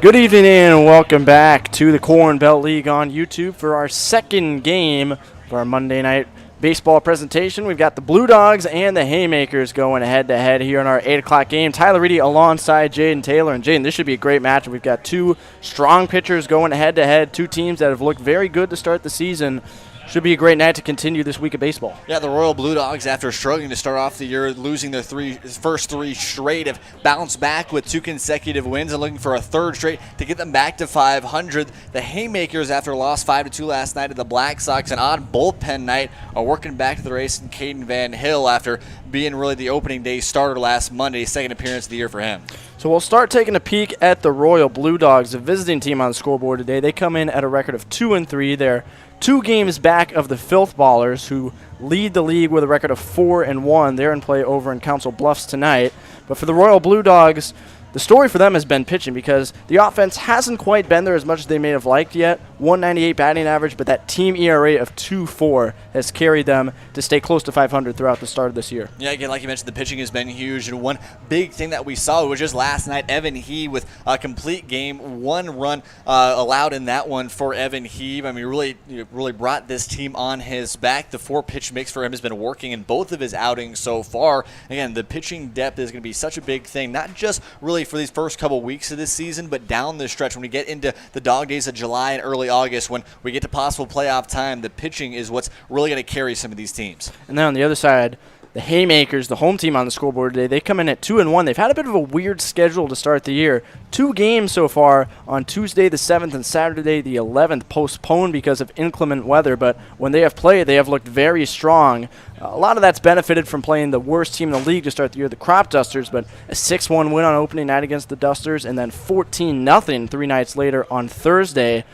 Good evening and welcome back to the Corn Belt League on YouTube for our second game for our Monday night baseball presentation. We've got the Blue Dogs and the Haymakers going head-to-head here in our 8 o'clock game. Tyler Reidy alongside Jaden Taylor. And Jaden, this should be a great match. We've got two strong pitchers going head-to-head, two teams that have looked very good to start the season. Should be a great night to continue this week of baseball. Yeah, the Royal Blue Dogs, after struggling to start off the year, losing their first three straight, have bounced back with 2 consecutive wins and looking for a third straight to get them back to 500. The Haymakers, after a loss 5-2 last night to the Black Sox, an odd bullpen night, are working back to the race in Caden Van Hill after being really the opening day starter last Monday, second appearance of the year for him. So we'll start taking a peek at the Royal Blue Dogs, the visiting team on the scoreboard today. They come in at a record of 2-3. They're 2 games back of the Filth Ballers, who lead the league with a record of 4-1. They're in play over in Council Bluffs tonight. But for the Royal Blue Dogs, the story for them has been pitching because the offense hasn't quite been there as much as they may have liked yet. 198 batting average, but that team ERA of 2.4 has carried them to stay close to 500 throughout the start of this year. Yeah, again, like you mentioned, the pitching has been huge. And one big thing that we saw was just last night, Evan Heave with a complete game, 1 run allowed in that one for Evan Heave. I mean, really brought this team on his back. The 4-pitch mix for him has been working in both of his outings so far. Again, the pitching depth is going to be such a big thing, not just really for these first couple weeks of this season, but down the stretch when we get into the dog days of July and early August, when we get to possible playoff time, the pitching is what's really going to carry some of these teams. And then on the other side, the Haymakers, the home team on the scoreboard today, they come in at 2-1. They've had a bit of a weird schedule to start the year. 2 games so far on Tuesday the 7th and Saturday the 11th, postponed because of inclement weather. But when they have played, they have looked very strong. A lot of that's benefited from playing the worst team in the league to start the year, the Cropdusters, but a 6-1 win on opening night against the Dusters, and then 14-0 3 nights later on Thursday.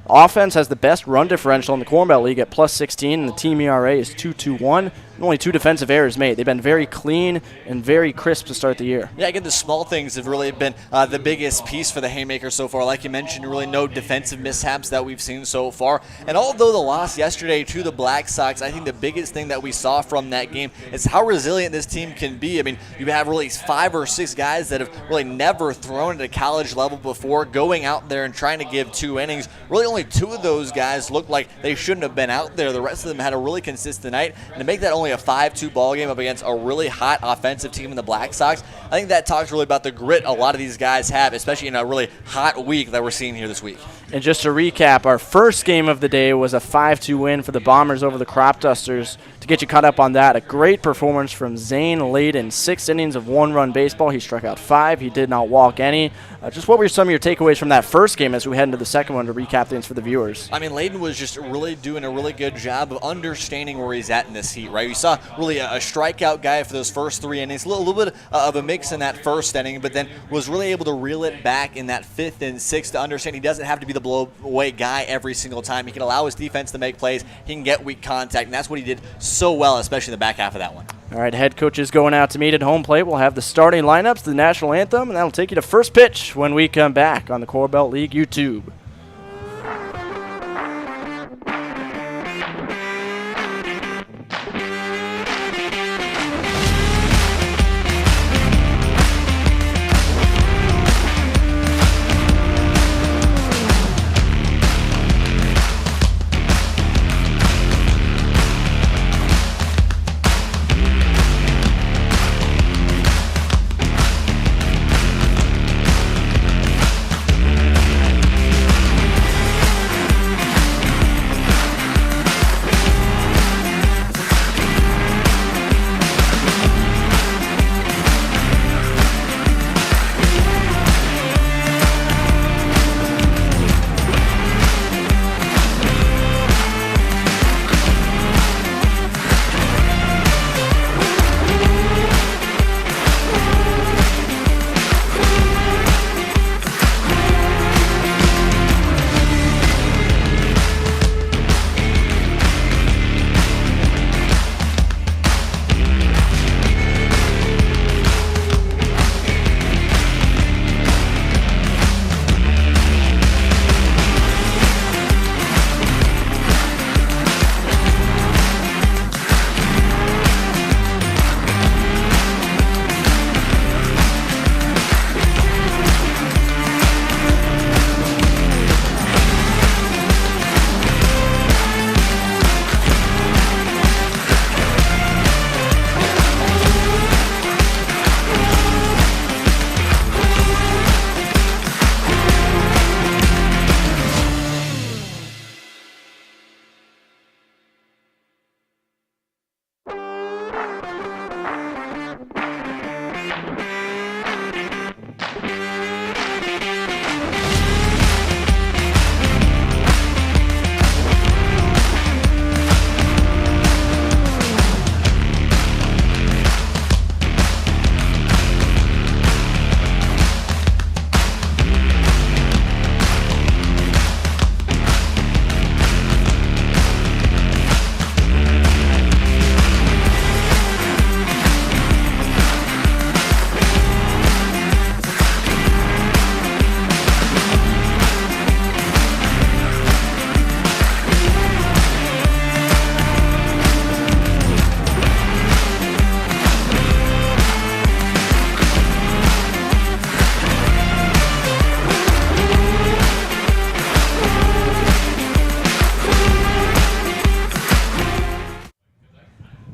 Offense has the best run differential in the Corn Belt League at +16, and the team ERA is 2.21. Only 2 defensive errors made. They've been very clean and very crisp to start the year. Yeah, again, the small things have really been the biggest piece for the Haymakers so far. Like you mentioned, really no defensive mishaps that we've seen so far. And although the loss yesterday to the Black Sox, I think the biggest thing that we saw from that game is how resilient this team can be. I mean, you have really 5 or 6 guys that have really never thrown at a college level before, going out there and trying to give 2 innings. Really only 2 of those guys looked like they shouldn't have been out there. The rest of them had a really consistent night. And to make that only a 5-2 ball game up against a really hot offensive team in the Black Sox, I think that talks really about the grit a lot of these guys have, especially in a really hot week that we're seeing here this week. And just to recap, our first game of the day was a 5-2 win for the Bombers over the Cropdusters. To get you caught up on that, a great performance from Zane Layden. 6 innings of 1-run baseball. He struck out 5. He did not walk any. Just what were some of your takeaways from that first game as we head into the second one to recap things for the viewers? I mean, Layden was just really doing a really good job of understanding where he's at in this heat, right? We saw really a strikeout guy for those first 3 innings, a little bit of a mix in that first inning, but then was really able to reel it back in that 5th and 6th to understand he doesn't have to be the blow-away guy every single time. He can allow his defense to make plays. He can get weak contact, and that's what he did so well, especially in the back half of that one. All right, head coaches going out to meet at home plate. We'll have the starting lineups, the national anthem, and that'll take you to first pitch when we come back on the Corn Belt League YouTube.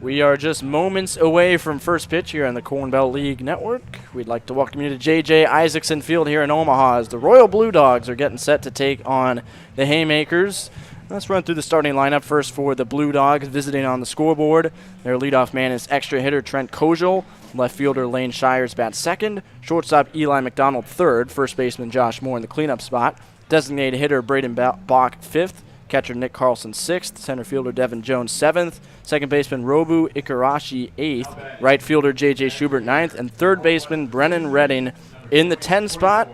We are just moments away from first pitch here on the Corn Belt League Network. We'd like to welcome you to J.J. Isaacson Field here in Omaha as the Royal Blue Dogs are getting set to take on the Haymakers. Let's run through the starting lineup first for the Blue Dogs visiting on the scoreboard. Their leadoff man is extra hitter Trent Kojal. Left fielder Lane Shires bats second. Shortstop Eli McDonald third. First baseman Josh Moore in the cleanup spot. Designated hitter Braden Bach fifth. Catcher Nick Carlson sixth. Center fielder Devin Jones seventh. Second baseman Robu Ikarashi eighth. Right fielder J.J. Schubert ninth. And third baseman Brennan Redding in the 10 spot.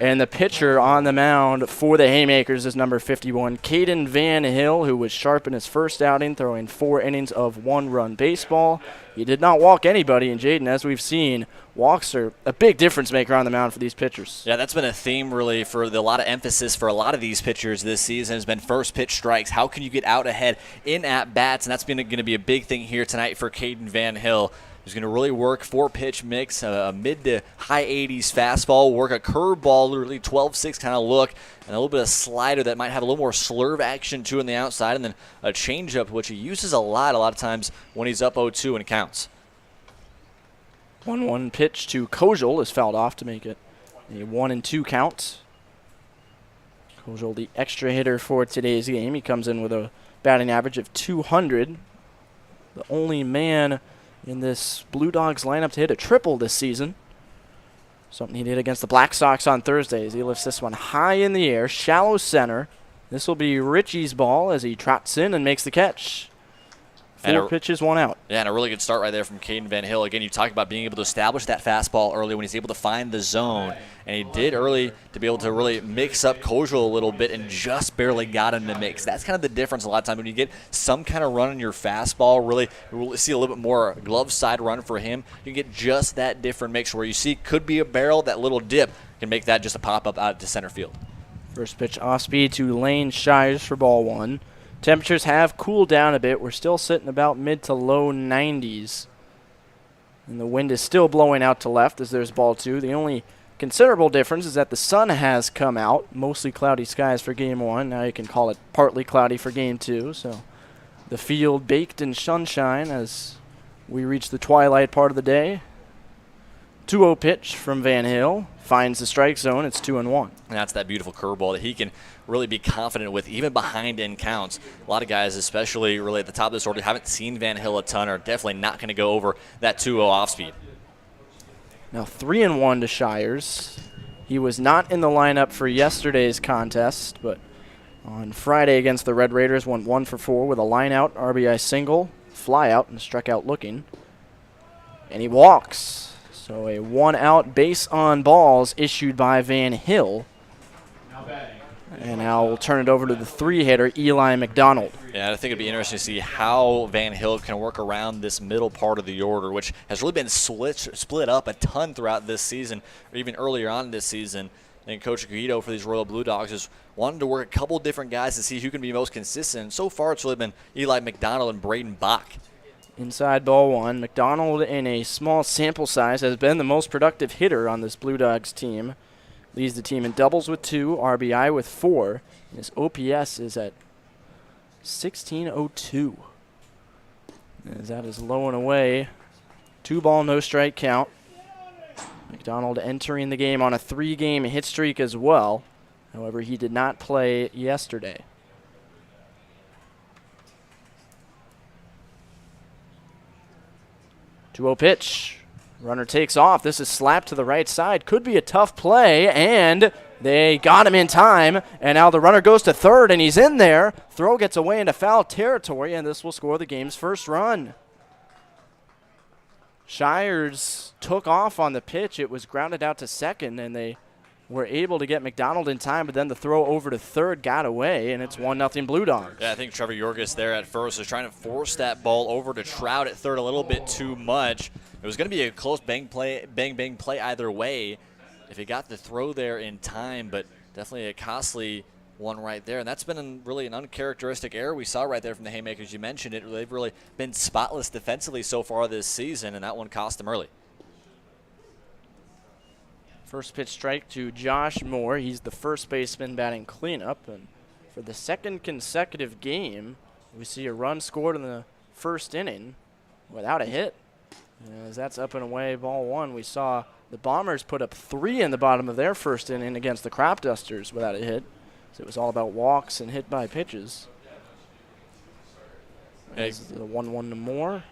And the pitcher on the mound for the Haymakers is number 51, Caden Van Hill, who was sharp in his first outing, throwing 4 innings of one-run baseball. He did not walk anybody, and Jaden, as we've seen, walks are a big difference maker on the mound for these pitchers. Yeah, that's been a theme really for a lot of emphasis for a lot of these pitchers this season has been first pitch strikes. How can you get out ahead in at-bats? And that's been going to be a big thing here tonight for Caden Van Hill. He's going to really work 4-pitch mix, a mid to high 80s fastball, work a curveball, literally 12-6 kind of look, and a little bit of slider that might have a little more slurve action too on the outside, and then a changeup, which he uses a lot of times when he's up 0-2 and it counts. 1-1 pitch to Kojal is fouled off to make it a 1-2 count. Kojal, the extra hitter for today's game. He comes in with a batting average of 200. The only man in this Blue Dogs lineup to hit a triple this season. Something he did against the Black Sox on Thursday as he lifts this one high in the air, shallow center. This will be Richie's ball as he trots in and makes the catch. 4 pitches, 1 out. Yeah, and a really good start right there from Caden Van Hill. Again, you talk about being able to establish that fastball early when he's able to find the zone. And he did early to be able to really mix up Kojal a little bit and just barely got him to mix. That's kind of the difference a lot of times when you get some kind of run in your fastball, really we'll see a little bit more glove side run for him. You get just that different mix where you see could be a barrel, that little dip can make that just a pop-up out to center field. First pitch off speed to Lane Shires for ball 1. Temperatures have cooled down a bit. We're still sitting about mid to low 90s. And the wind is still blowing out to left as there's ball 2. The only considerable difference is that the sun has come out. Mostly cloudy skies for game 1. Now you can call it partly cloudy for game 2. So the field baked in sunshine as we reach the twilight part of the day. 2-0 pitch from Van Hill. Finds the strike zone. It's 2-1. And that's that beautiful curveball that he can really be confident with, even behind in counts. A lot of guys, especially really at the top of this order, haven't seen Van Hill a ton, are definitely not going to go over that 2-0 off speed. Now 3-1 to Shires. He was not in the lineup for yesterday's contest, but on Friday against the Red Raiders went 1 for 4 with a line-out, RBI single, fly-out, and struck out looking. And he walks. So a 1-out base on balls issued by Van Hill. And now we'll turn it over to the 3-hitter, Eli McDonald. Yeah, I think it'd be interesting to see how Van Hill can work around this middle part of the order, which has really been split up a ton throughout this season, or even earlier on this season. And Coach Guido for these Royal Blue Dogs has wanted to work a couple different guys to see who can be most consistent. So far, it's really been Eli McDonald and Braden Bach. Inside ball 1, McDonald in a small sample size has been the most productive hitter on this Blue Dogs team. Leads the team in doubles with 2, RBI with 4. And his OPS is at 1602. As that is low and away. 2-ball, no strike count. McDonald entering the game on a 3-game hit streak as well. However, he did not play yesterday. Two-0 pitch. Runner takes off. This is slapped to the right side. Could be a tough play, and they got him in time. And now the runner goes to third, and he's in there. Throw gets away into foul territory, and this will score the game's first run. Shires took off on the pitch. It was grounded out to second, and they were able to get McDonald in time, but then the throw over to third got away, and it's 1-0 Blue Dogs. Yeah, I think Trevor Yorgis there at first was trying to force that ball over to Trout at third a little bit too much. It was going to be a close bang play either way if he got the throw there in time, but definitely a costly one right there. And that's been really an uncharacteristic error we saw right there from the Haymakers. You mentioned it. They've really been spotless defensively so far this season, and that one cost them early. First pitch strike to Josh Moore. He's the first baseman batting cleanup. And for the second consecutive game, we see a run scored in the first inning. without a hit. As that's up and away, ball one. We saw the Bombers put up 3 in the bottom of their first inning against the Cropdusters without a hit. So it was all about walks and hit by pitches. As the 1-1 to Moore.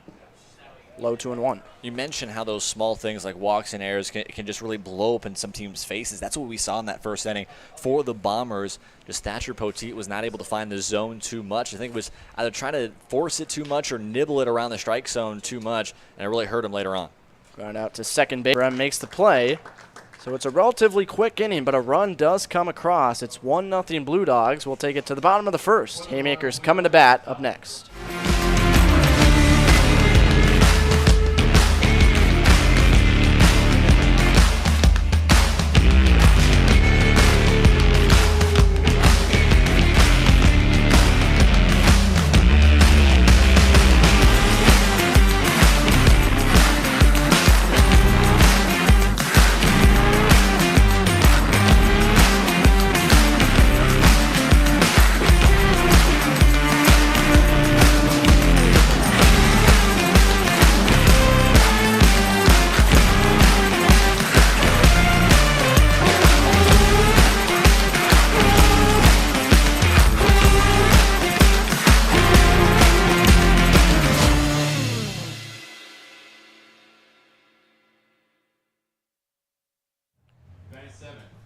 Low 2-1. You mentioned how those small things like walks and errors can just really blow up in some teams' faces. That's what we saw in that first inning for the Bombers. Just Thatcher Poteet was not able to find the zone too much. I think it was either trying to force it too much or nibble it around the strike zone too much, and it really hurt him later on. Ground out to second base. Brem makes the play. So it's a relatively quick inning, but a run does come across. It's 1-0 Blue Dogs. We'll take it to the bottom of the first. Haymakers coming to bat up next.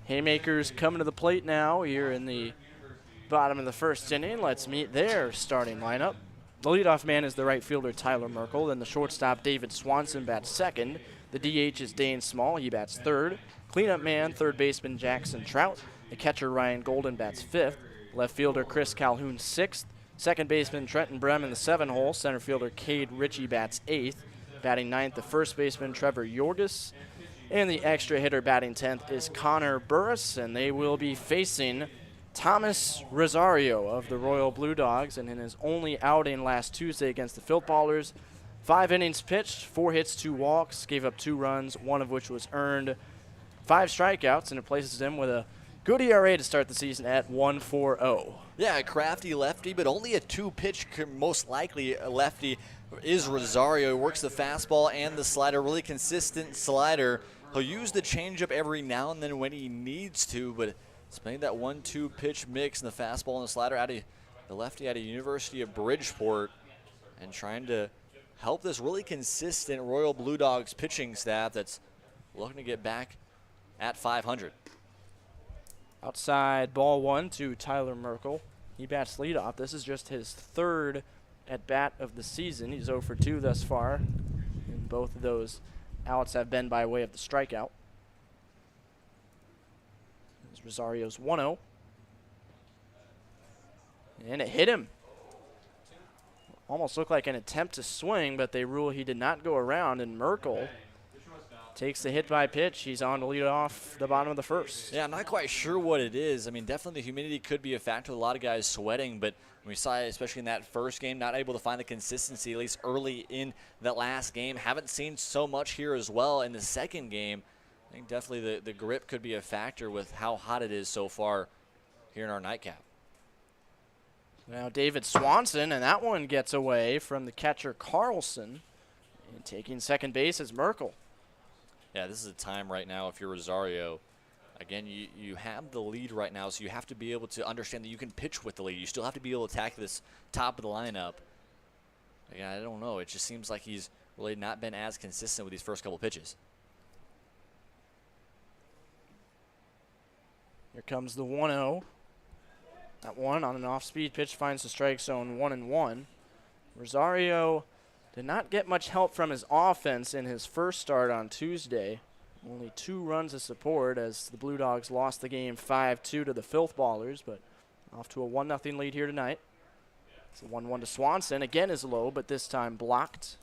Haymakers coming to the plate now here in the bottom of the first inning. Let's meet their starting lineup. The leadoff man is the right fielder Tyler Merkel. Then the shortstop David Swanson bats second. The DH is Dane Small. He bats third. Cleanup man, third baseman Jackson Trout. The catcher Ryan Golden bats fifth. Left fielder Chris Calhoun sixth. Second baseman Trenton Brem in the 7-hole. Center fielder Cade Ritchie bats eighth. Batting ninth, the first baseman Trevor Yorgis. And the extra hitter batting 10th is Connor Burris, and they will be facing Thomas Rosario of the Royal Blue Dogs. And in his only outing last Tuesday against the Filth Ballers, 5 innings pitched, 4 hits, 2 walks, gave up 2 runs, one of which was earned, 5 strikeouts, and it places him with a good ERA to start the season at 1.40. Yeah, a crafty lefty, but only a 2-pitch, most likely a lefty, is Rosario. He works the fastball and the slider, really consistent slider. He'll use the changeup every now and then when he needs to, but it's playing that 1-2 pitch mix in the fastball and the slider out of the lefty out of University of Bridgeport, and trying to help this really consistent Royal Blue Dogs pitching staff that's looking to get back at 500. Outside ball one to Tyler Merkel. He bats leadoff. This is just his third at bat of the season. He's 0 for 2 thus far, and both of those outs have been by way of the strikeout. There's Rosario's 1-0. And it hit him. Almost looked like an attempt to swing, but they rule he did not go around, and Merkel takes the hit by pitch. He's on to lead off the bottom of the first. Yeah, I'm not quite sure what it is. I mean, definitely the humidity could be a factor with a lot of guys sweating, but we saw it, especially in that first game, not able to find the consistency, at least early in that last game. Haven't seen so much here as well in the second game. I think definitely the grip could be a factor with how hot it is so far here in our nightcap. Now David Swanson, and that one gets away from the catcher Carlson. And taking second base is Merkel. Yeah, this is a time right now if you're Rosario. Again, you have the lead right now, so you have to be able to understand that you can pitch with the lead. You still have to be able to attack this top of the lineup. Again, I don't know. It just seems like he's really not been as consistent with these first couple pitches. Here comes the 1-0. That one on an off-speed pitch finds the strike zone 1-1. Rosario did not get much help from his offense in his first start on Tuesday. Only 2 runs of support as the Blue Dogs lost the game 5-2 to the Filth Ballers, but off to a 1-0 lead here tonight. It's a 1-1 to Swanson. Again is low, but this time blocked.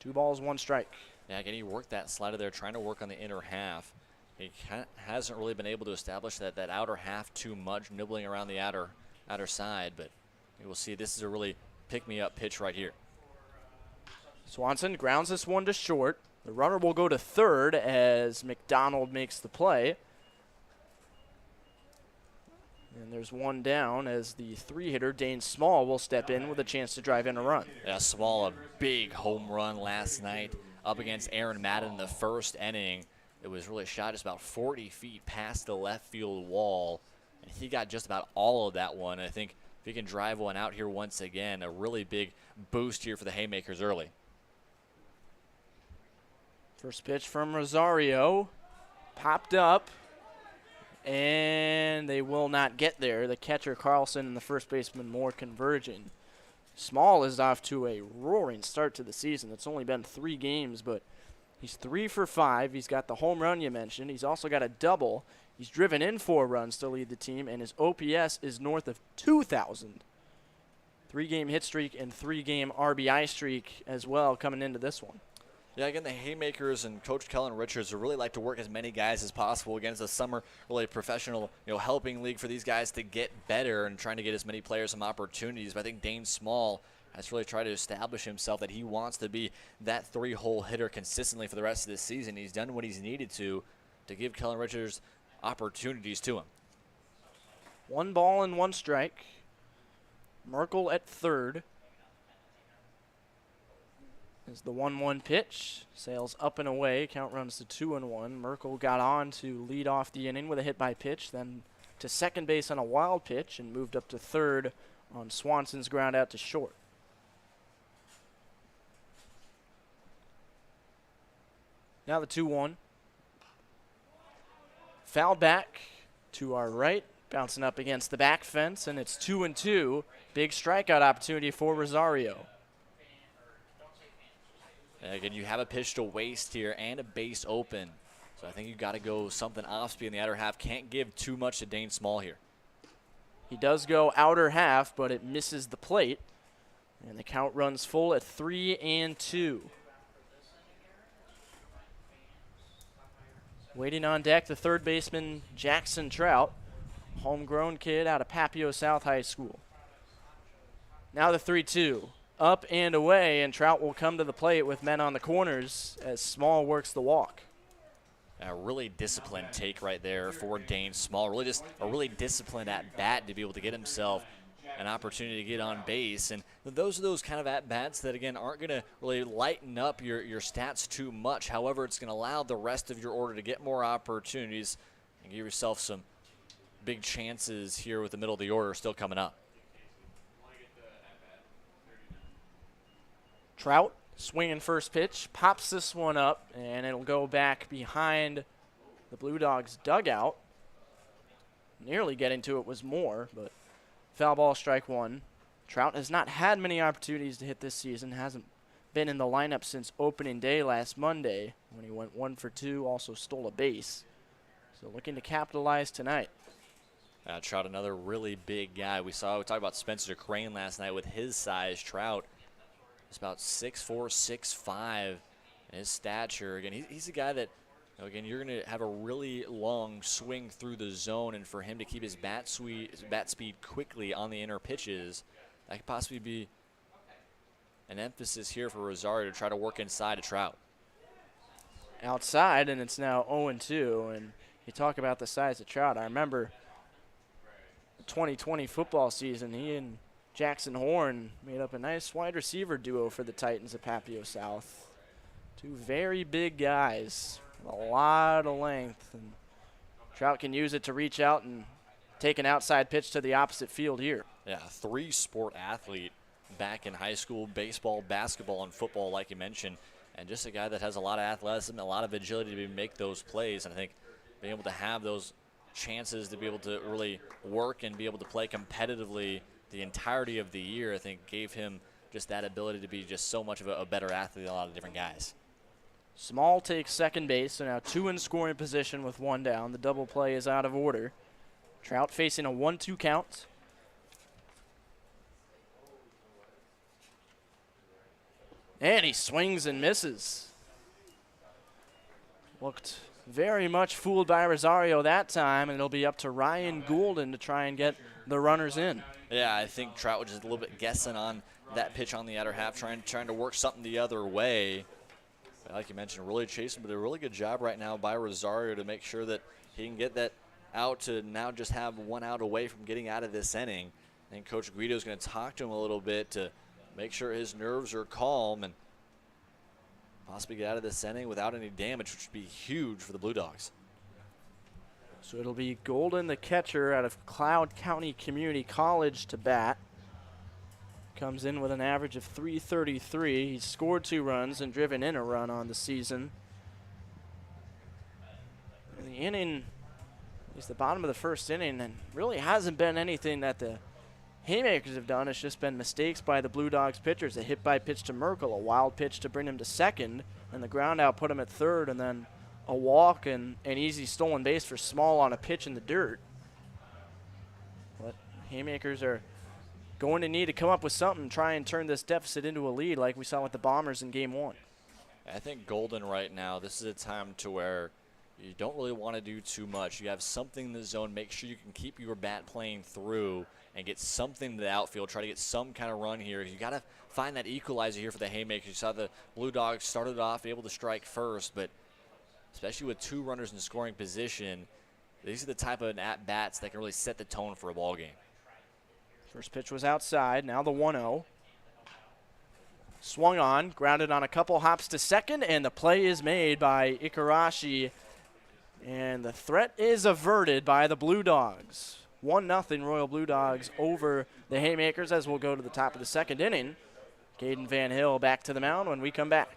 2 balls, 1 strike. Yeah, again, he worked that slider there, trying to work on the inner half. He hasn't really been able to establish that outer half too much, nibbling around the outer side, but we'll see. This is a really pick-me-up pitch right here. Swanson grounds this one to short. The runner will go to third as McDonald makes the play. And there's one down as the 3-hitter, Dane Small, will step in with a chance to drive in a run. Yeah, Small, a big home run last night up against Aaron Madden in the first inning. It was really shot just about 40 feet past the left field wall, and he got just about all of that one. And I think if he can drive one out here once again, a really big boost here for the Haymakers early. First pitch from Rosario, popped up, and they will not get there. The catcher, Carlson, and the first baseman, Moore, converging. Small is off to a roaring start to the season. It's only been 3 games, but he's 3 for 5. He's got the home run you mentioned. He's also got a double. He's driven in 4 runs to lead the team, and his OPS is north of 2,000. 3-game hit streak and 3-game RBI streak as well coming into this one. Yeah, again, the Haymakers and Coach Kellen Richards would really like to work as many guys as possible. Again, it's a summer really professional, helping league for these guys to get better and trying to get as many players some opportunities. But I think Dane Small has really tried to establish himself that he wants to be that 3-hole hitter consistently for the rest of this season. He's done what he's needed to give Kellen Richards opportunities to him. 1 ball and 1 strike. Merkel at third. Is the 1-1 pitch. Sails up and away. Count runs to 2-1. Merkel got on to lead off the inning with a hit by pitch, then to second base on a wild pitch, and moved up to third on Swanson's ground out to short. Now the 2-1. Foul back to our right, bouncing up against the back fence, and it's 2-2. Big strikeout opportunity for Rosario. Again, you have a pitch to waste here and a base open. So I think you got to go something off speed in the outer half. Can't give too much to Dane Small here. He does go outer half, but it misses the plate. And the count runs full at 3-2. Waiting on deck, the third baseman, Jackson Trout, homegrown kid out of Papio South High School. Now the 3-2. Up and away, and Trout will come to the plate with men on the corners as Small works the walk. A really disciplined take right there for Dane Small. Really just a really disciplined at-bat to be able to get himself an opportunity to get on base. And those are those kind of at-bats that, again, aren't going to really lighten up your stats too much. However, it's going to allow the rest of your order to get more opportunities and give yourself some big chances here with the middle of the order still coming up. Trout swinging first pitch, pops this one up, and it'll go back behind the Blue Dogs dugout. Nearly getting to it was Moore, but foul ball, strike 1. Trout has not had many opportunities to hit this season, hasn't been in the lineup since opening day last Monday when he went 1 for 2, also stole a base. So looking to capitalize tonight. Trout, another really big guy. We talked about Spencer Crane last night with his size. Trout is about 6'4", 6'5", and his stature. Again, he's a guy that, again, you're going to have a really long swing through the zone, and for him to keep his bat speed quickly on the inner pitches, that could possibly be an emphasis here for Rosario to try to work inside of Trout. Outside, and it's now 0-2, and you talk about the size of Trout. I remember the 2020 football season, he and Jackson Horn made up a nice wide receiver duo for the Titans of Papio South. 2 very big guys with a lot of length, and Trout can use it to reach out and take an outside pitch to the opposite field here. Yeah, 3-sport athlete back in high school, baseball, basketball, and football, like you mentioned, and just a guy that has a lot of athleticism, a lot of agility to make those plays. And I think being able to have those chances to be able to really work and be able to play competitively the entirety of the year, I think, gave him just that ability to be just so much of a better athlete than a lot of different guys. Small takes second base, so now 2 in scoring position with 1 down. The double play is out of order. Trout facing a 1-2 count. And he swings and misses. Looked very much fooled by Rosario that time, and it'll be up to Ryan Goulden to try and get the runners in. Yeah, I think Trout was just a little bit guessing on that pitch on the outer half, trying to work something the other way. But like you mentioned, really chasing, but a really good job right now by Rosario to make sure that he can get that out to now just have 1 out away from getting out of this inning. I think Coach Guido is going to talk to him a little bit to make sure his nerves are calm and possibly get out of this inning without any damage, which would be huge for the Blue Dogs. So it'll be Golden, the catcher out of Cloud County Community College, to bat. Comes in with an average of .333. He's scored 2 runs and driven in a run on the season. In the inning, it's the bottom of the first inning, and really hasn't been anything that the Haymakers have done. It's just been mistakes by the Blue Dogs pitchers. A hit by pitch to Merkel, a wild pitch to bring him to second, and the ground out put him at third, and then a walk and an easy stolen base for Small on a pitch in the dirt. But Haymakers are going to need to come up with something, try and turn this deficit into a lead like we saw with the Bombers in Game 1. I think Golden right now, this is a time to where you don't really want to do too much. You have something in the zone. Make sure you can keep your bat playing through and get something to the outfield. Try to get some kind of run here. You got to find that equalizer here for the Haymakers. You saw the Blue Dogs started off able to strike first, but especially with 2 runners in scoring position, these are the type of at-bats that can really set the tone for a ball game. First pitch was outside. Now the 1-0. Swung on, grounded on a couple hops to second, and the play is made by Ikarashi. And the threat is averted by the Blue Dogs. 1-0 Royal Blue Dogs over the Haymakers as we'll go to the top of the second inning. Caden Van Hill back to the mound when we come back.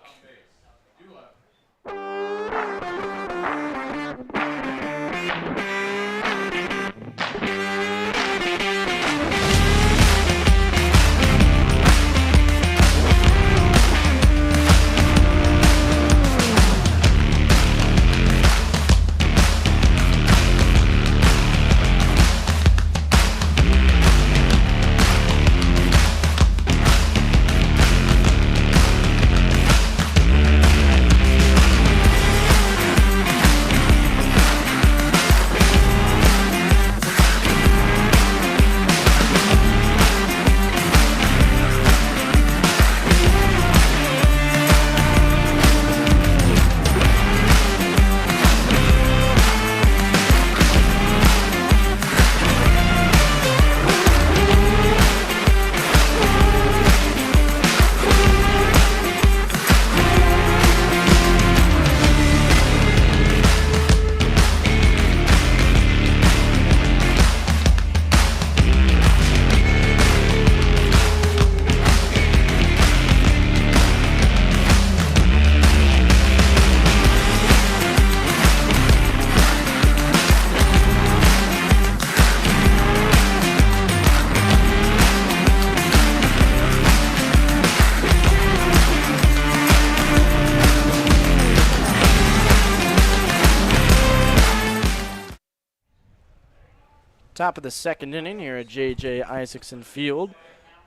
Top of the second inning here at J.J. Isaacson Field.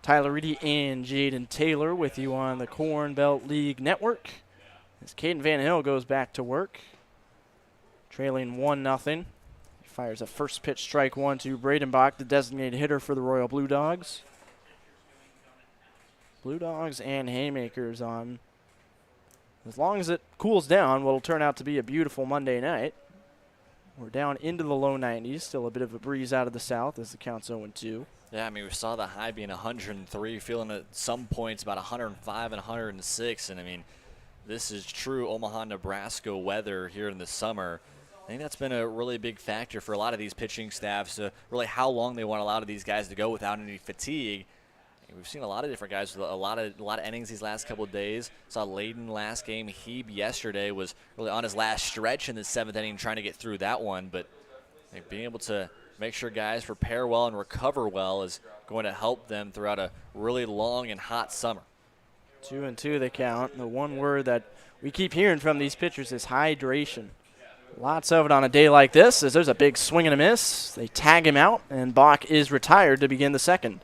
Tyler Reidy and Jaden Taylor with you on the Corn Belt League Network. As Caden Van Hill goes back to work, trailing 1-0. He fires a first pitch strike 1 to Bradenbach, the designated hitter for the Royal Blue Dogs. Blue Dogs and Haymakers on. As long as it cools down, what'll turn out to be a beautiful Monday night. We're down into the low 90s. Still a bit of a breeze out of the south as the count's 0-2. Yeah, I mean, we saw the high being 103, feeling at some points about 105 and 106. And, I mean, this is true Omaha, Nebraska weather here in the summer. I think that's been a really big factor for a lot of these pitching staffs, really how long they want a lot of these guys to go without any fatigue. We've seen a lot of different guys with a lot of innings these last couple of days. Saw Layden last game. Hebe yesterday was really on his last stretch in the 7th inning trying to get through that one. But being able to make sure guys prepare well and recover well is going to help them throughout a really long and hot summer. 2-2 the count. The one word that we keep hearing from these pitchers is hydration. Lots of it on a day like this as there's a big swing and a miss. They tag him out, and Bach is retired to begin the second.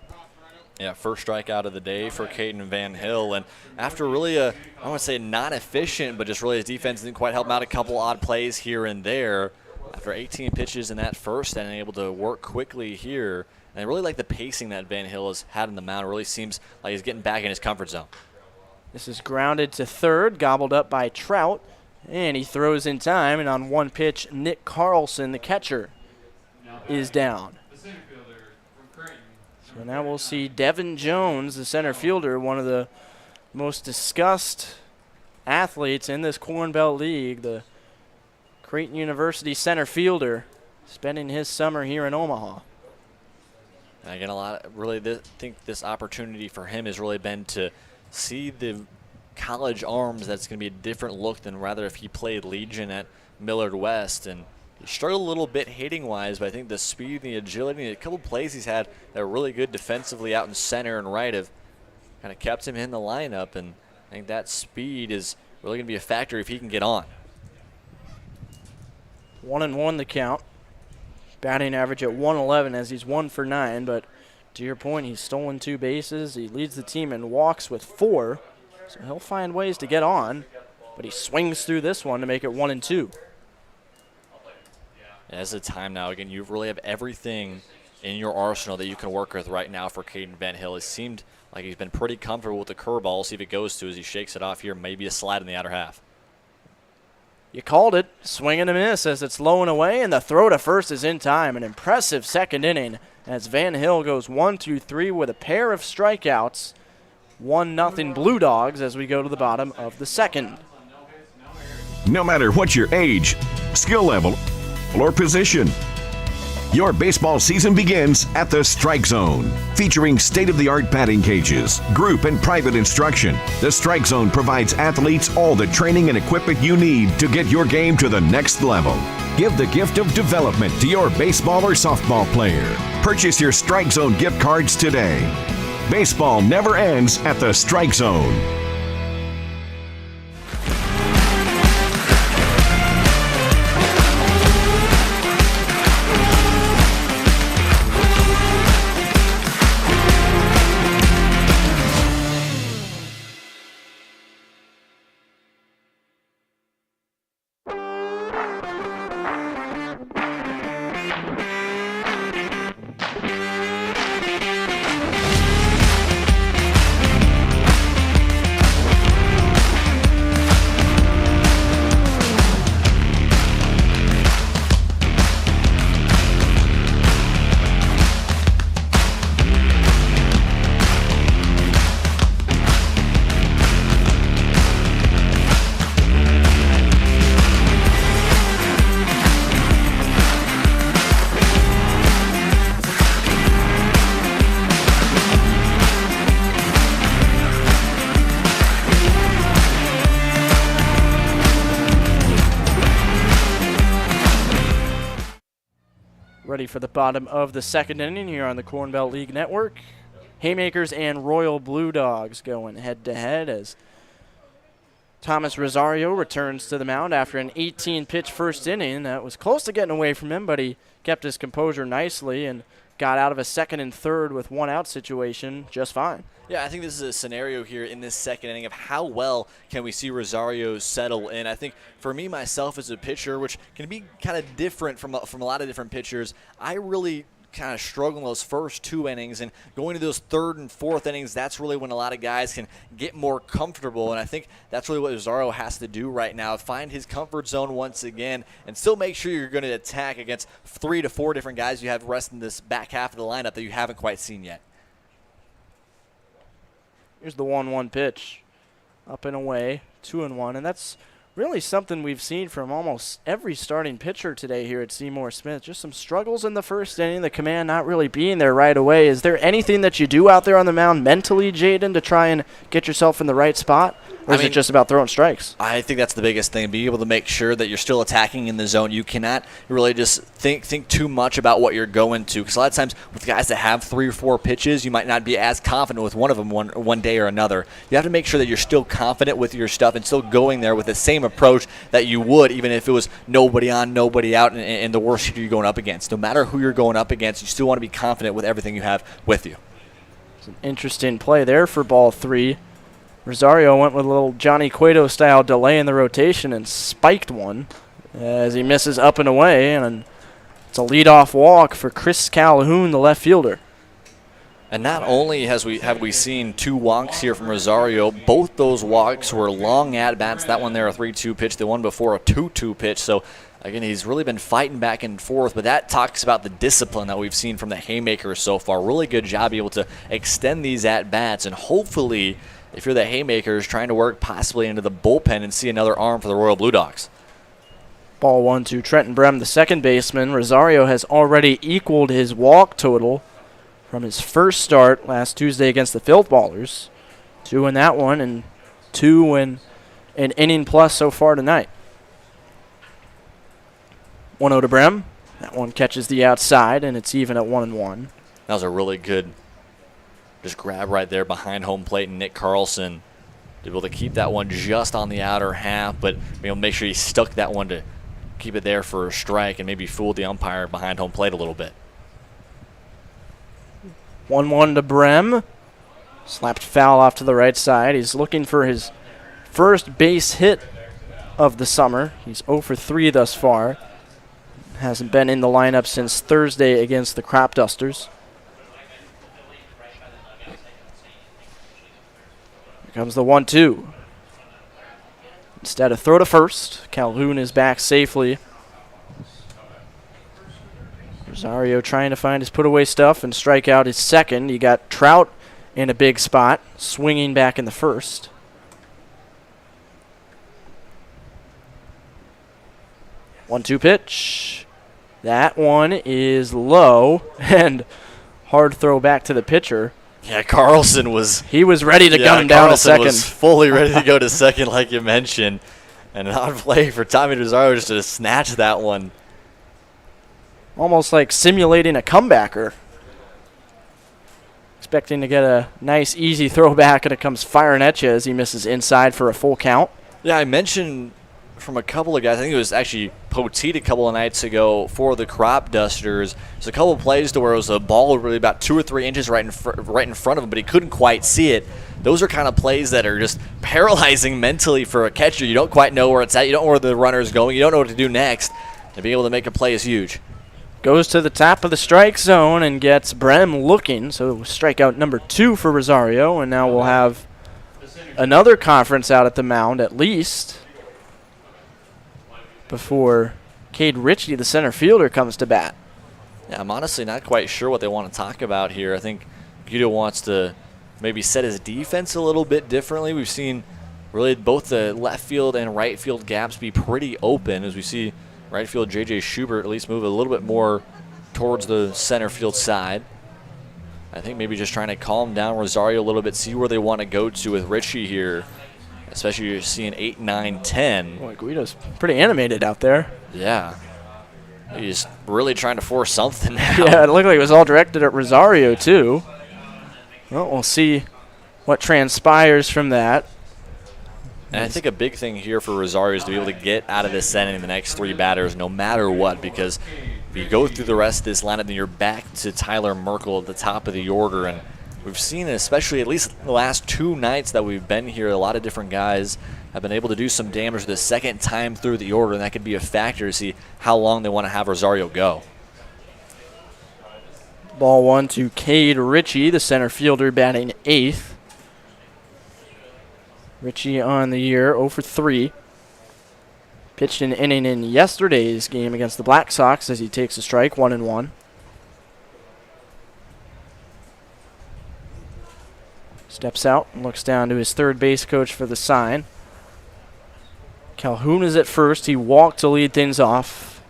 Yeah, first strikeout of the day for Caden Van Hill. And after really I don't want to say not efficient, but just really his defense didn't quite help him out a couple odd plays here and there. After 18 pitches in that first and able to work quickly here. And I really like the pacing that Van Hill has had on the mound. It really seems like he's getting back in his comfort zone. This is grounded to third, gobbled up by Trout. And he throws in time, and on one pitch, Nick Carlson, the catcher, is down. So now we'll see Devin Jones, the center fielder, one of the most discussed athletes in this Corn Belt League, the Creighton University center fielder, spending his summer here in Omaha. And again, really think this opportunity for him has really been to see the college arms. That's going to be a different look than rather if he played Legion at Millard West. And he struggled a little bit hitting-wise, but I think the speed and the agility and a couple plays he's had that are really good defensively out in center and right have kind of kept him in the lineup. And I think that speed is really going to be a factor if he can get on. 1-1 the count. Batting average at 111 as he's 1 for 9, but to your point, he's stolen 2 bases. He leads the team in walks with 4, so he'll find ways to get on, but he swings through this one to make it 1-2. As the time now, again, you really have everything in your arsenal that you can work with right now for Caden Van Hill. It seemed like he's been pretty comfortable with the curveball. See if it goes to as he shakes it off here. Maybe a slide in the outer half. You called it. Swing and a miss as it's low and away, and the throw to first is in time. An impressive second inning as Van Hill goes 1-2-3 with a pair of strikeouts. 1-0 Blue Dogs as we go to the bottom of the second. No matter what your age, skill level, or position, your baseball season begins at the Strike Zone. Featuring state-of-the-art batting cages, group and private instruction, the Strike Zone provides athletes all the training and equipment you need to get your game to the next level. Give the gift of development to your baseball or softball player. Purchase your Strike Zone gift cards today. Baseball never ends at the Strike Zone. Ready for the bottom of the second inning here on the Corn Belt League Network. Haymakers and Royal Blue Dogs going head-to-head as Thomas Rosario returns to the mound after an 18-pitch first inning. That was close to getting away from him, but he kept his composure nicely and got out of a second and third with one-out situation just fine. Yeah, I think this is a scenario here in this second inning of how well can we see Rosario settle in. I think for me, myself, as a pitcher, which can be kind of different from a lot of different pitchers, I really kind of struggle in those first 2 innings, and going to those third and fourth innings, that's really when a lot of guys can get more comfortable, and I think that's really what Rosario has to do right now, find his comfort zone once again and still make sure you're going to attack against 3 to 4 different guys you have resting this back half of the lineup that you haven't quite seen yet. Here's the 1-1 pitch. Up and away, 2-1, and that's really something we've seen from almost every starting pitcher today here at Seymour Smith. Just some struggles in the first inning, the command not really being there right away. Is there anything that you do out there on the mound mentally, Jaden, to try and get yourself in the right spot? Or is it just about throwing strikes? I think that's the biggest thing, be able to make sure that you're still attacking in the zone. You cannot really just think too much about what you're going to, because a lot of times with guys that have 3 or 4 pitches, you might not be as confident with one of them one day or another. You have to make sure that you're still confident with your stuff and still going there with the same approach that you would even if it was nobody on, nobody out, and the worst hitter you're going up against. No matter who you're going up against, you still want to be confident with everything you have with you. It's an interesting play there for ball 3. Rosario went with a little Johnny Cueto-style delay in the rotation and spiked one as he misses up and away, and it's a leadoff walk for Chris Calhoun, the left fielder. And not only have we seen 2 walks here from Rosario, both those walks were long at-bats. That one there, a 3-2 pitch. The one before, a 2-2 pitch. So Again, he's really been fighting back and forth, but that talks about the discipline that we've seen from the Haymakers so far. Really good job being able to extend these at-bats, and hopefully, if you're the Haymakers, trying to work possibly into the bullpen and see another arm for the Royal Blue Dogs. Ball 1 to Trenton Brem, the second baseman. Rosario has already equaled his walk total from his first start last Tuesday against the Filth Ballers. 2 in that one and 2 in an inning plus so far tonight. 1-0 to Brem. That one catches the outside, and it's even at 1-1. That was a really good just grab right there behind home plate, and Nick Carlson to be able to keep that one just on the outer half, but be able to make sure he stuck that one to keep it there for a strike and maybe fooled the umpire behind home plate a little bit. 1-1 to Brem. Slapped foul off to the right side. He's looking for his first base hit of the summer. He's 0 for 3 thus far. Hasn't been in the lineup since Thursday against the Cropdusters. Here comes the 1-2. Instead of throw to first, Calhoun is back safely. Rosario trying to find his put-away stuff and strike out his second. You got Trout in a big spot, swinging back in the first. One-two pitch. That one is low, and hard throw back to the pitcher. Yeah, Carlson was... He was ready to gun him down to second. Was fully ready to go to second, like you mentioned. And an odd play for Tommy Rosario just to snatch that one. Almost like simulating a comebacker. Expecting to get a nice, easy throwback, and it comes firing at you as he misses inside for a full count. Yeah, I mentioned from a couple of guys, I think it was actually Poteet a couple of nights ago for the Cropdusters. There's a couple of plays to where it was a ball really about 2 or 3 inches right in front of him, but he couldn't quite see it. Those are kind of plays that are just paralyzing mentally for a catcher. You don't quite know where it's at. You don't know where the runner is going. You don't know what to do next. And being able to make a play is huge. Goes to the top of the strike zone and gets Brem looking. So strikeout number 2 for Rosario, and now we'll have another conference out at the mound at least before Cade Ritchie, the center fielder, comes to bat. Yeah, I'm honestly not quite sure what they want to talk about here. I think Guido wants to maybe set his defense a little bit differently. We've seen really both the left field and right field gaps be pretty open as we see right field J.J. Schubert at least move a little bit more towards the center field side. I think maybe just trying to calm down Rosario a little bit, see where they want to go to with Ritchie here. Especially you're seeing 8, 9, 10. Boy, Guido's pretty animated out there. Yeah. He's really trying to force something now. Yeah, it looked like it was all directed at Rosario, too. Well, we'll see what transpires from that. And I think a big thing here for Rosario is to be able to get out of this inning the next 3 batters no matter what, because if you go through the rest of this lineup, then you're back to Tyler Merkel at the top of the order. And we've seen, especially at least the last 2 nights that we've been here, a lot of different guys have been able to do some damage the second time through the order, and that could be a factor to see how long they want to have Rosario go. Ball 1 to Cade Ritchie, the center fielder, batting 8th. Ritchie on the year, 0 for 3. Pitched an inning in yesterday's game against the Black Sox as he takes a strike, 1-1. Steps out and looks down to his third base coach for the sign. Calhoun is at first. He walked to lead things off.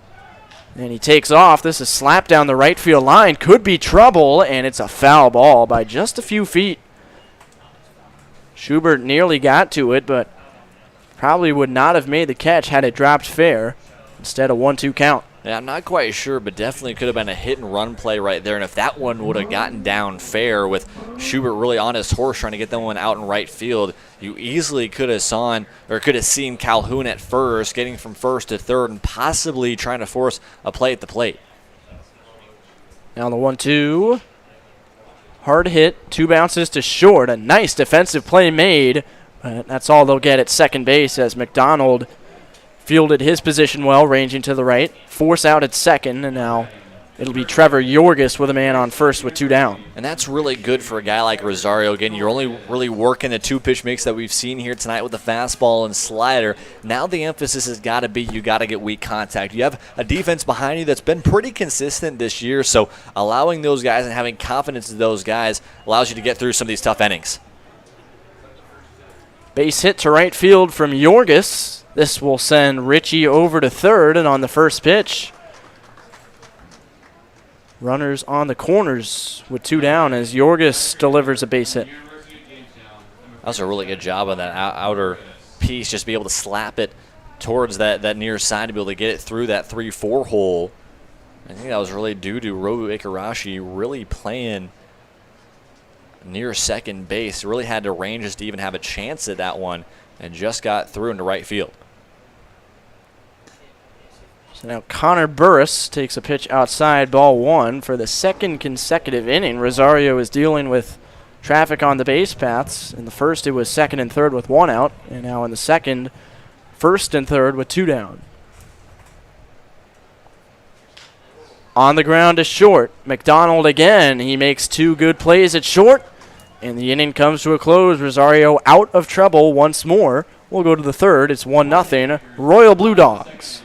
And he takes off. This is slapped down the right field line. Could be trouble, and it's a foul ball by just a few feet. Schubert nearly got to it, but probably would not have made the catch had it dropped fair. Instead, a 1-2 count. Yeah, I'm not quite sure, but definitely could have been a hit-and-run play right there. And if that one would have gotten down fair with Schubert really on his horse trying to get that one out in right field, you easily could have seen Calhoun at first, getting from first to third, and possibly trying to force a play at the plate. Now the 1-2. Hard hit, 2 bounces to short. A nice defensive play made, but that's all they'll get at second base as McDonald fielded his position well, ranging to the right. Force out at second, and now it'll be Trevor Yorgis with a man on first with 2 down. And that's really good for a guy like Rosario. Again, you're only really working the 2-pitch mix that we've seen here tonight with the fastball and slider. Now the emphasis has got to be you got to get weak contact. You have a defense behind you that's been pretty consistent this year, so allowing those guys and having confidence in those guys allows you to get through some of these tough innings. Base hit to right field from Yorgis. This will send Richie over to third, and on the first pitch, runners on the corners with 2 down as Yorgis delivers a base hit. That was a really good job on that outer piece, just be able to slap it towards that near side to be able to get it through that 3-4 hole. I think that was really due to Robu Ikarashi really playing near second base. Really had to range just to even have a chance at that one, and just got through into right field. So now Connor Burris takes a pitch outside, ball 1 for the second consecutive inning. Rosario is dealing with traffic on the base paths. In the first, it was second and third with 1 out, and now in the second, first and third with 2 down. On the ground to short, McDonald again. He makes 2 good plays at short, and the inning comes to a close. Rosario out of trouble once more. We'll go to the third. It's 1-0 Royal Blue Dogs.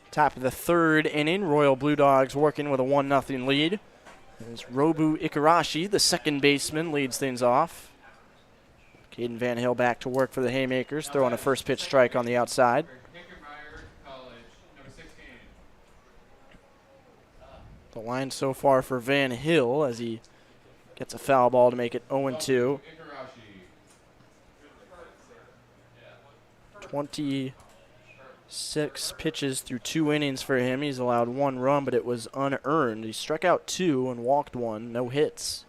Top of the third inning, Royal Blue Dogs working with a 1-0 lead. As Robu Ikarashi, the second baseman, leads things off. Caden Van Hill back to work for the Haymakers, throwing a first pitch strike on the outside. The line so far for Van Hill as he gets a foul ball to make it 0-2. 26 pitches through 2 innings for him. He's allowed 1 run, but it was unearned. He struck out 2 and walked 1, no hits.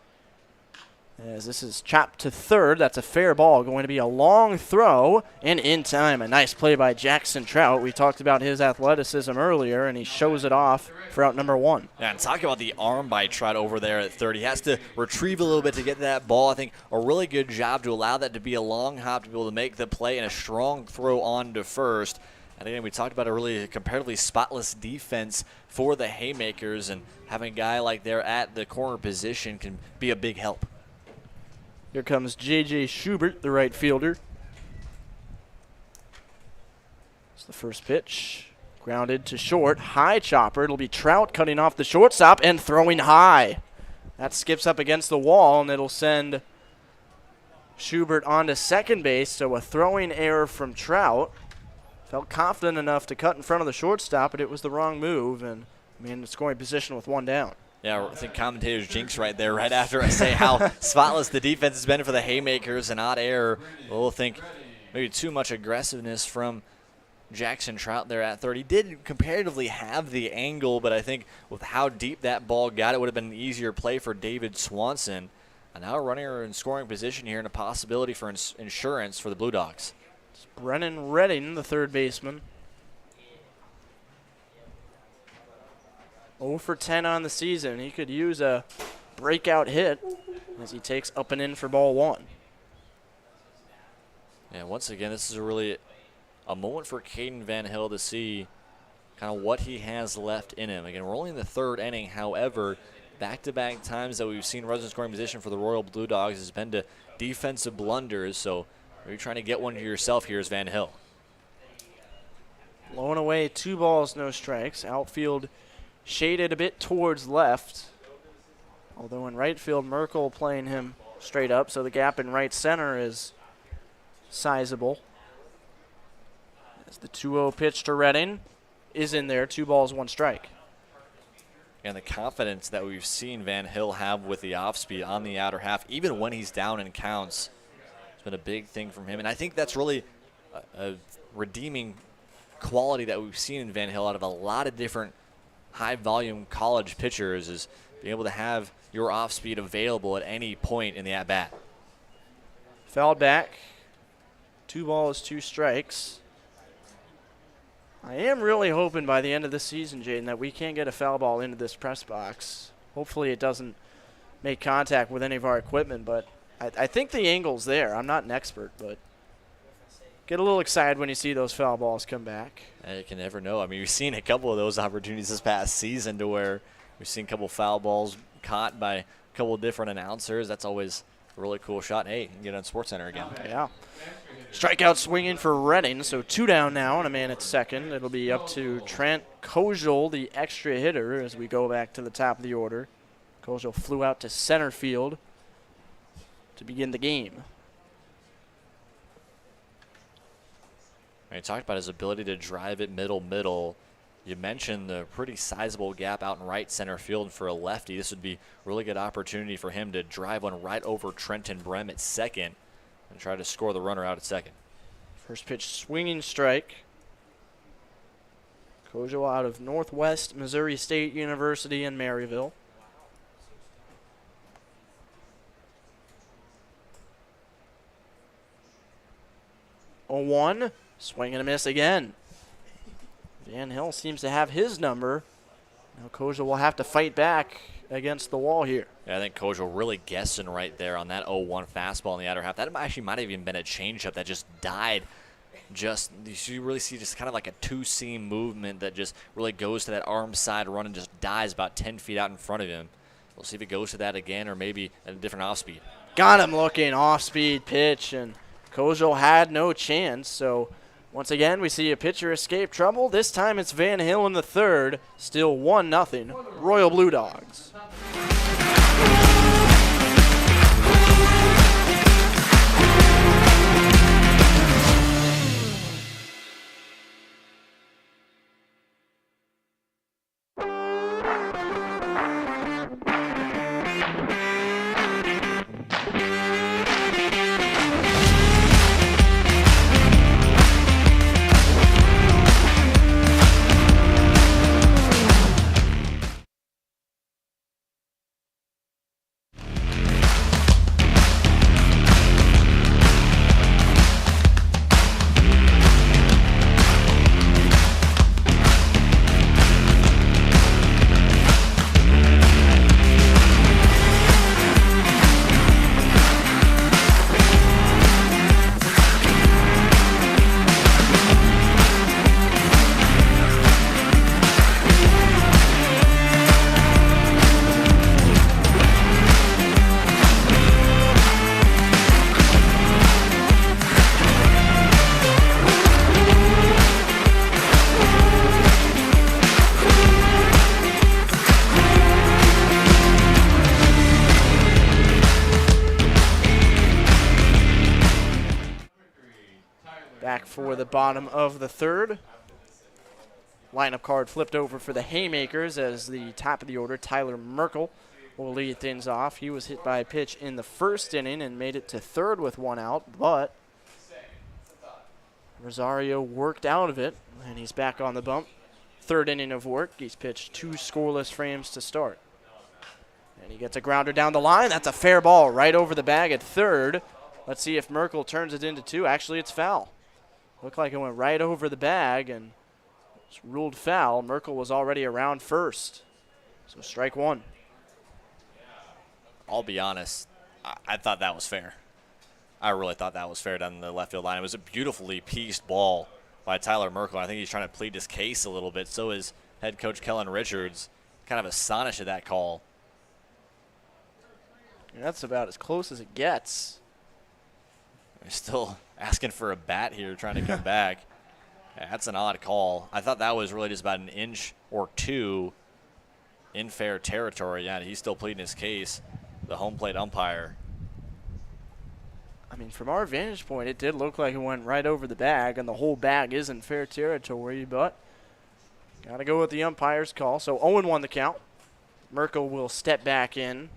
As this is chopped to third, that's a fair ball. Going to be a long throw, and in time. A nice play by Jackson Trout. We talked about his athleticism earlier, and he shows it off for out number 1. Yeah, and talk about the arm by Trout over there at third. He has to retrieve a little bit to get to that ball. I think a really good job to allow that to be a long hop to be able to make the play and a strong throw on to first. And again, we talked about a really comparatively spotless defense for the Haymakers, and having a guy like there at the corner position can be a big help. Here comes J.J. Schubert, the right fielder. It's the first pitch. Grounded to short. High chopper. It'll be Trout cutting off the shortstop and throwing high. That skips up against the wall, and it'll send Schubert on to second base. So a throwing error from Trout. Felt confident enough to cut in front of the shortstop, but it was the wrong move, and in scoring position with 1 down. Yeah, I think commentators jinx right there right after I say how spotless the defense has been for the Haymakers. An odd error. We'll think maybe too much aggressiveness from Jackson Trout there at third. He did comparatively have the angle, but I think with how deep that ball got, it would have been an easier play for David Swanson. And now a runner in scoring position here and a possibility for insurance for the Blue Dogs. It's Brennan Redding, the third baseman. 0 for 10 on the season. He could use a breakout hit as he takes up and in for ball 1. Yeah, once again, this is a really a moment for Caden Van Hill to see kind of what he has left in him. Again, we're only in the third inning. However, back-to-back times that we've seen runners in scoring position for the Royal Blue Dogs has been to defensive blunders. So you're trying to get one to yourself here as Van Hill. Blowing away 2 balls, no strikes. Outfield shaded a bit towards left. Although in right field, Merkel playing him straight up, so the gap in right center is sizable. As the 2-0 pitch to Redding is in there, 2 balls, 1 strike. And the confidence that we've seen Van Hill have with the off-speed on the outer half, even when he's down in counts, it's been a big thing from him. And I think that's really a redeeming quality that we've seen in Van Hill out of a lot of different high-volume college pitchers, is being able to have your off-speed available at any point in the at-bat. Fouled back. 2 balls, 2 strikes. I am really hoping by the end of the season, Jaden, that we can get a foul ball into this press box. Hopefully it doesn't make contact with any of our equipment, but I think the angle's there. I'm not an expert, but get a little excited when you see those foul balls come back. You can never know. I mean, we've seen a couple of those opportunities this past season to where we've seen a couple foul balls caught by a couple of different announcers. That's always a really cool shot. Hey, you can get on SportsCenter again. Yeah. Strikeout swinging for Redding, so 2 down now and a man at second. It'll be up to Trent Kojal, the extra hitter, as we go back to the top of the order. Kojal flew out to center field to begin the game. You talked about his ability to drive it middle. You mentioned the pretty sizable gap out in right center field for a lefty. This would be a really good opportunity for him to drive one right over Trenton Brem at second and try to score the runner out at second. First pitch, swinging strike. Kojal out of Northwest Missouri State University in Maryville. A 1, swing and a miss again. Van Hill seems to have his number. Now Kojal will have to fight back against the wall here. Yeah, I think Kojal really guessing right there on that 0-1 fastball in the outer half. That actually might have even been a changeup that just died. You really see just kind of like a 2-seam movement that just really goes to that arm side run and just dies about 10 feet out in front of him. We'll see if it goes to that again or maybe at a different off-speed. Got him looking, off-speed pitch, and Kojal had no chance. So once again, we see a pitcher escape trouble. This time it's Van Hill in the third. Still 1-0, Royal Blue Dogs. Back for the bottom of the third. Lineup card flipped over for the Haymakers as the top of the order, Tyler Merkel, will lead things off. He was hit by a pitch in the first inning and made it to third with 1 out, but Rosario worked out of it, and he's back on the bump. Third inning of work. He's pitched 2 scoreless frames to start. And he gets a grounder down the line. That's a fair ball right over the bag at third. Let's see if Merkel turns it into 2. Actually, it's foul. Looked like it went right over the bag and it's ruled foul. Merkel was already around first. So strike 1. I'll be honest, I thought that was fair. I really thought that was fair down the left field line. It was a beautifully pieced ball by Tyler Merkel. I think he's trying to plead his case a little bit. So is head coach Kellen Richards, kind of astonished at that call. That's about as close as it gets. They're still asking for a bat here, trying to come back. Yeah, that's an odd call. I thought that was really just about an inch or two in fair territory. Yeah, he's still pleading his case, the home plate umpire. I mean, from our vantage point, it did look like it went right over the bag, and the whole bag is in fair territory, but got to go with the umpire's call. So 0-1 the count. Merkel will step back in.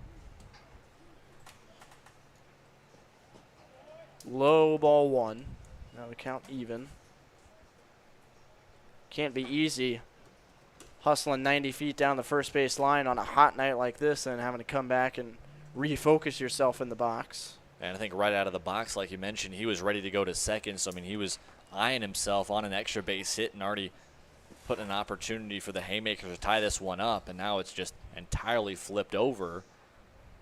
Low ball 1. Now the count even. Can't be easy hustling 90 feet down the first base line on a hot night like this and having to come back and refocus yourself in the box. And I think right out of the box, like you mentioned, he was ready to go to second. So, I mean, he was eyeing himself on an extra base hit and already put an opportunity for the Haymakers to tie this one up. And now it's just entirely flipped over.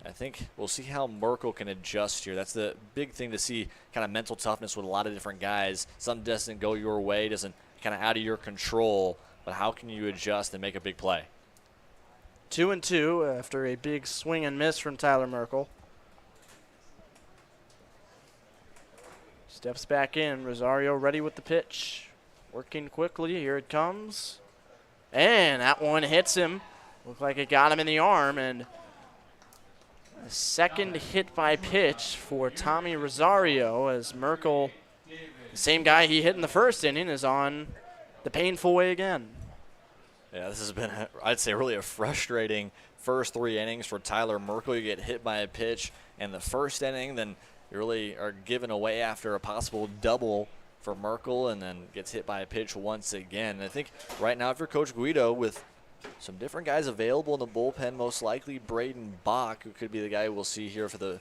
I think we'll see how Merkel can adjust here. That's the big thing to see, kind of mental toughness with a lot of different guys. Something doesn't go your way, doesn't kind of out of your control, but how can you adjust and make a big play? 2-2 after a big swing and miss from Tyler Merkel. Steps back in. Rosario ready with the pitch. Working quickly. Here it comes. And that one hits him. Looked like it got him in the arm. And a second hit by pitch for Tommy Rosario as Merkel, the same guy he hit in the first inning, is on the painful way again. Yeah, this has been, I'd say, really a frustrating first 3 innings for Tyler Merkel. You get hit by a pitch in the first inning, then you really are given away after a possible double for Merkel, and then gets hit by a pitch once again. And I think right now, if you're Coach Guido, with some different guys available in the bullpen, most likely Braden Bach, who could be the guy we'll see here for the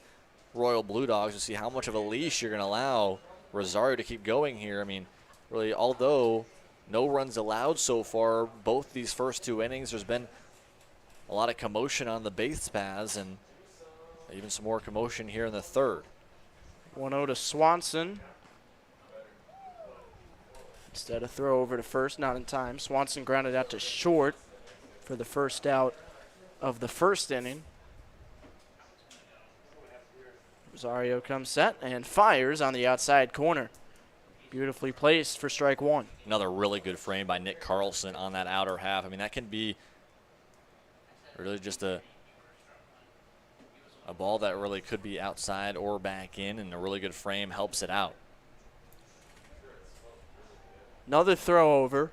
Royal Blue Dogs, to see how much of a leash you're going to allow Rosario to keep going here. I mean, really, although no runs allowed so far, both these first 2 innings, there's been a lot of commotion on the base paths, and even some more commotion here in the third. 1-0 to Swanson. Instead of throw over to first, not in time. Swanson grounded out to short for the first out of the first inning. Rosario comes set and fires on the outside corner. Beautifully placed for strike 1. Another really good frame by Nick Carlson on that outer half. I mean, that can be really just a ball that really could be outside or back in, and a really good frame helps it out. Another throw over.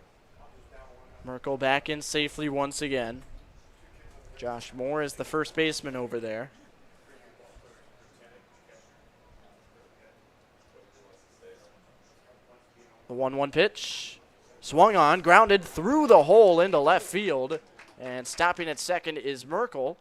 Merkel back in safely once again. Josh Moore is the first baseman over there. The 1-1 pitch. Swung on, grounded through the hole into left field. And stopping at second is Merkel.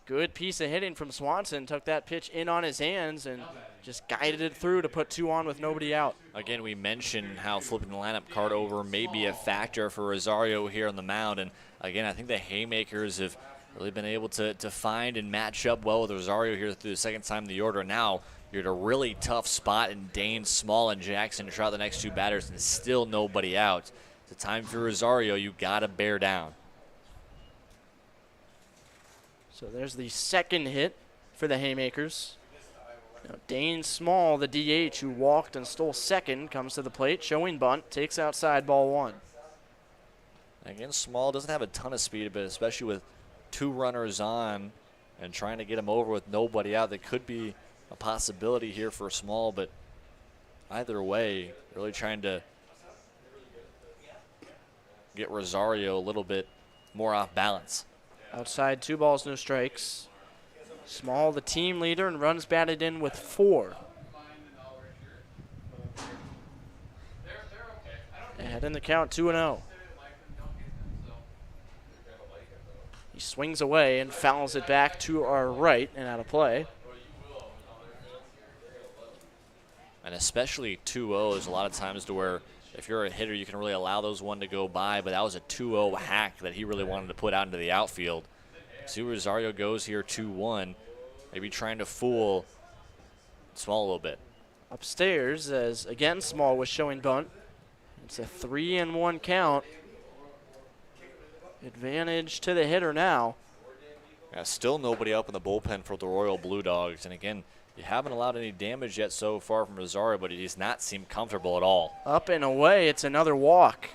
Good piece of hitting from Swanson. Took that pitch in on his hands and just guided it through to put 2 on with nobody out. Again, we mentioned how flipping the lineup card over may be a factor for Rosario here on the mound. And again, I think the Haymakers have really been able to find and match up well with Rosario here through the second time in the order. Now you're at a really tough spot, and Dane, Small, and Jackson try the next 2 batters, and still nobody out. It's a time for Rosario. You got to bear down. So there's the second hit for the Haymakers. Now Dane Small, the DH who walked and stole second, comes to the plate, showing bunt, takes outside ball 1. Again, Small doesn't have a ton of speed, but especially with 2 runners on and trying to get him over with nobody out, that could be a possibility here for Small. But either way, really trying to get Rosario a little bit more off balance. Outside, 2 balls, no strikes. Small, the team leader, and runs batted in with 4. Ahead in the count, 2-0. He swings away and fouls it back to our right and out of play. And especially 2-0, there's a lot of times to where if you're a hitter, you can really allow those 1 to go by, but that was a 2-0 hack that he really wanted to put out into the outfield. See where Rosario goes here, 2-1, maybe trying to fool Small a little bit. Upstairs, as again Small was showing bunt. It's a 3-1 count. Advantage to the hitter now. Yeah, still nobody up in the bullpen for the Royal Blue Dogs. And again, you haven't allowed any damage yet so far from Rosario, but he does not seem comfortable at all. Up and away, it's another walk.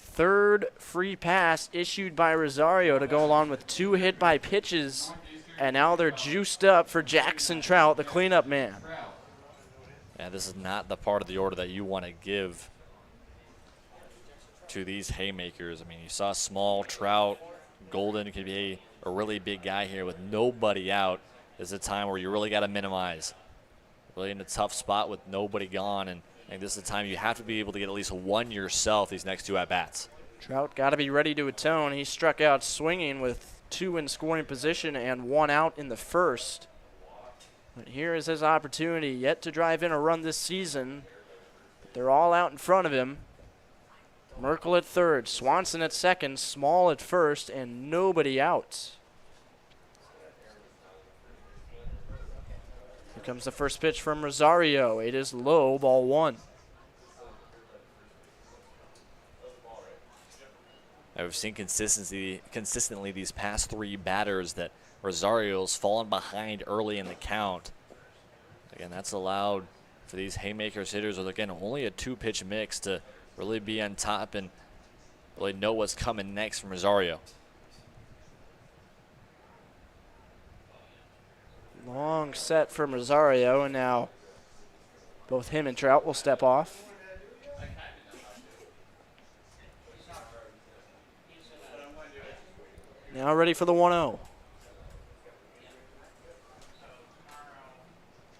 Third free pass issued by Rosario to go along with 2 hit by pitches. And now they're juiced up for Jackson Trout, the cleanup man. And this is not the part of the order that you want to give to these haymakers. I mean, you saw Small, Trout, Golden could be a really big guy here with nobody out. This is a time where you really got to minimize. Really in a tough spot with nobody gone, and this is a time you have to be able to get at least one yourself these next 2 at-bats. Trout got to be ready to atone. He struck out swinging with 2 in scoring position and 1 out in the first. But here is his opportunity, yet to drive in a run this season. But they're all out in front of him. Merkel at third, Swanson at second, Small at first, and nobody out. Here comes the first pitch from Rosario. It is low, ball 1. We've seen consistently these past 3 batters that Rosario's fallen behind early in the count. Again, that's allowed for these haymakers hitters with, again, only a 2-pitch mix to really be on top and really know what's coming next from Rosario. Long set from Rosario, and now both him and Trout will step off. Now ready for the 1-0.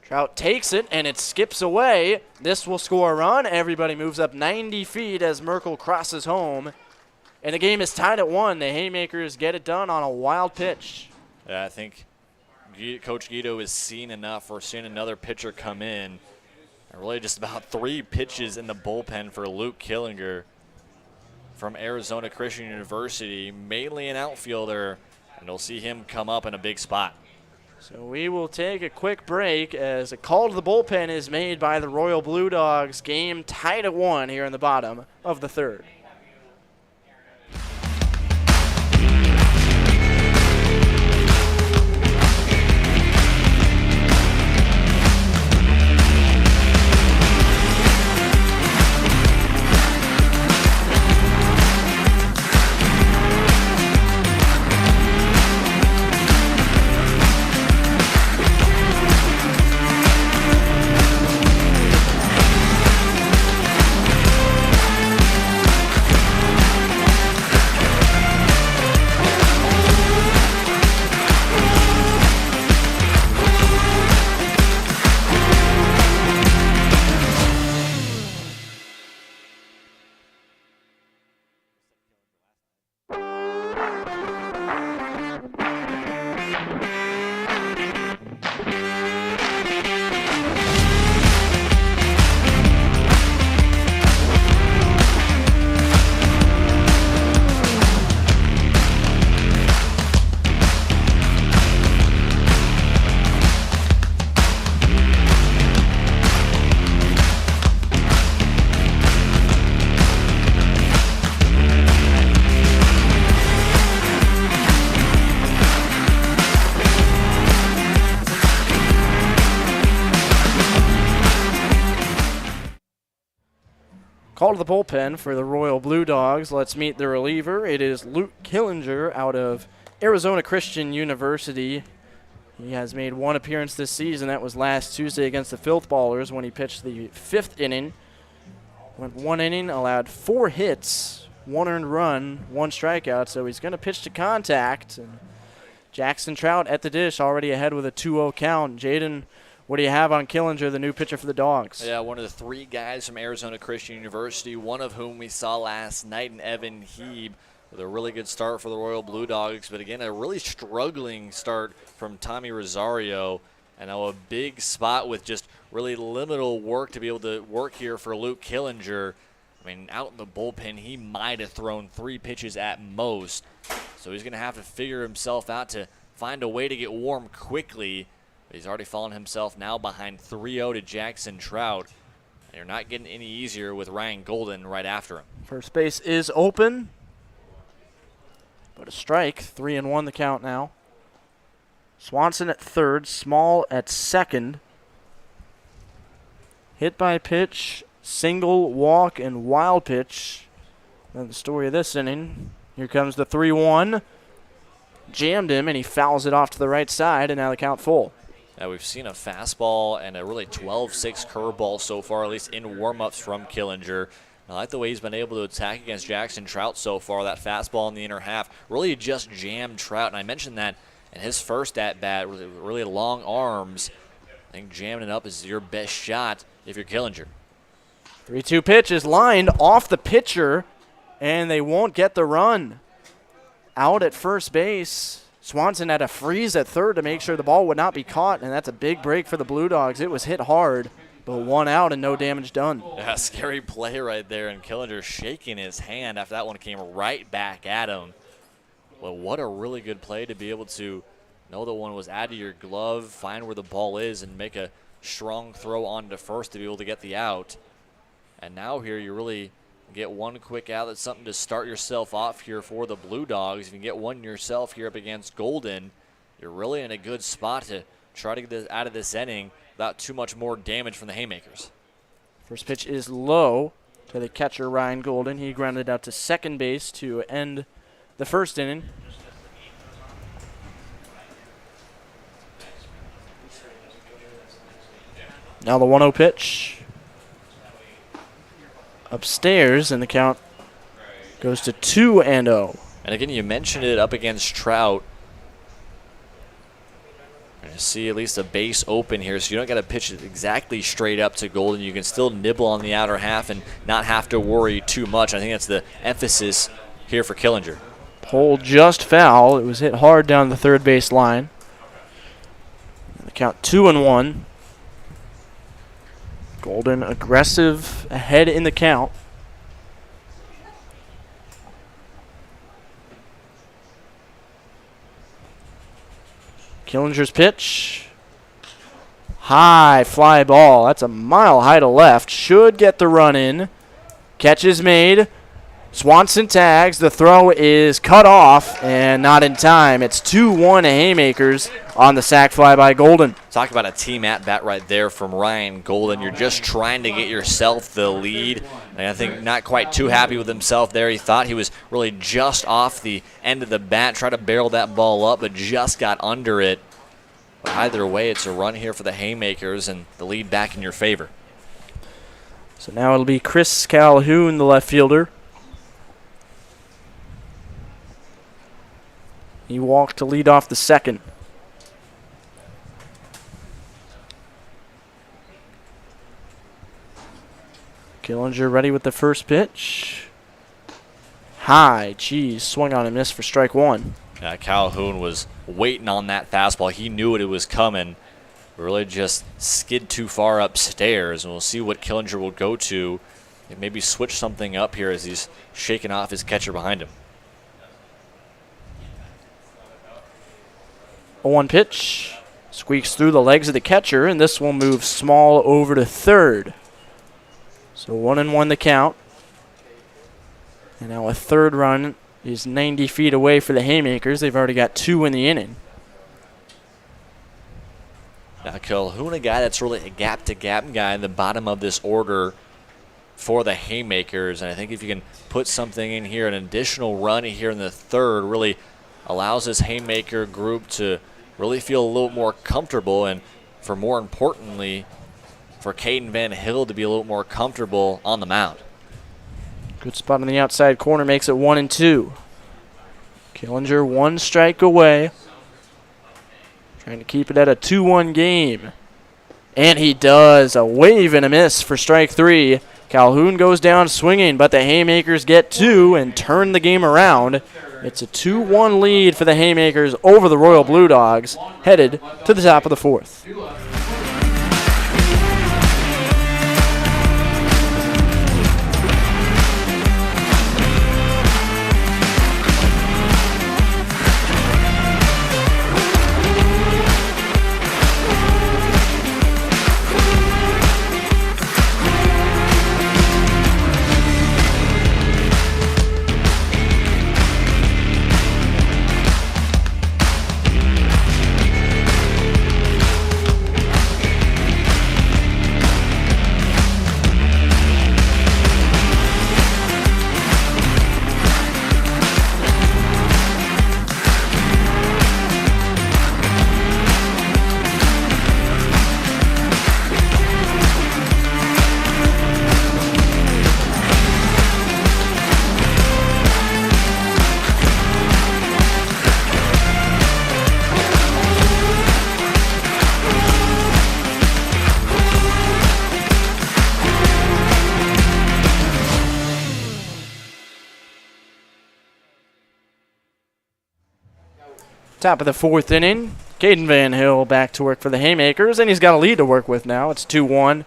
Trout takes it, and it skips away. This will score a run. Everybody moves up 90 feet as Merkel crosses home. And the game is tied at 1. The Haymakers get it done on a wild pitch. Yeah, I think Coach Guido has seen enough. We're seeing another pitcher come in. And really just about 3 pitches in the bullpen for Luke Killinger from Arizona Christian University, mainly an outfielder. And you'll see him come up in a big spot. So we will take a quick break as a call to the bullpen is made by the Royal Blue Dogs. Game tied at 1 here in the bottom of the 3rd. Call to the bullpen for the Royal Blue Dogs. Let's meet the reliever. It is Luke Killinger out of Arizona Christian University. He has made 1 appearance this season. That was last Tuesday against the Filth Ballers when he pitched the 5th inning. Went 1 inning, allowed 4 hits, 1 earned run, 1 strikeout. So he's going to pitch to contact. And Jackson Trout at the dish, already ahead with a 2-0 count. Jaden, what do you have on Killinger, the new pitcher for the Dogs? Yeah, one of the 3 guys from Arizona Christian University, one of whom we saw last night in Evan Heeb, with a really good start for the Royal Blue Dogs. But again, a really struggling start from Tommy Rosario. And now a big spot with just really limited work to be able to work here for Luke Killinger. I mean, out in the bullpen, he might have thrown 3 pitches at most. So he's going to have to figure himself out to find a way to get warm quickly. He's already fallen himself now behind 3-0 to Jackson Trout. They're not getting any easier with Ryan Golden right after him. First base is open, but a strike. 3-1 the count now. Swanson at third, Small at second. Hit by pitch, single, walk, and wild pitch. And the story of this inning, here comes the 3-1. Jammed him, and he fouls it off to the right side, and now the count full. Now we've seen a fastball and a really 12-6 curveball so far, at least in warm-ups from Killinger. I like the way he's been able to attack against Jackson Trout so far. That fastball in the inner half really just jammed Trout, and I mentioned that in his first at-bat, really long arms. I think jamming it up is your best shot if you're Killinger. 3-2 pitch is lined off the pitcher, and they won't get the run. Out at first base, Swanson had a freeze at third to make sure the ball would not be caught, and that's a big break for the Blue Dogs. It was hit hard, but 1 out and no damage done. Yeah, scary play right there, and Killinger shaking his hand after that one came right back at him. Well, what a really good play to be able to know that one was out of your glove, find where the ball is, and make a strong throw onto first to be able to get the out. And now here you really get one quick out. That's something to start yourself off here for the Blue Dogs. If you can get one yourself here up against Golden, you're really in a good spot to try to get this out of this inning without too much more damage from the Haymakers. First pitch is low to the catcher, Ryan Golden. He grounded out to second base to end the first inning. Now the 1-0 pitch. Upstairs, and the count goes to 2-0. And again, you mentioned it up against Trout. You're going to see at least a base open here, so you don't got to pitch it exactly straight up to Golden. You can still nibble on the outer half and not have to worry too much. I think that's the emphasis here for Killinger. Pole just foul. It was hit hard down the third base line. And the count 2-1. Golden aggressive ahead in the count. Killinger's pitch. High fly ball. That's a mile high to left. Should get the run in. Catch is made. Swanson tags. The throw is cut off and not in time. It's 2-1 Haymakers on the sac fly by Golden. Talk about a team at-bat right there from Ryan Golden. You're just trying to get yourself the lead. And I think not quite too happy with himself there. He thought he was really just off the end of the bat, tried to barrel that ball up, but just got under it. But either way, it's a run here for the Haymakers and the lead back in your favor. So now it'll be Chris Calhoun, the left fielder. He walked to lead off the second. Killinger ready with the first pitch. High, geez, swung on and missed for strike one. Yeah, Calhoun was waiting on that fastball. He knew it was coming. Really just skid too far upstairs, and we'll see what Killinger will go to. And maybe switch something up here as he's shaking off his catcher behind him. 0-1 pitch. Squeaks through the legs of the catcher, and this will move Small over to third. So 1-1 the count. And now a third run is 90 feet away for the Haymakers. They've already got 2 in the inning. Now Calhoun, a guy that's really a gap-to-gap guy in the bottom of this order for the Haymakers. And I think if you can put something in here, an additional run here in the third, really allows this Haymaker group to really feel a little more comfortable, and for more importantly, for Caden Van Hill to be a little more comfortable on the mound. Good spot on the outside corner, makes it 1-2. Killinger 1 strike away. Trying to keep it at a 2-1 game. And he does. A wave and a miss for strike 3. Calhoun goes down swinging, but the Haymakers get 2 and turn the game around. It's a 2-1 lead for the Haymakers over the Royal Blue Dogs, headed to the top of the fourth. Top of the 4th inning. Caden Van Hill back to work for the Haymakers, and he's got a lead to work with now. It's 2-1.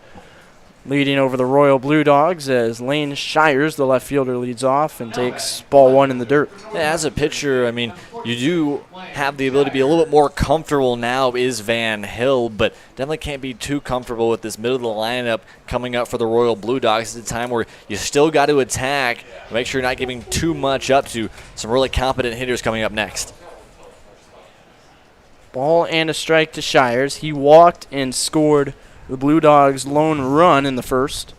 Leading over the Royal Blue Dogs as Lane Shires, the left fielder, leads off and takes ball 1 in the dirt. Yeah, as a pitcher, I mean, you do have the ability to be a little bit more comfortable now is Van Hill, but definitely can't be too comfortable with this middle of the lineup coming up for the Royal Blue Dogs at a time where you still got to attack. Make sure you're not giving too much up to some really competent hitters coming up next. Ball and a strike to Shires. He walked and scored the Blue Dogs' lone run in the first.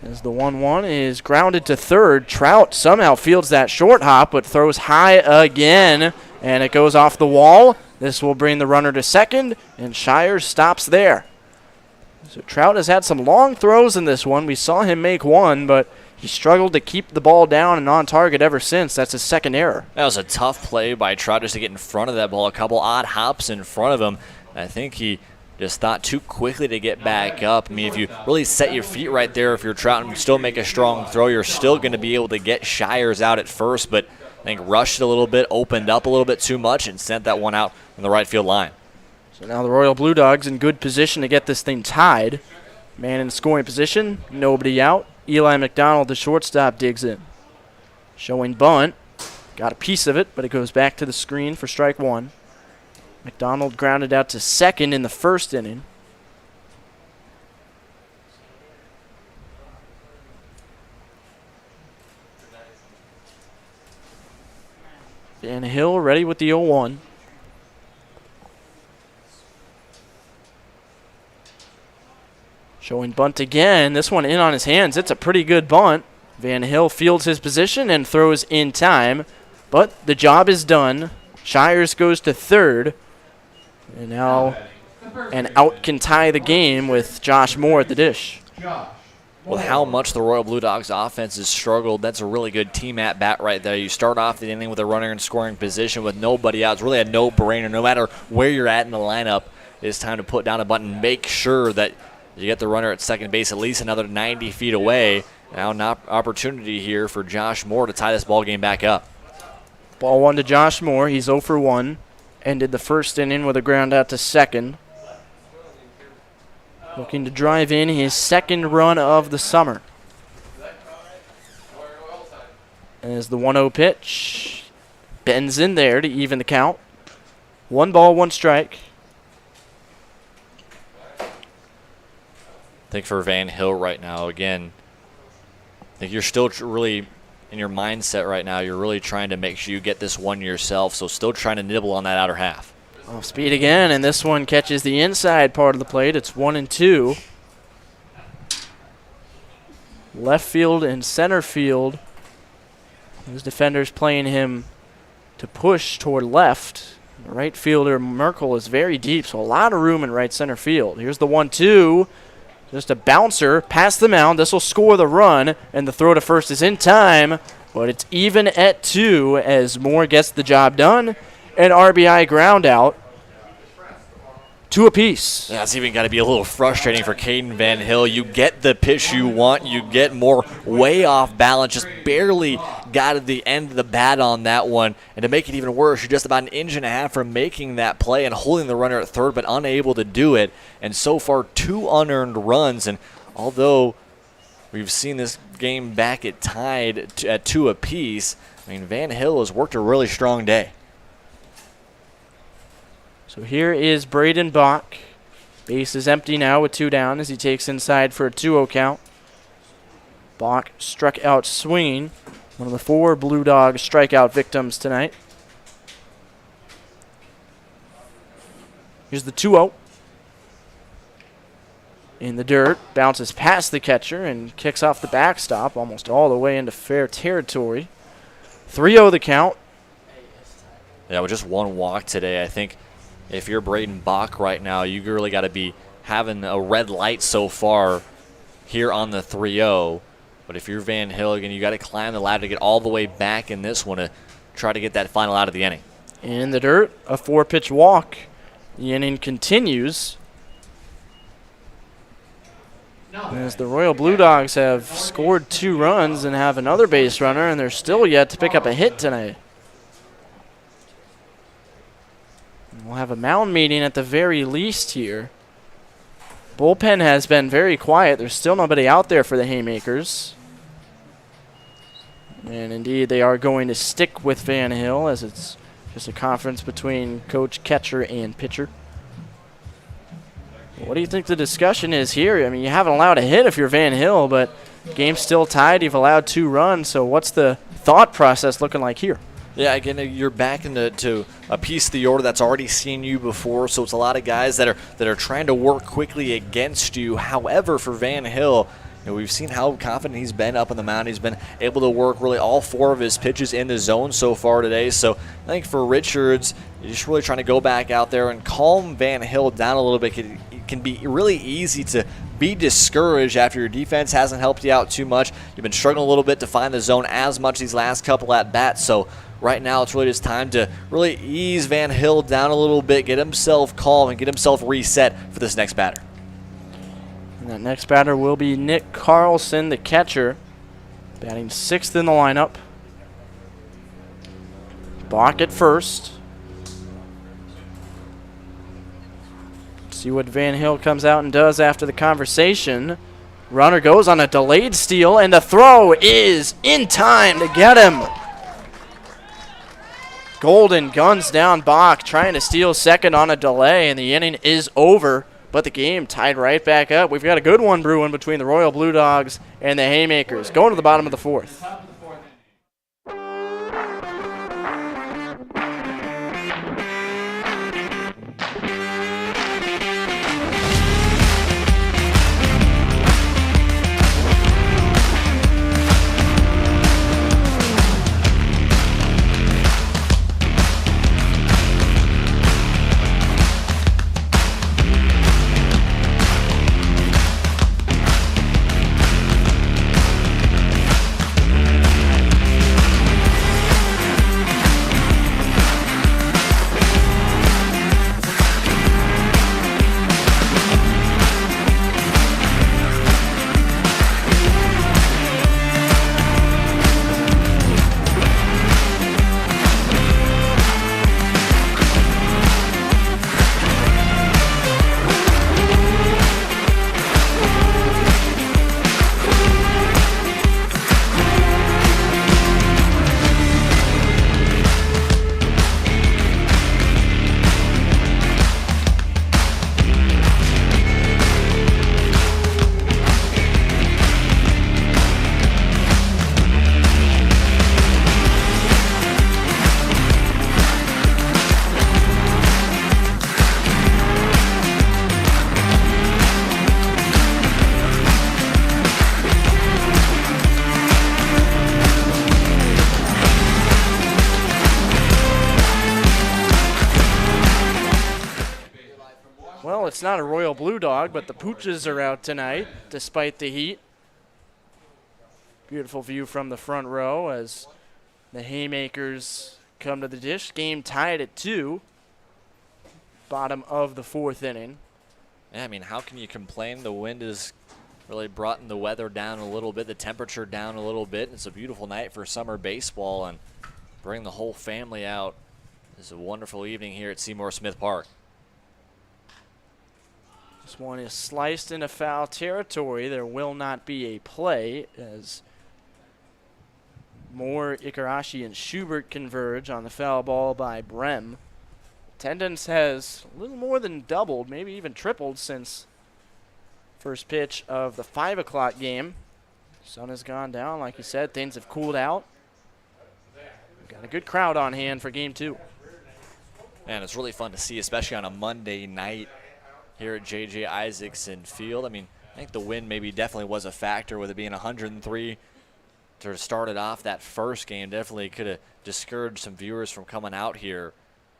As the 1-1 is grounded to third. Trout somehow fields that short hop, but throws high again, and it goes off the wall. This will bring the runner to second, and Shires stops there. So Trout has had some long throws in this one. We saw him make one, but he struggled to keep the ball down and on target ever since. That's his second error. That was a tough play by Trout just to get in front of that ball. A couple odd hops in front of him. I think he just thought too quickly to get back up. I mean, if you really set your feet right there, if you're Trout and still make a strong throw, you're still going to be able to get Shires out at first, but I think rushed it a little bit, opened up a little bit too much, and sent that one out in the right field line. So now the Royal Blue Dogs in good position to get this thing tied. Man in scoring position, nobody out. Eli McDonald, the shortstop, digs in. Showing bunt. Got a piece of it, but it goes back to the screen for strike 1. McDonald grounded out to second in the first inning. Van Hill ready with the 0-1. Showing bunt again. This one in on his hands. It's a pretty good bunt. Van Hill fields his position and throws in time, but the job is done. Shires goes to third. And now an out can tie the game with Josh Moore at the dish. With how much the Royal Blue Dogs offense has struggled, that's a really good team at bat right there. You start off the inning with a runner in scoring position with nobody out. It's really a no-brainer. No matter where you're at in the lineup, it's time to put down a button. Make sure that you get the runner at second base at least another 90 feet away. Now an opportunity here for Josh Moore to tie this ball game back up. Ball 1 to Josh Moore. He's 0 for 1. Ended the first inning with a ground out to second. Looking to drive in his second run of the summer. As the 1-0 pitch bends in there to even the count. 1 ball, 1 strike. I think for Van Hill right now, again, I think you're still really in your mindset right now. You're really trying to make sure you get this one yourself, so still trying to nibble on that outer half. Off speed again, and this one catches the inside part of the plate. It's 1-2. Left field and center field. His defenders playing him to push toward left. The right fielder, Merkel, is very deep, so a lot of room in right center field. Here's the 1-2. Just a bouncer past the mound. This will score the run, and the throw to first is in time, but it's even at 2 as Moore gets the job done. An RBI ground out. 2 apiece. Yeah, it's even got to be a little frustrating for Caden Van Hill. You get the pitch you want. You get more way off balance. Just barely got at the end of the bat on that one. And to make it even worse, you're just about 1.5 inches from making that play and holding the runner at third, but unable to do it. And so far, 2 unearned runs. And although we've seen this game back at tied at 2 apiece, I mean, Van Hill has worked a really strong day. So here is Braden Bach. Base is empty now with 2 down as he takes inside for a 2-0 count. Bach struck out swinging. One of the 4 Blue Dog strikeout victims tonight. Here's the 2-0. In the dirt. Bounces past the catcher and kicks off the backstop almost all the way into fair territory. 3-0 the count. Yeah, with just 1 walk today, I think if you're Braden Bach right now, you really got to be having a red light so far here on the 3-0. But if you're Van Hill, again, you got to climb the ladder to get all the way back in this one to try to get that final out of the inning. In the dirt, a 4-pitch walk. The inning continues. As the Royal Blue Dogs have scored 2 runs and have another base runner, and they're still yet to pick up a hit tonight. We'll have a mound meeting at the very least here. Bullpen has been very quiet. There's still nobody out there for the Haymakers. And indeed, they are going to stick with Van Hill as it's just a conference between coach, catcher, and pitcher. What do you think the discussion is here? I mean, you haven't allowed a hit if you're Van Hill, but game's still tied. You've allowed 2 runs. So what's the thought process looking like here? Yeah, again, you're back into a piece of the order that's already seen you before, so it's a lot of guys that are trying to work quickly against you. However, for Van Hill, we've seen how confident he's been up on the mound. He's been able to work really all 4 of his pitches in the zone so far today. So I think for Richards, you're just really trying to go back out there and calm Van Hill down a little bit. It can be really easy to be discouraged after your defense hasn't helped you out too much. You've been struggling a little bit to find the zone as much these last couple at bats. So right now it's really just time to really ease Van Hill down a little bit, get himself calm, and get himself reset for this next batter. And that next batter will be Nick Carlson, the catcher, batting 6th in the lineup. Bach at first. See what Van Hill comes out and does after the conversation. Runner goes on a delayed steal, and the throw is in time to get him. Golden guns down Bach, trying to steal second on a delay, and the inning is over. But the game tied right back up. We've got a good one brewing between the Royal Blue Dogs and the Haymakers. Going to the bottom of the 4th. Well, it's not a Royal Blue Dog, but the Pooches are out tonight, despite the heat. Beautiful view from the front row as the Haymakers come to the dish. Game tied at 2. Bottom of the 4th inning. Yeah, I mean, how can you complain? The wind has really brought the weather down a little bit, the temperature down a little bit. It's a beautiful night for summer baseball, and bring the whole family out. It's a wonderful evening here at Seymour Smith Park. This one is sliced into foul territory. There will not be a play as Moore, Ikarashi, and Schubert converge on the foul ball by Brem. Attendance has a little more than doubled, maybe even tripled since first pitch of the 5 o'clock game. Sun has gone down, like you said. Things have cooled out. We've got a good crowd on hand for game 2. And it's really fun to see, especially on a Monday night here at J.J. Isaacson Field. I mean, I think the wind maybe definitely was a factor with it being 103 to start it off. That first game definitely could have discouraged some viewers from coming out here.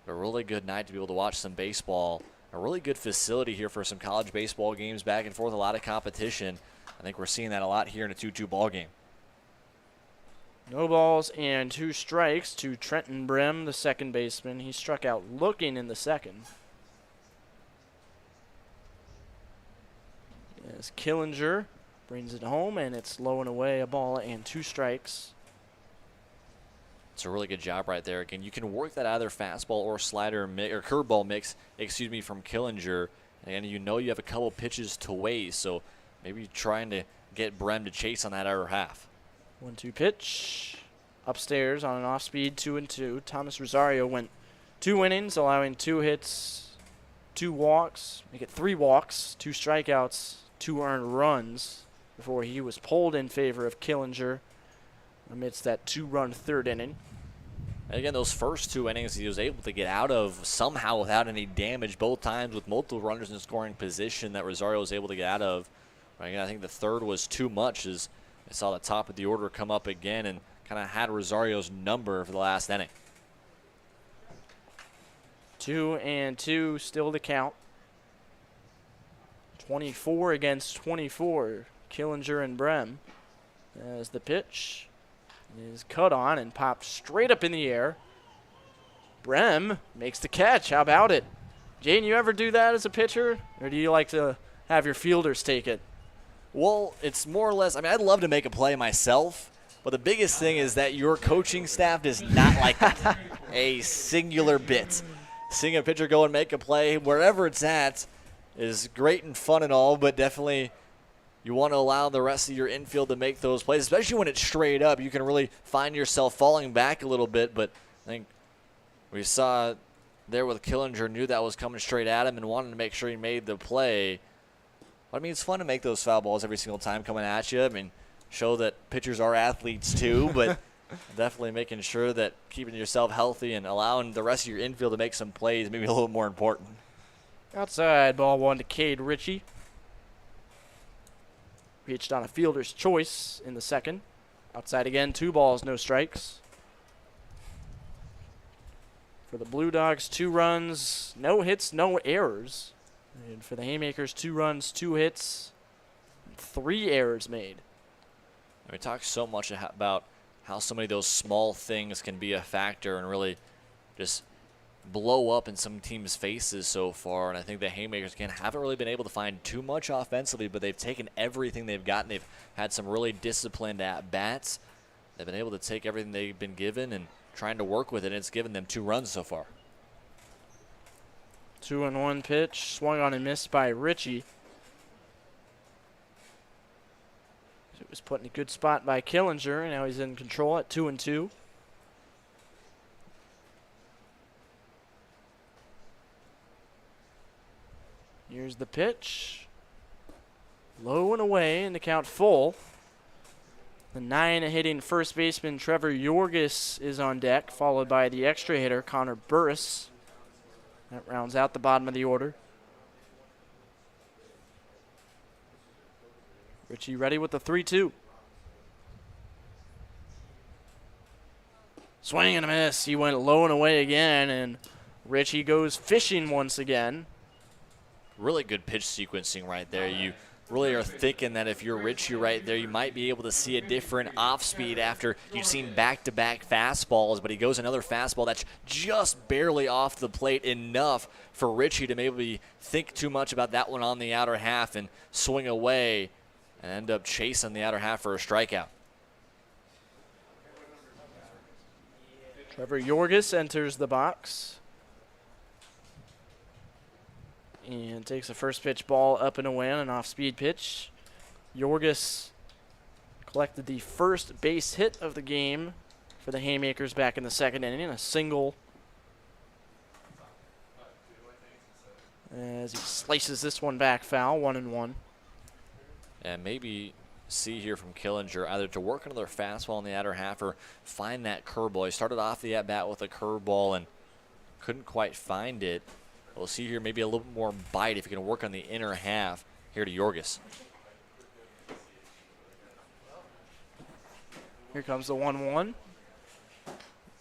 A really good night to be able to watch some baseball. A really good facility here for some college baseball games back and forth, a lot of competition. I think we're seeing that a lot here in a 2-2 ball game. No balls and 2 strikes to Trenton Brem, the second baseman. He struck out looking in the second. As Killinger brings it home, and it's low and away, a ball and 2 strikes. It's a really good job right there. Again, you can work that either fastball or slider or curveball mix, from Killinger. And you know you have a couple pitches to waste, so maybe trying to get Brem to chase on that outer half. 1-2 pitch. Upstairs on an off-speed 2-2. Thomas Rosario went 2 innings, allowing 2 hits, 2 walks, make it 3 walks, 2 strikeouts, 2 earned runs before he was pulled in favor of Killinger amidst that 2-run 3rd inning. And again, those first 2 innings he was able to get out of somehow without any damage, both times with multiple runners in scoring position that Rosario was able to get out of. Again, I think the 3rd was too much as I saw the top of the order come up again and kind of had Rosario's number for the last inning. 2-2 still to count. 24 against 24. Killinger and Brem. As the pitch is cut on and popped straight up in the air. Brem makes the catch. How about it? Jaden, you ever do that as a pitcher? Or do you like to have your fielders take it? Well, it's more or less, I'd love to make a play myself, but the biggest thing is that your coaching staff does not like that. A singular bit. Seeing a pitcher go and make a play, wherever it's at, is great and fun and all, but definitely you want to allow the rest of your infield to make those plays, especially when it's straight up. You can really find yourself falling back a little bit, but I think we saw there with Killinger, knew that was coming straight at him and wanted to make sure he made the play. But, it's fun to make those foul balls every single time coming at you. Show that pitchers are athletes too, but definitely making sure that keeping yourself healthy and allowing the rest of your infield to make some plays maybe a little more important. Outside, ball 1 to Cade Ritchie. Pitched on a fielder's choice in the 2nd. Outside again, 2 balls, no strikes. For the Blue Dogs, 2 runs, no hits, no errors. And for the Haymakers, 2 runs, 2 hits, 3 errors made. We talk so much about how so many of those small things can be a factor and really just blow up in some teams' faces so far. And I think the Haymakers, again, haven't really been able to find too much offensively, but they've taken everything they've gotten. They've had some really disciplined at-bats. They've been able to take everything they've been given and trying to work with it, and it's given them 2 runs so far. 2-1 pitch, swung on and missed by Ritchie. It was put in a good spot by Killinger, and now he's in control at 2-2. Here's the pitch. Low and away, and the count full. The 9 hitting first baseman Trevor Yorgis is on deck, followed by the extra hitter Connor Burris. That rounds out the bottom of the order. Ritchie ready with the 3-2. Swing and a miss. He went low and away again, and Ritchie goes fishing once again. Really good pitch sequencing right there. You really are thinking that if you're Ritchie right there, you might be able to see a different off-speed after you've seen back-to-back fastballs, but he goes another fastball that's just barely off the plate, enough for Ritchie to maybe think too much about that one on the outer half and swing away and end up chasing the outer half for a strikeout. Trevor Yorgis enters the box and takes a first pitch ball up and away on an off-speed pitch. Yorgis collected the first base hit of the game for the Haymakers back in the 2nd inning, a single as he slices this one back foul, 1-1. And maybe see here from Killinger either to work another fastball in the outer half or find that curveball. He started off the at-bat with a curveball and couldn't quite find it. We'll see here maybe a little more bite if he can work on the inner half here to Yorgis. Here comes the 1-1.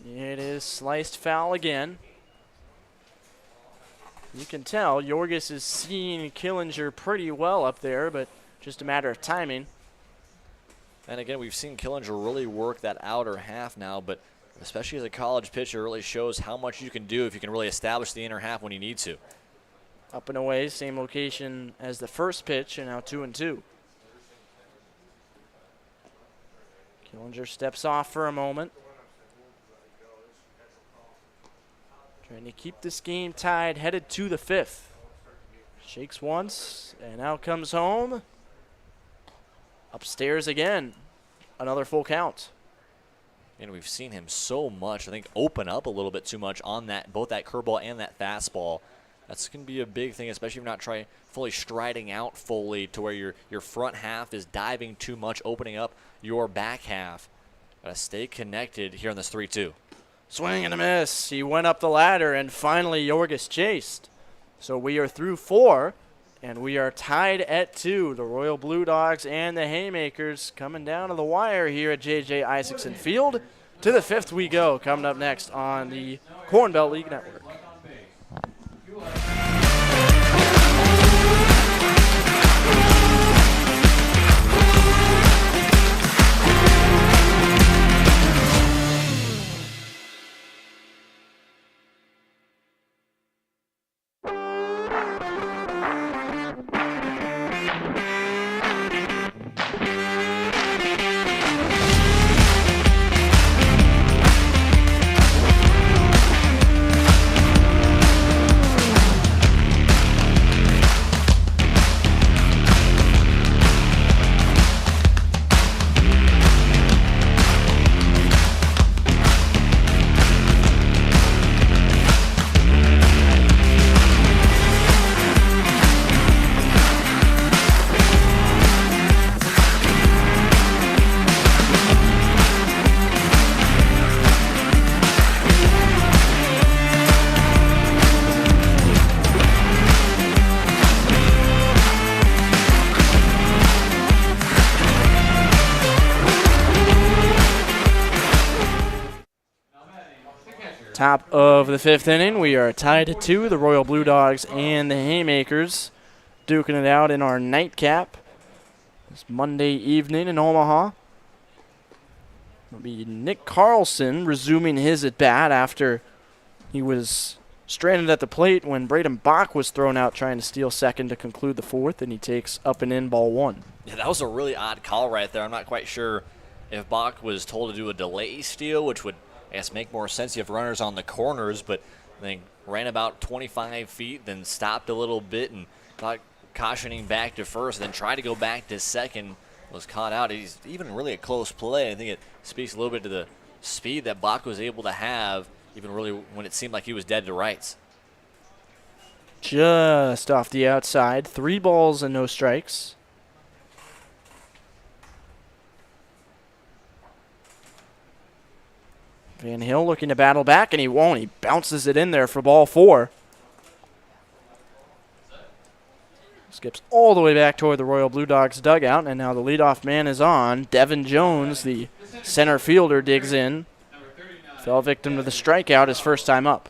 It is sliced foul again. You can tell Yorgis is seeing Killinger pretty well up there, but just a matter of timing. And again, we've seen Killinger really work that outer half now, but especially as a college pitcher, it really shows how much you can do if you can really establish the inner half when you need to. Up and away, same location as the first pitch, and now 2-2. Killinger steps off for a moment. Trying to keep this game tied, headed to the 5th. Shakes once, and out comes home. Upstairs again. Another full count. And we've seen him so much, I think, open up a little bit too much on that, both that curveball and that fastball. That's going to be a big thing, especially if you're not fully striding out fully to where your front half is diving too much, opening up your back half. Got to stay connected here on this 3-2. Swing and a miss. He went up the ladder, and finally Yorgis chased. So we are through 4, and we are tied at 2. The Royal Blue Dogs and the Haymakers coming down to the wire here at J.J. Isaacson Field. To the 5th we go, coming up next on the Corn Belt League Network. Top of the 5th inning, we are tied at 2. The Royal Blue Dogs and the Haymakers duking it out in our nightcap this Monday evening in Omaha. It'll be Nick Carlson resuming his at-bat after he was stranded at the plate when Braden Bach was thrown out trying to steal second to conclude the 4th, and he takes up and in ball 1. Yeah, that was a really odd call right there. I'm not quite sure if Bach was told to do a delay steal, which would, I guess, make more sense. You have runners on the corners, but I think ran about 25 feet, then stopped a little bit and thought cautioning back to first, then tried to go back to second, was caught out. He's even really a close play. I think it speaks a little bit to the speed that Bach was able to have, even really when it seemed like he was dead to rights. Just off the outside, 3 balls and no strikes. Van Hill looking to battle back, and he won't. He bounces it in there for ball 4. Skips all the way back toward the Royal Blue Dogs dugout, and now the leadoff man is on. Devin Jones, the center fielder, digs in. Fell victim to the strikeout his first time up.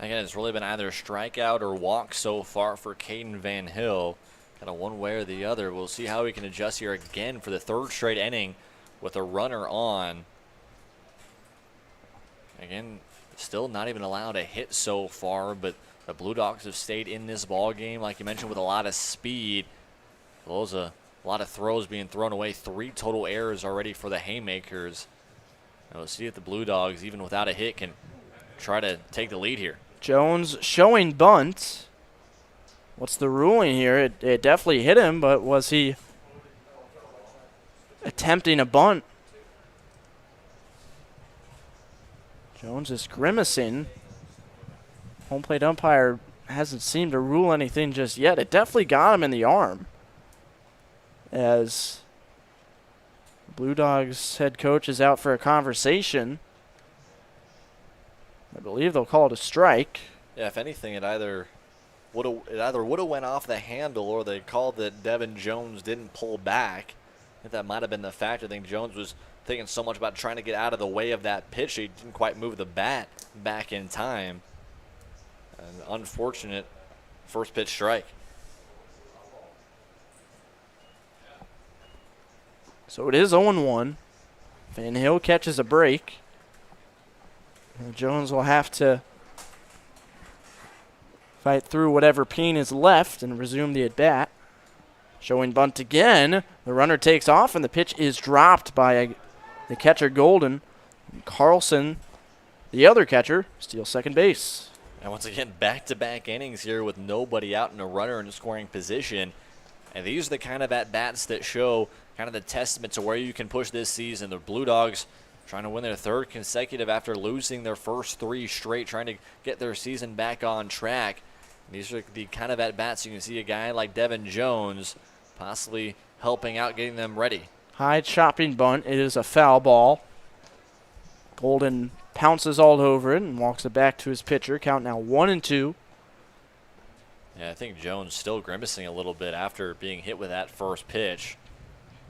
Again, it's really been either strikeout or walk so far for Caden Van Hill. Kind of one way or the other. We'll see how he can adjust here again for the 3rd straight inning with a runner on. Again, still not even allowed a hit so far, but the Blue Dogs have stayed in this ball game, like you mentioned, with a lot of speed. Those a lot of throws being thrown away. 3 total errors already for the Haymakers. And we'll see if the Blue Dogs, even without a hit, can try to take the lead here. Jones showing bunt. What's the ruling here? It definitely hit him, but was he attempting a bunt? Jones is grimacing. Home plate umpire hasn't seemed to rule anything just yet. It definitely got him in the arm, as the Blue Dogs head coach is out for a conversation. I believe they'll call it a strike. Yeah, if anything, it either would have went off the handle, or they called that Devin Jones didn't pull back. I think that might have been the factor. I think Jones was thinking so much about trying to get out of the way of that pitch, he didn't quite move the bat back in time. An unfortunate first pitch strike. So it is 0-1. Van Hill catches a break. And Jones will have to fight through whatever pain is left and resume the at-bat. Showing bunt again. The runner takes off, and the pitch is dropped by the catcher, Golden. And Carlson, the other catcher, steals second base. And once again, back-to-back innings here with nobody out and a runner in scoring position. And these are the kind of at-bats that show kind of the testament to where you can push this season. The Blue Dogs trying to win their third consecutive after losing their first 3 straight, trying to get their season back on track. And these are the kind of at-bats you can see a guy like Devin Jones possibly helping out, getting them ready. High chopping bunt. It is a foul ball. Golden pounces all over it and walks it back to his pitcher. Count now 1-2. Yeah, I think Jones still grimacing a little bit after being hit with that first pitch.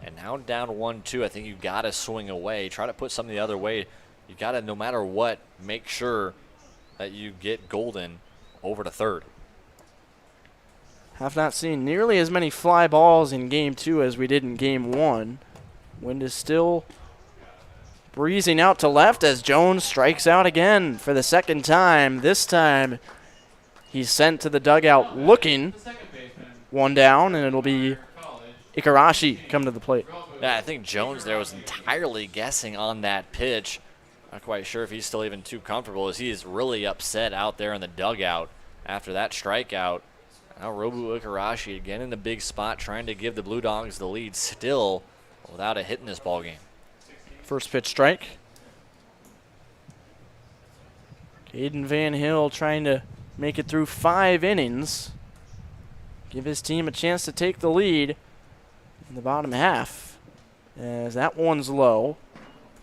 And now down 1-2, I think you got to swing away. Try to put something the other way. You got to, no matter what, make sure that you get Golden over to third. Have not seen nearly as many fly balls in Game 2 as we did in Game 1. Wind is still breezing out to left as Jones strikes out again for the second time. This time he's sent to the dugout looking. 1 down, and it'll be Ikarashi come to the plate. Yeah, I think Jones there was entirely guessing on that pitch. Not quite sure if he's still even too comfortable, as he is really upset out there in the dugout after that strikeout. Now Robu Ikarashi again in the big spot, trying to give the Blue Dogs the lead, still without a hit in this ballgame. First pitch strike. Caden Van Hill trying to make it through 5 innings. Give his team a chance to take the lead in the bottom half. As that one's low.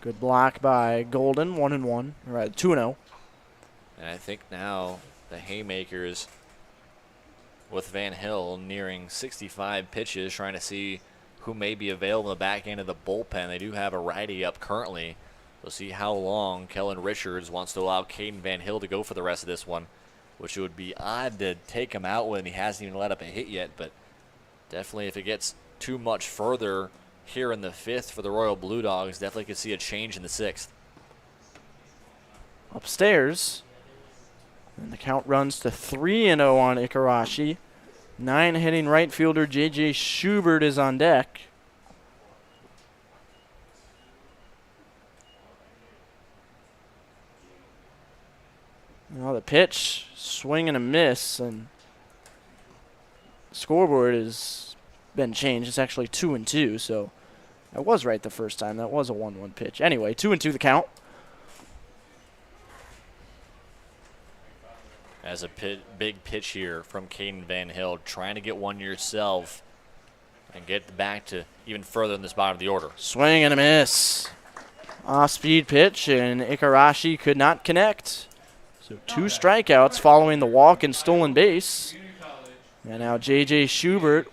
Good block by Golden, 1-1, or 2-0. And I think now the Haymakers with Van Hill nearing 65 pitches, trying to see who may be available in the back end of the bullpen. They do have a righty up currently. We'll see how long Kellen Richards wants to allow Caden Van Hill to go for the rest of this one, which would be odd to take him out when he hasn't even let up a hit yet, but definitely if it gets too much further here in the 5th for the Royal Blue Dogs, definitely could see a change in the 6th. Upstairs, and the count runs to 3-0 on Ikarashi. 9-hitting right fielder J.J. Schubert is on deck. Well, the pitch, swing and a miss, and the scoreboard has been changed. It's actually 2-2, so I was right the first time. That was a 1-1 pitch. Anyway, 2-2 the count. As a big pitch here from Caden Van Hill, trying to get one yourself and get back to even further in this bottom of the order. Swing and a miss. Off-speed pitch, and Ikarashi could not connect. So 2 strikeouts following the walk and stolen base. And now J.J. Schubert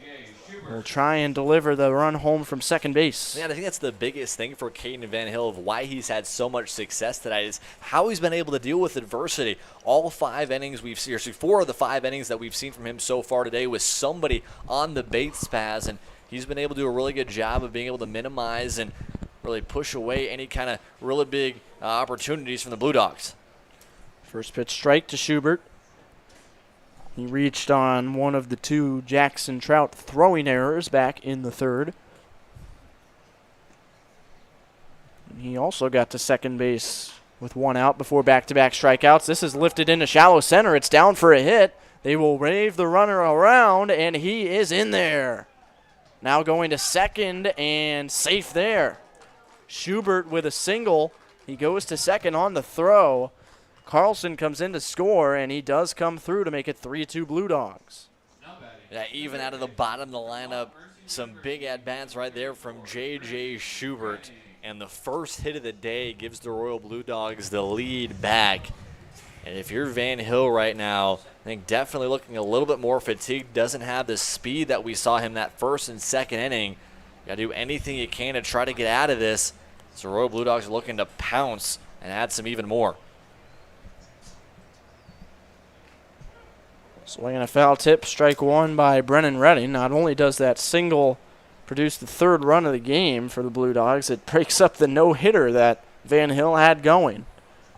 will try and deliver the run home from second base. Yeah, I think that's the biggest thing for Caden Van Hill of why he's had so much success tonight is how he's been able to deal with adversity. All 5 innings we've seen, 4 of the 5 innings that we've seen from him so far today with somebody on the base paths, and he's been able to do a really good job of being able to minimize and really push away any kind of really big opportunities from the Blue Dogs. First pitch strike to Schubert. He reached on one of the 2 Jackson Trout throwing errors back in the 3rd. And he also got to second base with 1 out before back-to-back strikeouts. This is lifted into shallow center. It's down for a hit. They will wave the runner around, and he is in there. Now going to second and safe there. Schubert with a single. He goes to second on the throw. Carlson comes in to score, and he does come through to make it 3-2 Blue Dogs. Yeah, even out of the bottom of the lineup, some big at-bats right there from J.J. Schubert. And the first hit of the day gives the Royal Blue Dogs the lead back. And if you're Van Hill right now, I think definitely looking a little bit more fatigued, doesn't have the speed that we saw him that first and second inning. You got to do anything you can to try to get out of this. So Royal Blue Dogs are looking to pounce and add some even more. Swinging a foul tip, strike 1 by Brennan Redding. Not only does that single produce the 3rd run of the game for the Blue Dogs, it breaks up the no-hitter that Van Hill had going,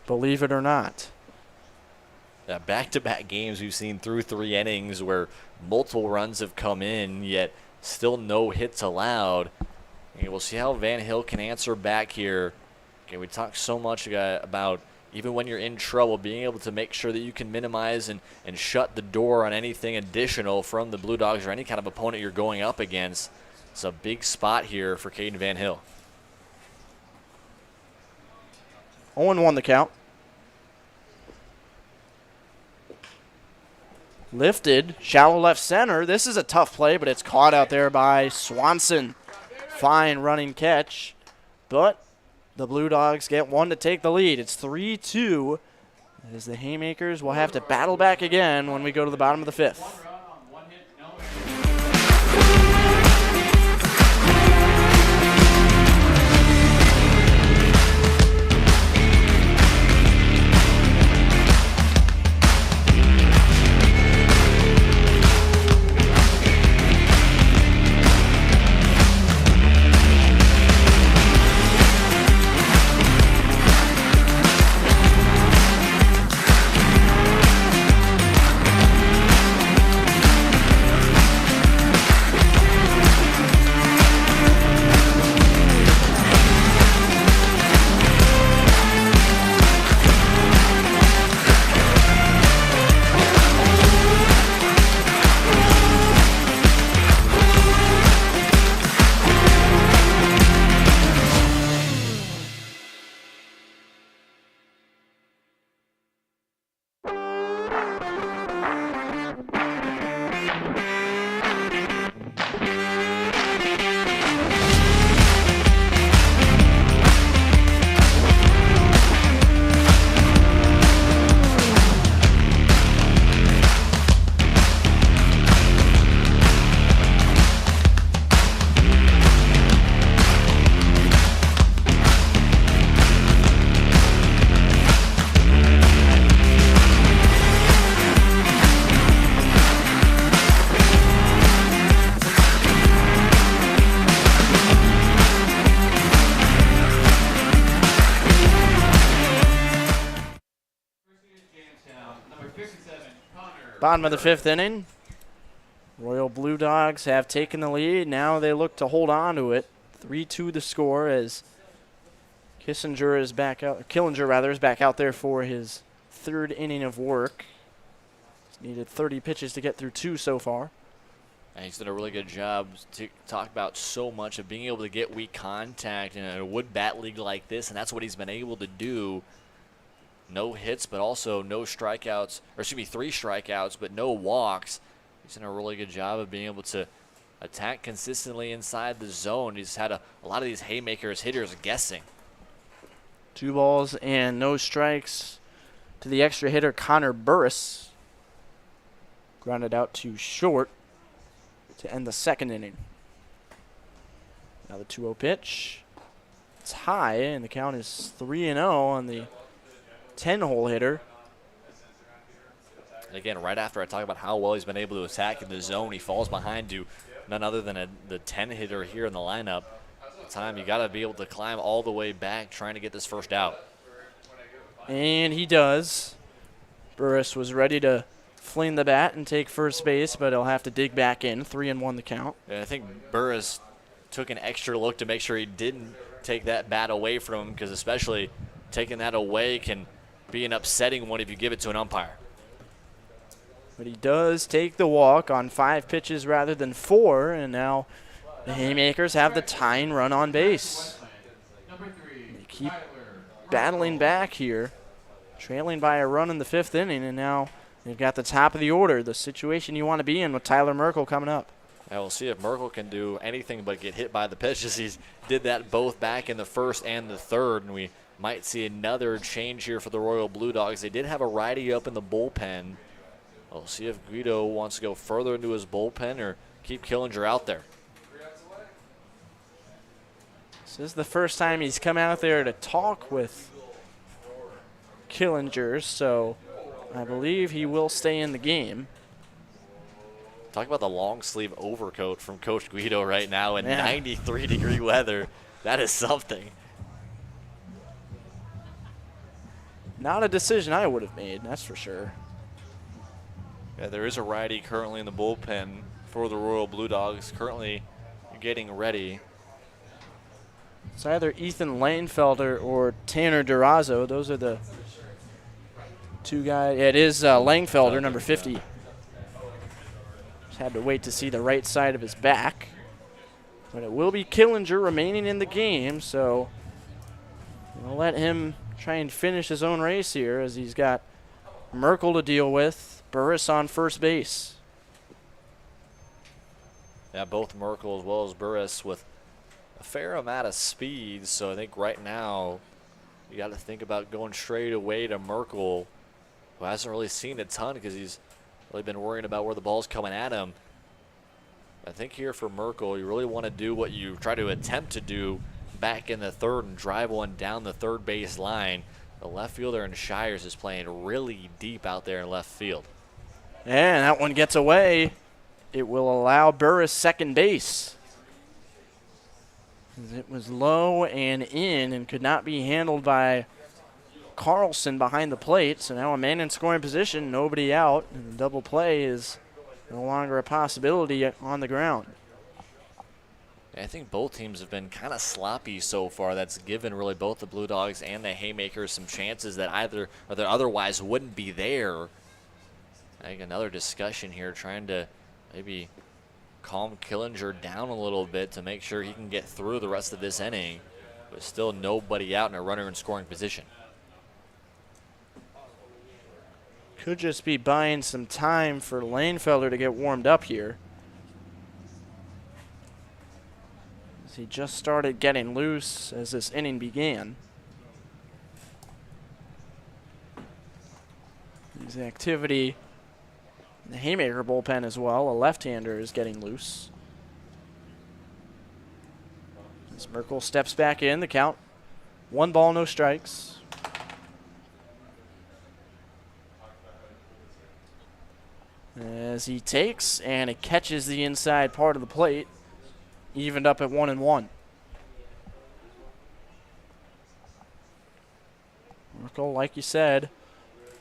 believe it or not. Back-to-back games we've seen through 3 innings where multiple runs have come in, yet still no hits allowed. And we'll see how Van Hill can answer back here. Okay, we talked so much about even when you're in trouble, being able to make sure that you can minimize and shut the door on anything additional from the Blue Dogs or any kind of opponent you're going up against. It's a big spot here for Caden Van Hill. 0-1 the count. Lifted, shallow left center. This is a tough play, but it's caught out there by Swanson. Fine running catch, but the Blue Dogs get one to take the lead. It's 3-2 as the Haymakers will have to battle back again when we go to the bottom of the fifth. Bottom of the fifth inning. Royal Blue Dogs have taken the lead. Now they look to hold on to it. 3-2 the score as Killinger is back out there for his third inning of work. He's needed 30 pitches to get through 2 so far. And he's done a really good job to talk about so much of being able to get weak contact in a wood bat league like this, and that's what he's been able to do. No hits, but also no strikeouts, or excuse me, 3 strikeouts, but no walks. He's done a really good job of being able to attack consistently inside the zone. He's had a lot of these Haymakers hitters guessing. 2 balls and no strikes to the extra hitter, Connor Burris. Grounded out to short to end the second inning. Now the 2-0 pitch. It's high, and the count is 3-0 on the 10-hole hitter. And again, right after I talk about how well he's been able to attack in the zone, he falls behind to none other than the 10 hitter here in the lineup. Time you got to be able to climb all the way back trying to get this first out. And he does. Burris was ready to fling the bat and take first base, but he'll have to dig back in. 3-1 the count. And I think Burris took an extra look to make sure he didn't take that bat away from him, because especially taking that away can be an upsetting one if you give it to an umpire. But he does take the walk on 5 pitches rather than 4, and now the Haymakers have the tying run on base. They keep battling back here, trailing by a run in the 5th inning, and now they've got the top of the order, the situation you want to be in with Tyler Merkel coming up. Now we'll see if Merkel can do anything but get hit by the pitches. He did that both back in the 1st and the 3rd, and we might see another change here for the Royal Blue Dogs. They did have a righty up in the bullpen. We'll see if Guido wants to go further into his bullpen or keep Killinger out there. This is the first time he's come out there to talk with Killinger, so I believe he will stay in the game. Talk about the long sleeve overcoat from Coach Guido right now in 93-degree weather. That is something. Not a decision I would have made, that's for sure. Yeah, there is a righty currently in the bullpen for the Royal Blue Dogs, currently getting ready. It's either Ethan Lanefelder or Tanner Durazo. Those are the Two guys. Yeah, it is Langfelder, number 50. Just had to wait to see the right side of his back. But it will be Killinger remaining in the game, so we'll let him try and finish his own race here as he's got Merkel to deal with, Burris on first base. Yeah, both Merkel as well as Burris with a fair amount of speed, so I think right now you got to think about going straight away to Merkel, who hasn't really seen a ton because he's really been worrying about where the ball's coming at him. I think here for Merkel, you really want to do what you try to attempt to do back in the third and drive one down the third base line. The left fielder in Shires is playing really deep out there in left field. And that one gets away. It will allow Burris second base. It was low and in and could not be handled by Carlson behind the plate. So now a man in scoring position, nobody out, and the double play is no longer a possibility on the ground. I think both teams have been kind of sloppy so far. That's given really both the Blue Dogs and the Haymakers some chances that either or that otherwise wouldn't be there. I think another discussion here, trying to maybe calm Killinger down a little bit to make sure he can get through the rest of this inning, but still nobody out and a runner in scoring position. Could just be buying some time for Langfelder to get warmed up here. As he just started getting loose as this inning began. There's activity in the Haymaker bullpen as well. A left-hander is getting loose. As Merkel steps back in, the count 1 ball, no strikes. As he takes and it catches the inside part of the plate, evened up at 1-1. Merkel, like you said,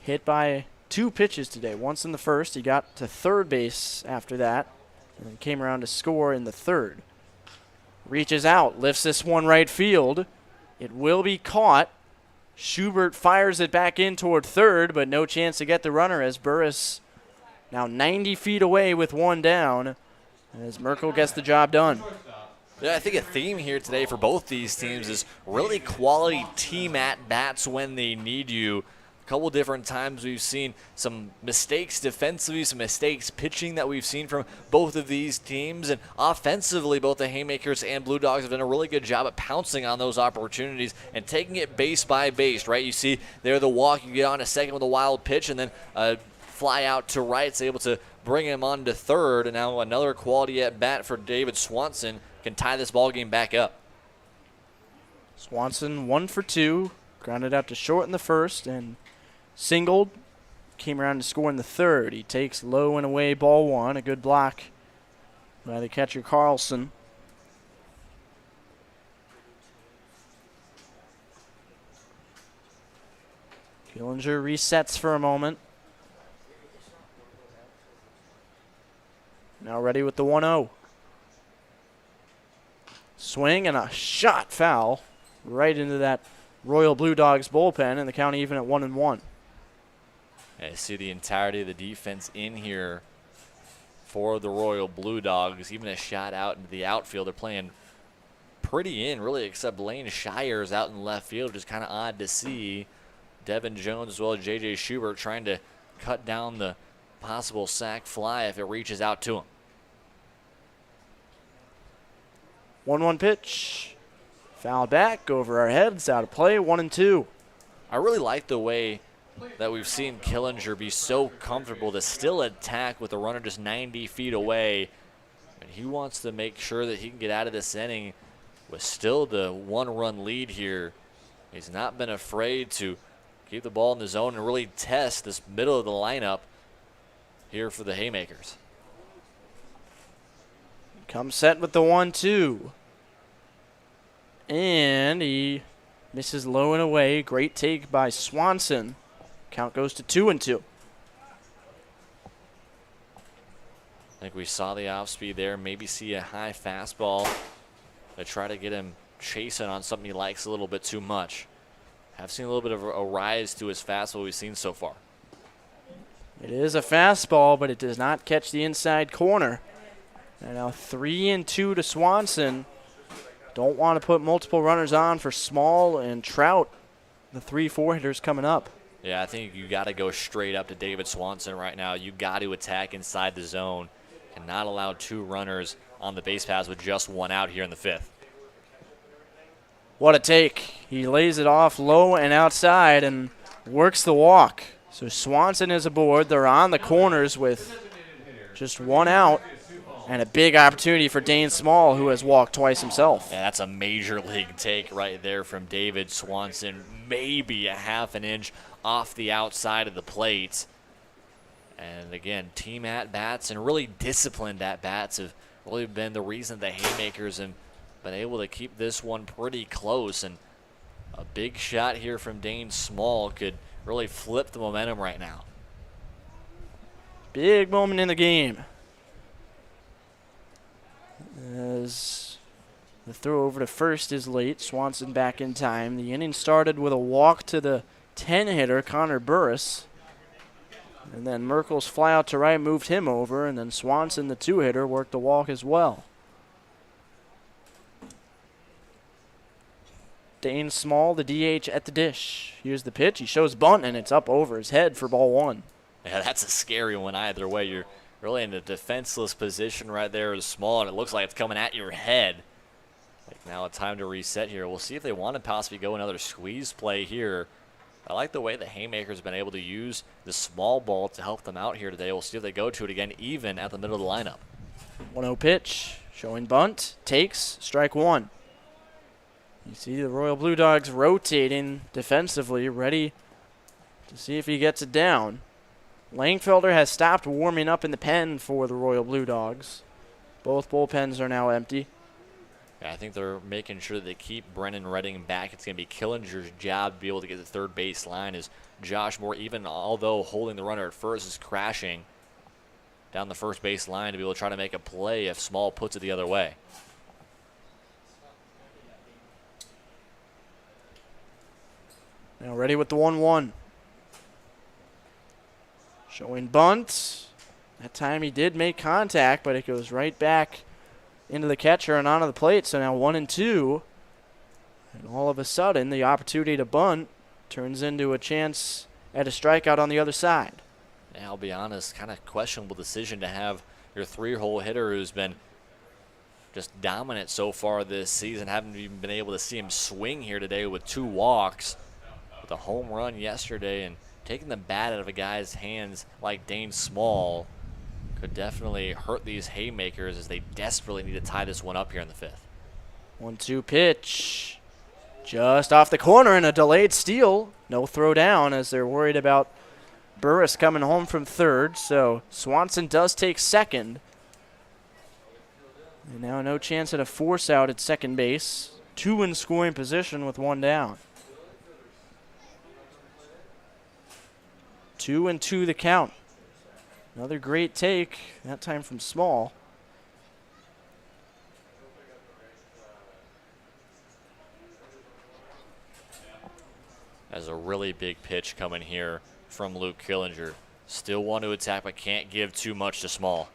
hit by 2 pitches today. Once in the first, he got to third base after that, and then came around to score in the third. Reaches out, lifts this one right field. It will be caught. Schubert fires it back in toward third, but no chance to get the runner as Burris now 90 feet away with 1 down as Merkel gets the job done. Yeah, I think a theme here today for both these teams is really quality team at-bats when they need you. A couple different times we've seen some mistakes defensively, some mistakes pitching that we've seen from both of these teams. And offensively, both the Haymakers and Blue Dogs have done a really good job at pouncing on those opportunities and taking it base by base, right? You see there the walk, you get on a second with a wild pitch, and then fly out to right. It's able to bring him on to third. And now another quality at-bat for David Swanson can tie this ball game back up. Swanson 1 for 2, grounded out to short in the first and singled. Came around to score in the third. He takes low and away ball 1. A good block by the catcher Carlson. Killinger resets for a moment. Now ready with the 1-0. Swing and a shot foul right into that Royal Blue Dogs bullpen, and the count even at 1-1. I see the entirety of the defense in here for the Royal Blue Dogs. Even a shot out into the outfield. They're playing pretty in, really, except Lane Shires out in left field. Just kind of odd to see. Devin Jones as well as J.J. Schubert trying to cut down the possible sac fly if it reaches out to him. 1-1 pitch. Foul back over our heads. Out of play. 1-2. I really like the way that we've seen Killinger be so comfortable to still attack with the runner just 90 feet away. And he wants to make sure that he can get out of this inning with still the 1-run lead here. He's not been afraid to keep the ball in the zone and really test this middle of the lineup here for the Haymakers. Comes set with the 1-2. And he misses low and away. Great take by Swanson. Count goes to 2-2. I think we saw the off speed there. Maybe see a high fastball to try to get him chasing on something he likes a little bit too much. Have seen a little bit of a rise to his fastball we've seen so far. It is a fastball, but it does not catch the inside corner. And now 3-2 to Swanson. Don't want to put multiple runners on for Small and Trout, the 3-4 hitters coming up. Yeah, I think you got to go straight up to David Swanson right now. You got to attack inside the zone. Cannot allow 2 runners on the base paths with just 1 out here in the 5th. What a take. He lays it off low and outside and works the walk. So Swanson is aboard. They're on the corners with just 1 out. And a big opportunity for Dane Small, who has walked twice himself. Yeah, that's a major league take right there from David Swanson. Maybe a half an inch off the outside of the plate. And again, team at-bats and really disciplined at-bats have really been the reason the Haymakers have been able to keep this one pretty close. And a big shot here from Dane Small could really flip the momentum right now. Big moment in the game. As the throw over to first is late, Swanson back in time. The inning started with a walk to the 10-hitter, Connor Burris. And then Merkel's fly out to right moved him over, and then Swanson, the 2-hitter, worked the walk as well. Dane Small, the DH at the dish. Here's the pitch. He shows bunt, and it's up over his head for ball 1. Yeah, that's a scary one either way. You're really in a defenseless position right there as Small, and it looks like it's coming at your head. Like now a time to reset here. We'll see if they want to possibly go another squeeze play here. I like the way the Haymakers have been able to use the small ball to help them out here today. We'll see if they go to it again even at the middle of the lineup. 1-0 pitch, showing bunt, takes, strike 1. You see the Royal Blue Dogs rotating defensively, ready to see if he gets it down. Langfelder has stopped warming up in the pen for the Royal Blue Dogs. Both bullpens are now empty. Yeah, I think they're making sure that they keep Brennan Redding back. It's going to be Killinger's job to be able to get the third base line as Josh Moore, even although holding the runner at first, is crashing down the first base line to be able to try to make a play if Small puts it the other way. Now ready with the 1-1. Showing bunt. That time he did make contact, but it goes right back into the catcher and onto the plate. So now 1-2. And all of a sudden, the opportunity to bunt turns into a chance at a strikeout on the other side. Yeah, I'll be honest, kind of questionable decision to have your 3-hole hitter who's been just dominant so far this season. Haven't even been able to see him swing here today with 2 walks. With a home run yesterday, and taking the bat out of a guy's hands like Dane Small could definitely hurt these Haymakers as they desperately need to tie this one up here in the 5th. 1-2 pitch. Just off the corner and a delayed steal. No throw down as they're worried about Burris coming home from third. So Swanson does take second. And now no chance at a force out at second base. 2 in scoring position with 1 down. 2-2 the count. Another great take, that time from Small. That's a really big pitch coming here from Luke Killinger. Still want to attack, but can't give too much to Small.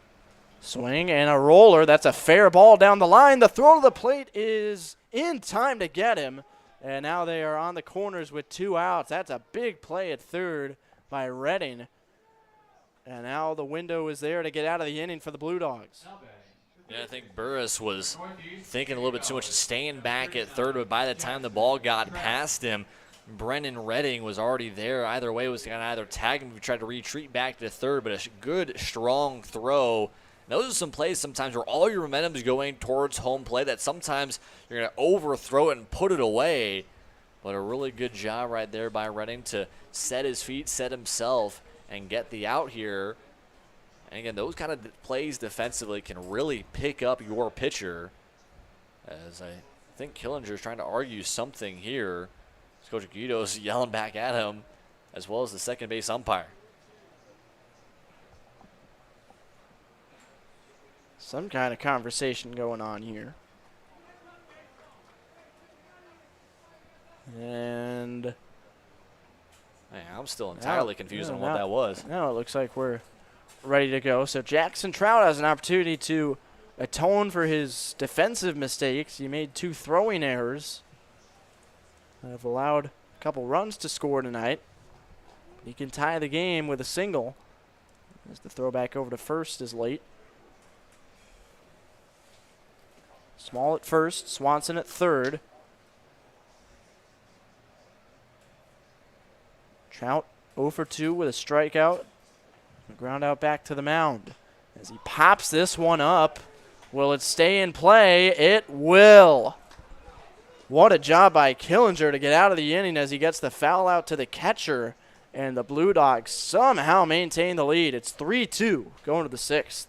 Swing and a roller. That's a fair ball down the line. The throw to the plate is in time to get him. And now they are on the corners with 2 outs. That's a big play at third by Redding. And now the window is there to get out of the inning for the Blue Dogs. Yeah, I think Burris was thinking a little bit too much, staying back at third, but by the time the ball got past him, Brennan Redding was already there. Either way, was going to either tag him if he tried to retreat back to third, but a good, strong throw. And those are some plays sometimes where all your momentum is going towards home plate that sometimes you're going to overthrow it and put it away. But a really good job right there by Redding to set his feet, set himself, and get the out here. And again, those kind of plays defensively can really pick up your pitcher. As I think Killinger's trying to argue something here. Coach Guido's yelling back at him, as well as the second base umpire. Some kind of conversation going on here. And Man, I'm still entirely confused on what that was. Now it looks like we're ready to go. So Jackson Trout has an opportunity to atone for his defensive mistakes. He made 2 throwing errors that have allowed a couple runs to score tonight. He can tie the game with a single as the throw back over to first is late. Small at first, Swanson at third. Trout 0 for 2 with a strikeout. Ground out back to the mound. As he pops this one up, will it stay in play? It will. What a job by Killinger to get out of the inning as he gets the foul out to the catcher. And the Blue Dogs somehow maintain the lead. It's 3-2 going to the 6th.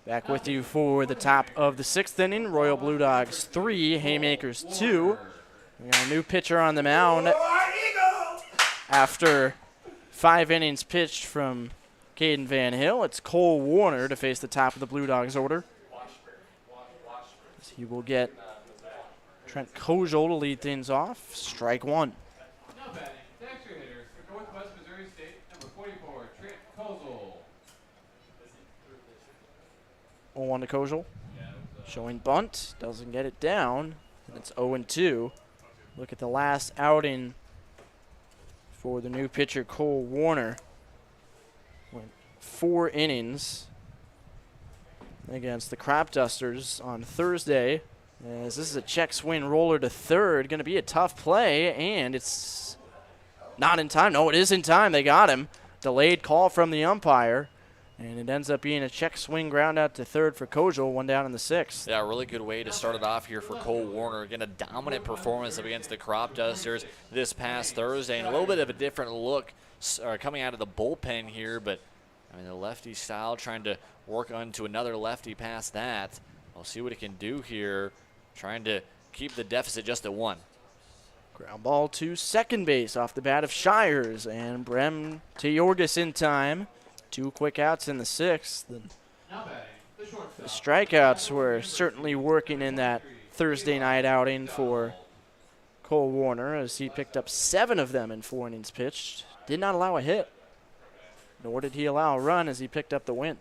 Back with you for the top of the 6th inning. Royal Blue Dogs 3, Haymakers 2. We got a new pitcher on the mound after 5 innings pitched from Caden Van Hill. It's Cole Warner to face the top of the Blue Dogs order. He will get Trent Kozel to lead things off. Strike 1. Now batting, the extra hitters for Northwest Missouri State, number 44, Trent Kozel. 0-1 to Kozel. Showing bunt. Doesn't get it down. And it's 0-2. Look at the last outing for the new pitcher, Cole Warner. Went 4 innings against the Cropdusters on Thursday. As this is a check swing roller to third. Going to be a tough play, and it's not in time. No, it is in time. They got him. Delayed call from the umpire. And it ends up being a check swing ground out to third for Kozel, 1 down in the 6th. Yeah, a really good way to start it off here for Cole Warner. Again, a dominant performance up against the Cropdusters this past Thursday. And a little bit of a different look coming out of the bullpen here. But, I mean, the lefty style trying to work onto another lefty past that. We'll see what it can do here, trying to keep the deficit just at 1. Ground ball to second base off the bat of Shires. And Brem to Yorgis in time. 2 quick outs in the 6th. And the strikeouts were certainly working in that Thursday night outing for Cole Warner as he picked up 7 of them in 4 innings pitched. Did not allow a hit, nor did he allow a run as he picked up the win.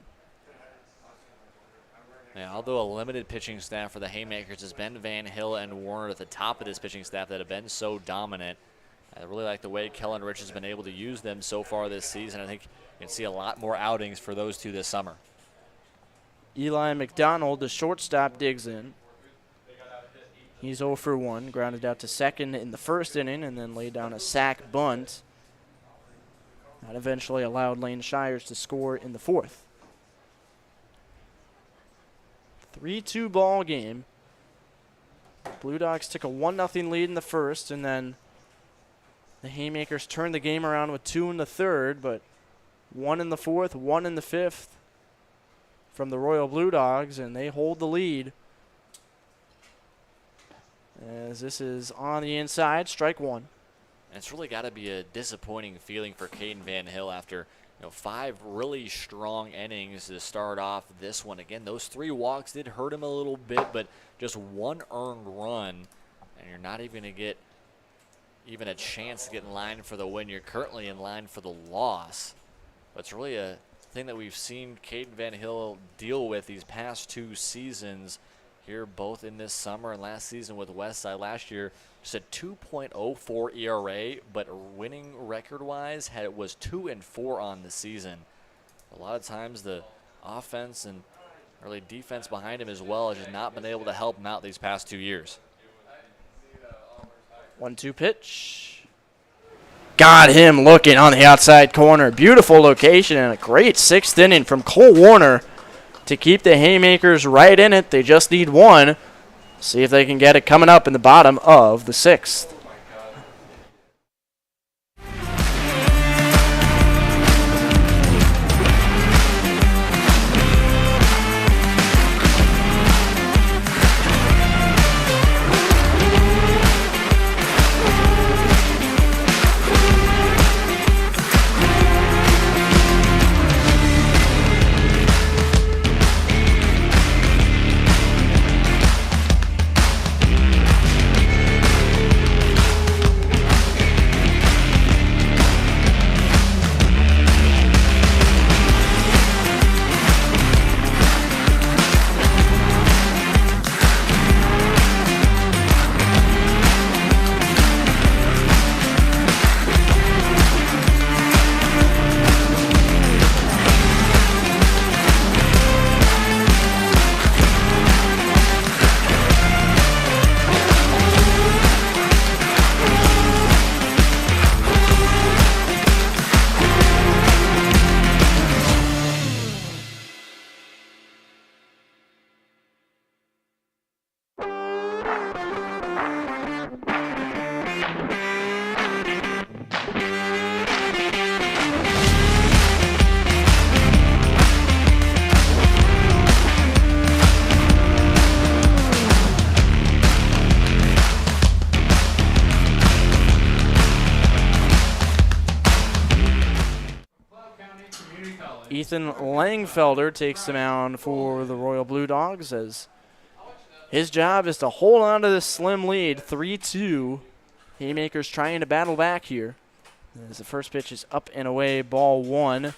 Yeah, although a limited pitching staff for the Haymakers has been Van Hill and Warner at the top of this pitching staff that have been so dominant. I really like the way Kellen Rich has been able to use them so far this season. I think you can see a lot more outings for those two this summer. Eli McDonald, the shortstop, digs in. He's 0 for 1, grounded out to second in the 1st inning and then laid down a sac bunt. That eventually allowed Lane Shires to score in the 4th. 3-2 ball game. Blue Dogs took a 1-0 lead in the first, and then the Haymakers turned the game around with 2 in the third, but 1 in the fourth, 1 in the fifth from the Royal Blue Dogs, and they hold the lead. As this is on the inside, strike one. And it's really got to be a disappointing feeling for Caden Van Hill after 5 really strong innings to start off this one. Again, those 3 walks did hurt him a little bit, but just 1 earned run, and you're not even going to get even a chance to get in line for the win. You're currently in line for the loss. But it's really a thing that we've seen Caden Van Hill deal with these past 2 seasons here, both in this summer and last season with Westside. Last year, just a 2.04 ERA, but winning record-wise, was 2-4 on the season. A lot of times the offense and really defense behind him as well has just not been able to help him out these past 2 years. 1-2 pitch. Got him looking on the outside corner. Beautiful location and a great 6th inning from Cole Warner to keep the Haymakers right in it. They just need 1. See if they can get it coming up in the bottom of the 6th. Ethan Langfelder takes the mound for the Royal Blue Dogs as his job is to hold on to this slim lead, 3-2. Haymakers trying to battle back here. As the first pitch is up and away, ball 1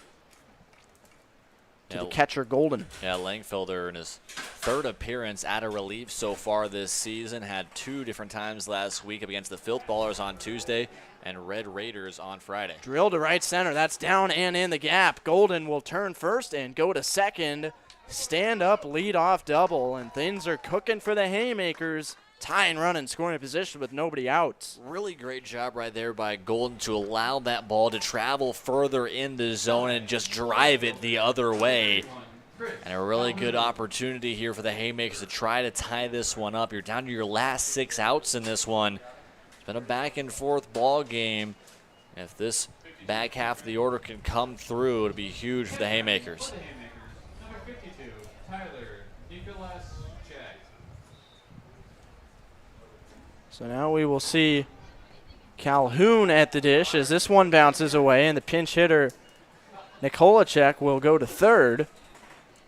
to the catcher, Golden. Yeah, Langfelder in his 3rd appearance at a relief so far this season. Had 2 different times last week up against the Filth Ballers on Tuesday and Red Raiders on Friday. Drill to right center. That's down and in the gap. Golden will turn first and go to second. Stand up, lead off double, and things are cooking for the Haymakers. Tying run and scoring position with nobody out. Really great job right there by Golden to allow that ball to travel further in the zone and just drive it the other way. And a really good opportunity here for the Haymakers to try to tie this one up. You're down to your last 6 outs in this one. It's been a back and forth ball game. If this back half of the order can come through, it'll be huge for the Haymakers. Number 52, Tyler Reidy. So now we will see Calhoun at the dish as this one bounces away, and the pinch hitter Nikolacek will go to third,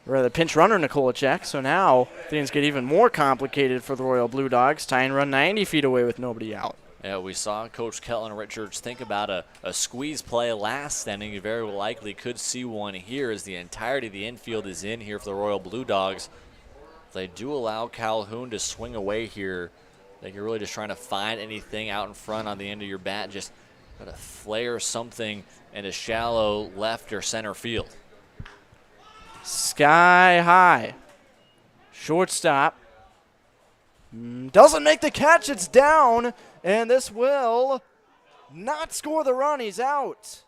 or the pinch runner Nikolacek. So now things get even more complicated for the Royal Blue Dogs. Tying run 90 feet away with nobody out. Yeah, we saw Coach Kelton Richards think about a squeeze play last inning. You very likely could see one here as the entirety of the infield is in here for the Royal Blue Dogs. If they do allow Calhoun to swing away here, I think you're really just trying to find anything out in front on the end of your bat, just gotta flare something into shallow left or center field. Sky high. Shortstop. Doesn't make the catch. It's down, and this will not score the run. He's out.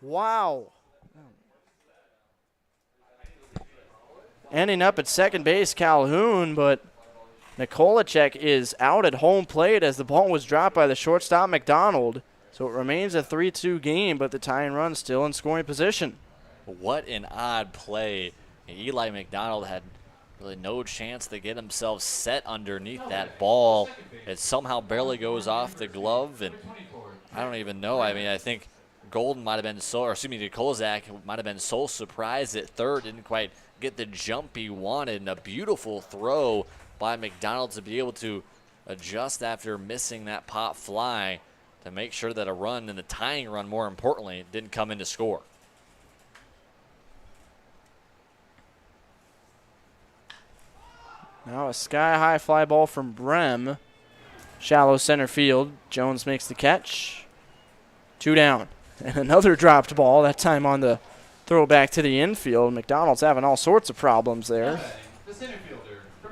Wow. ending up at second base, Calhoun, but Nikolacek is out at home plate as the ball was dropped by the shortstop McDonald. So it remains a 3-2 game, but the tying run still in scoring position. What an odd play. Eli McDonald had really no chance to get himself set underneath that ball. It somehow barely goes off the glove, and I don't even know. I mean, I think Golden might have been Nikolacek might have been so surprised at third, didn't quite get the jump he wanted, and a beautiful throw by McDonald to be able to adjust after missing that pop fly to make sure that a run, and the tying run more importantly, didn't come in to score. Now a sky-high fly ball from Brem. Shallow center field. Jones makes the catch. 2 down. And another dropped ball, that time on the throw back to the infield. McDonald's having all sorts of problems there.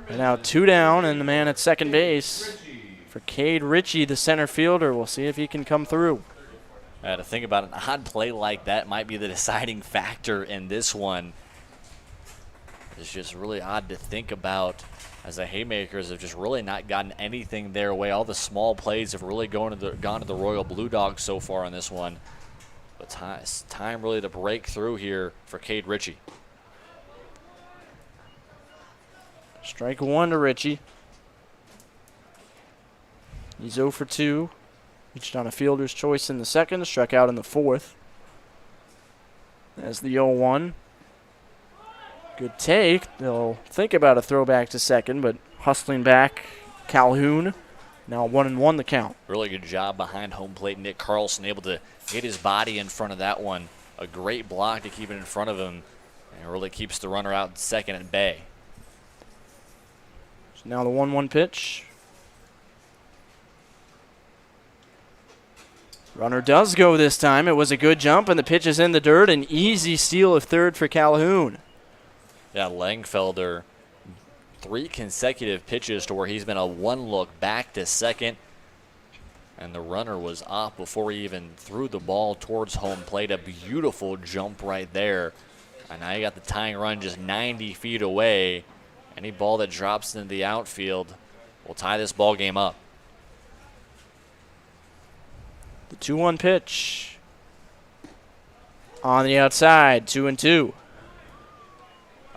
And now 2 down, and the man at second base for Cade Ritchie, the center fielder. We'll see if he can come through. To think about an odd play like that might be the deciding factor in this one. It's just really odd to think about, as the Haymakers have just really not gotten anything their way. All the small plays have really gone to the Royal Blue Dogs so far in this one. But it's time really to break through here for Cade Ritchie. Strike 1 to Ritchie. He's 0 for 2. Reached on a fielder's choice in the second, struck out in the fourth. As the 0-1. Good take. They'll think about a throwback to second, but hustling back, Calhoun. Now 1-1 the count. Really good job behind home plate. Nick Carlson able to get his body in front of that one. A great block to keep it in front of him. And really keeps the runner out second at bay. So now the 1-1 pitch. Runner does go this time. It was a good jump, and the pitch is in the dirt. An easy steal of third for Calhoun. Yeah, Langfelder, 3 consecutive pitches to where he's been a 1-look back to second. And the runner was off before he even threw the ball towards home plate. A beautiful jump right there. And now you got the tying run just 90 feet away. Any ball that drops into the outfield will tie this ball game up. The 2-1 pitch. On the outside, 2-2.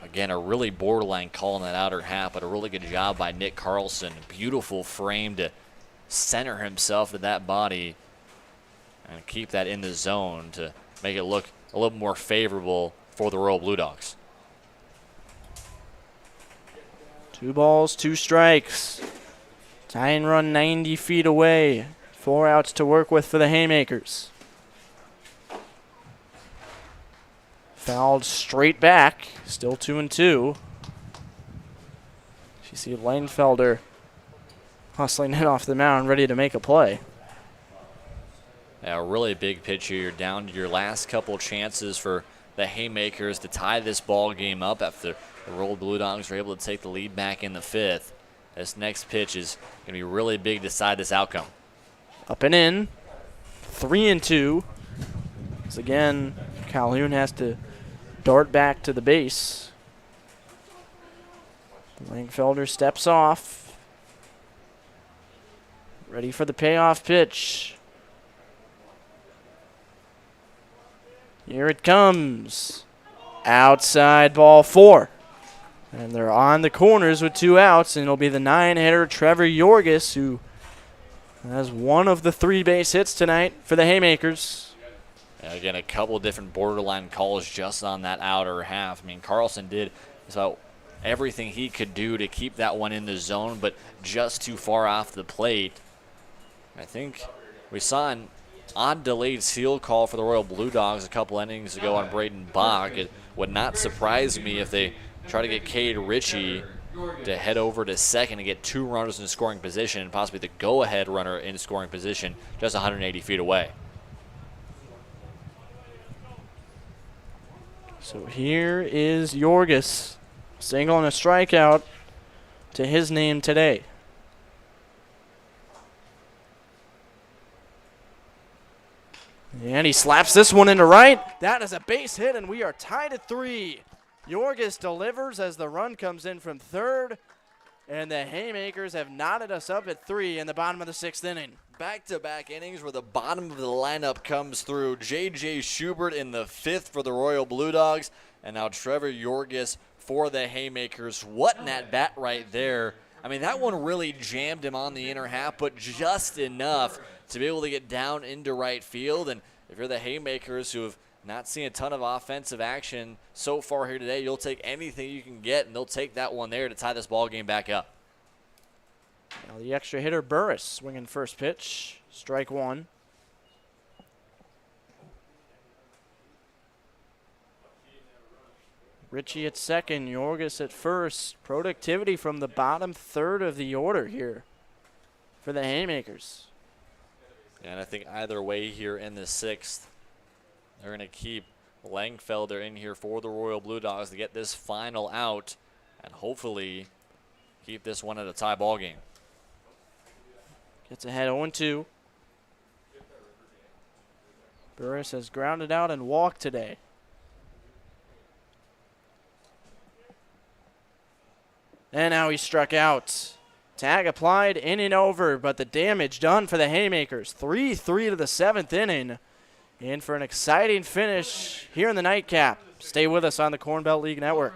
Again, a really borderline call in that outer half, but a really good job by Nick Carlson. Beautiful frame to center himself to that body and keep that in the zone to make it look a little more favorable for the Royal Blue Dogs. 2 balls, 2 strikes. Tying run 90 feet away. 4 outs to work with for the Haymakers. Fouled straight back. Still 2-2. You see Langfelder hustling it off the mound, ready to make a play. Yeah, a really big pitch here. You're down to your last couple chances for the Haymakers to tie this ball game up after the Royal Blue Dogs were able to take the lead back in the 5th. This next pitch is going to be really big to decide this outcome. Up and in. 3-2. So again, Calhoun has to dart back to the base. Langfelder steps off. Ready for the payoff pitch. Here it comes. Outside ball 4. And they're on the corners with 2 outs, and it'll be the 9-hitter Trevor Yorgis, who has one of the 3 base hits tonight for the Haymakers. And again, a couple different borderline calls just on that outer half. I mean, Carlson did about everything he could do to keep that one in the zone, but just too far off the plate. I think we saw an odd delayed seal call for the Royal Blue Dogs a couple innings ago on Braden Bach. It would not surprise me if they try to get Cade Ritchie to head over to second and get 2 runners in scoring position and possibly the go-ahead runner in scoring position just 180 feet away. So here is Yorgis, single and a strikeout to his name today. And he slaps this one into right. That is a base hit, and we are tied at 3. Yorgis delivers as the run comes in from third, and the Haymakers have knotted us up at 3 in the bottom of the 6th inning. Back-to-back innings where the bottom of the lineup comes through. J.J. Schubert in the 5th for the Royal Blue Dogs, and now Trevor Yorgis for the Haymakers. What an at-bat right there. I mean, that one really jammed him on the inner half, but just enough to be able to get down into right field. And if you're the Haymakers, who have not seen a ton of offensive action so far here today, you'll take anything you can get, and they'll take that one there to tie this ball game back up. Now the extra hitter, Burris, swinging first pitch. Strike 1. Ritchie at second, Yorgis at first. Productivity from the bottom third of the order here for the Haymakers. And I think either way here in the 6th, they're going to keep Langfelder in here for the Royal Blue Dogs to get this final out and hopefully keep this one at a tie ball game. Gets ahead 0-2. Burris has grounded out and walked today. And now he struck out. Tag applied, inning over, but the damage done for the Haymakers. 3-3 to the 7th inning. In for an exciting finish here in the nightcap. Stay with us on the Corn Belt League Network.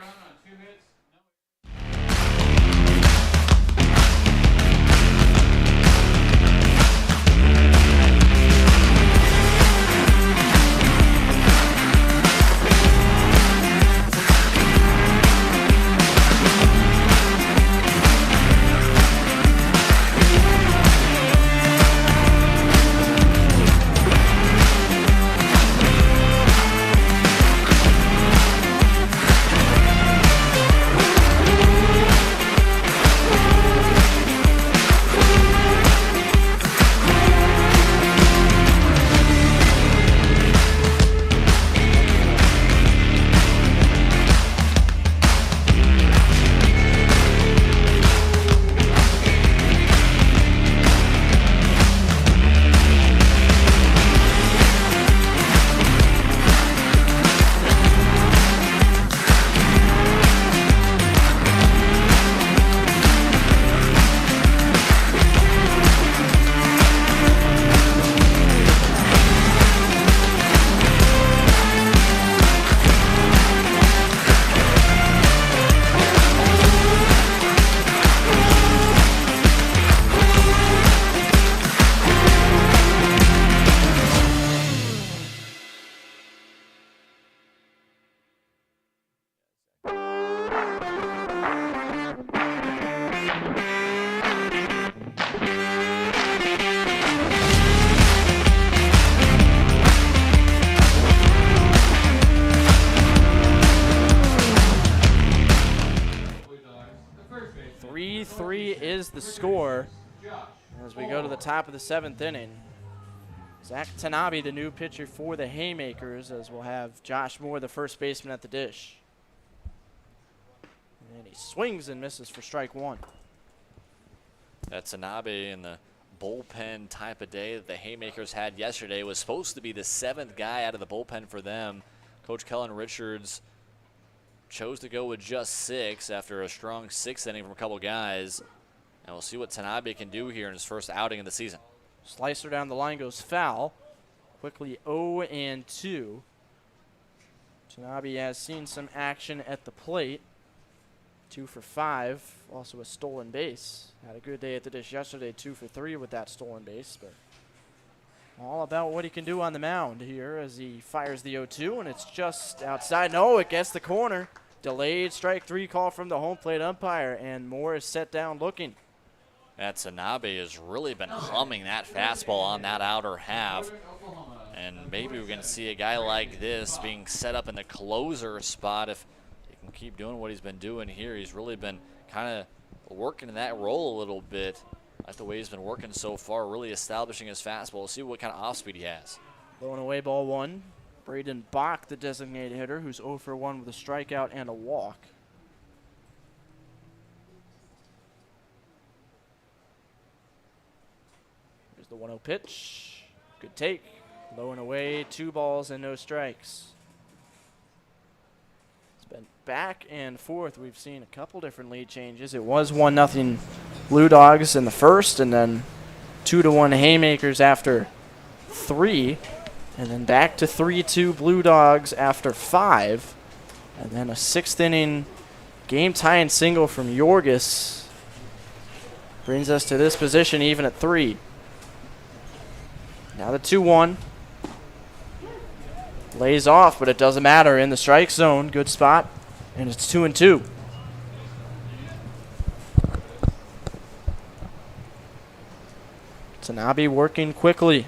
Is the score as we go to the top of the 7th inning. Zach Tanabe, the new pitcher for the Haymakers, as we'll have Josh Moore, the first baseman, at the dish. And he swings and misses for strike 1. That's Tanabe in the bullpen type of day that the Haymakers had yesterday. Was supposed to be the 7th guy out of the bullpen for them. Coach Kellen Richards chose to go with just 6 after a strong 6th inning from a couple guys. And we'll see what Tanabe can do here in his first outing of the season. Slicer down the line goes foul. Quickly 0-2. Tanabe has seen some action at the plate. 2 for 5. Also a stolen base. Had a good day at the dish yesterday. 2 for 3 with that stolen base. But all about what he can do on the mound here as he fires the 0-2. And it's just outside. No, it gets the corner. Delayed strike 3 call from the home plate umpire. And Moore is set down looking. That Tanabe has really been humming that fastball on that outer half. And maybe we're going to see a guy like this being set up in the closer spot if he can keep doing what he's been doing here. He's really been kind of working in that role a little bit. Like the way he's been working so far, really establishing his fastball. We'll see what kind of off speed he has. Throwing away ball 1. Braden Bach, the designated hitter, who's 0 for 1 with a strikeout and a walk. Here's the 1-0 pitch. Good take. Low and away, 2 balls and no strikes. It's been back and forth. We've seen a couple different lead changes. It was 1-0 Blue Dogs in the first, and then 2-1 Haymakers after 3, and then back to 3-2 Blue Dogs after 5, and then a 6th inning game-tying single from Yorgis brings us to this position even at 3. Now the 2-1. Lays off, but it doesn't matter. In the strike zone, good spot, and it's 2-2. Tanabe working quickly.